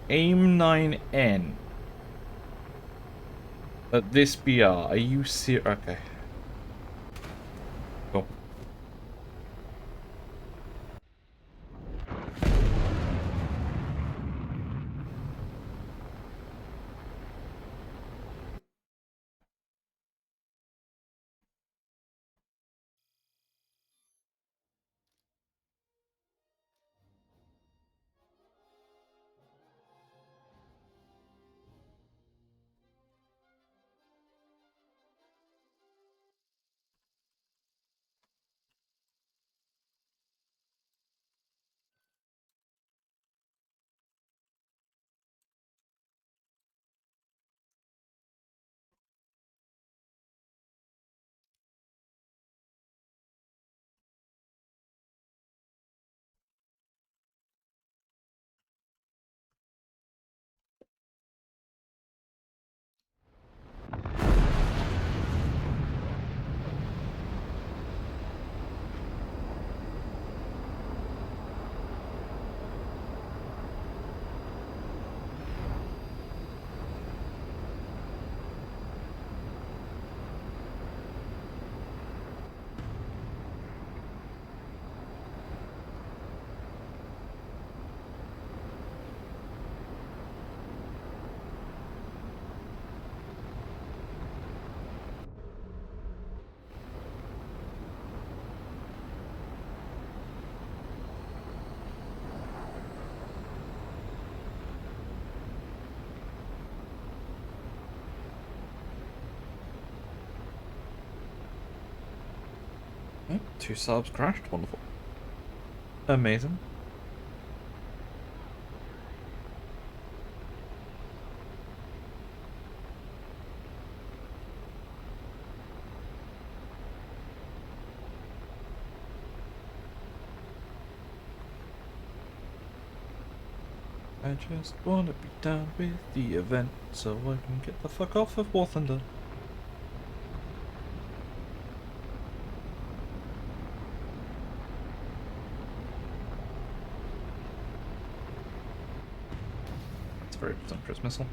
Speaker 1: AIM 9N. At this BR, are you serious? Okay. Cool. Oh, 2 subs crashed. Wonderful. Amazing. I just wanna be done with the event so I can get the fuck off of War Thunder. It's a very presumptuous missile.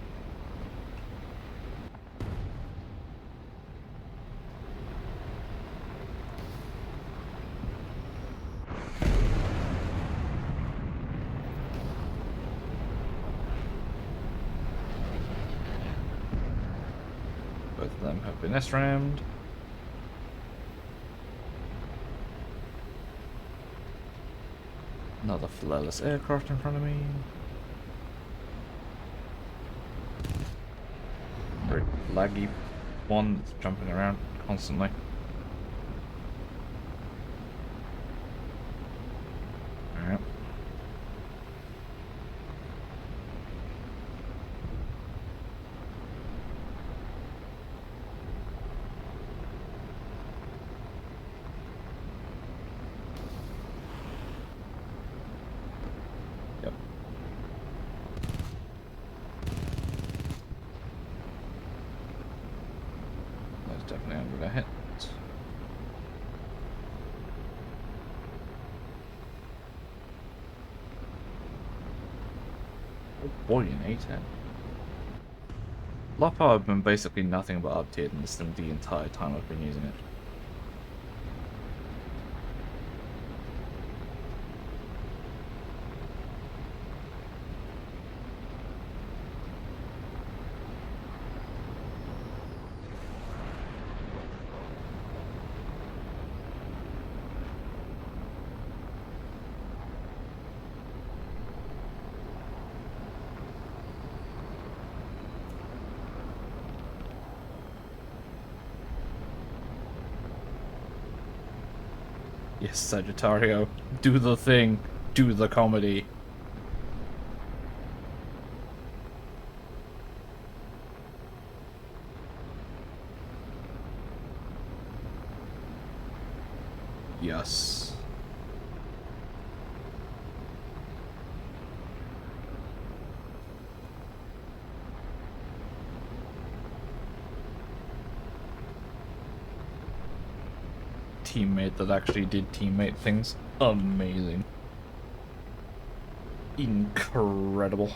Speaker 1: Finesse rammed. Another flawless aircraft in front of me. Very laggy one that's jumping around constantly. Alright. Yep. That's definitely under the hit. Oh boy, an A10. Love how I've been basically nothing but up-tiered in this thing the entire time I've been using it. Yes, Sagittario, do the thing, do the comedy. Yes. Teammate that actually did teammate things. Amazing. Incredible.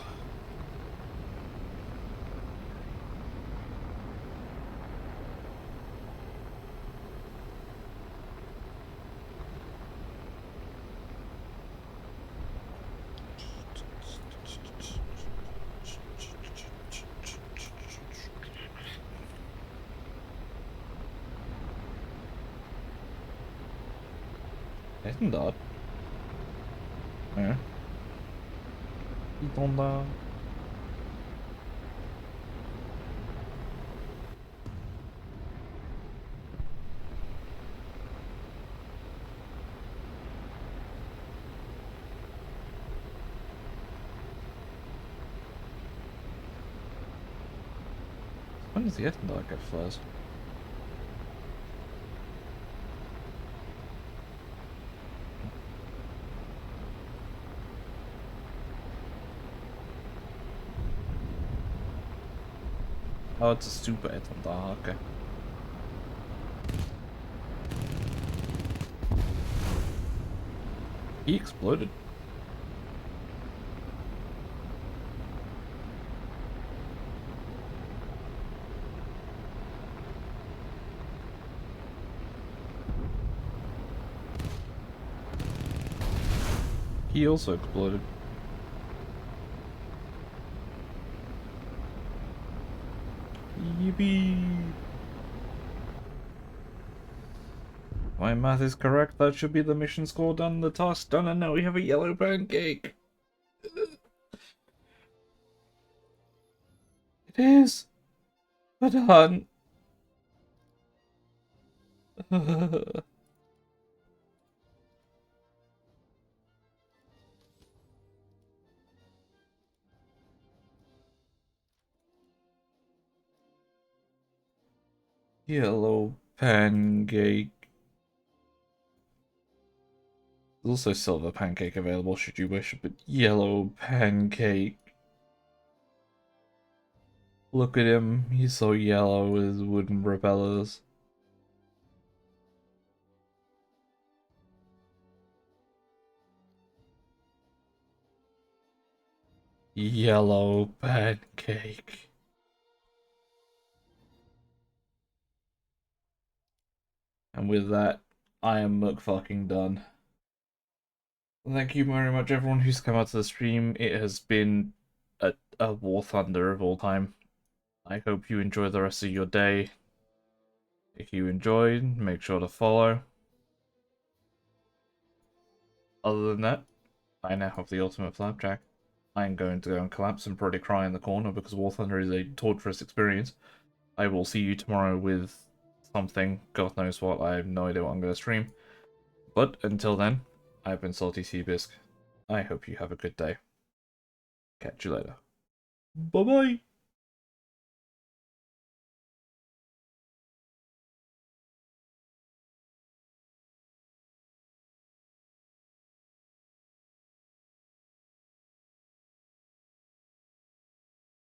Speaker 1: Isn't that? Yeah. Ils là. When does the ethanol get flares? Oh, it's a super ethanol, okay. He exploded. He also exploded. Yippee! My math is correct, that should be the mission score done, the task done, and now we have a yellow pancake! It is! We're done! Yellow pancake. There's also silver pancake available should you wish, but yellow pancake. Look at him, he's so yellow with his wooden propellers. Yellow pancake. And with that, I am fucking done. Thank you very much everyone who's come out to the stream. It has been a war thunder of all time. I hope you enjoy the rest of your day. Pancake you enjoyed. Make sure to follow. Other than that, I now have the ultimate flapjack. I am going to go and collapse and probably cry in the corner because War Thunder is a torturous experience. I will see you tomorrow with something. God knows what. I have no idea what I'm going to stream. But until then, I've been Salty Seabiscuit. I hope you have a good day. Catch you later. Bye-bye!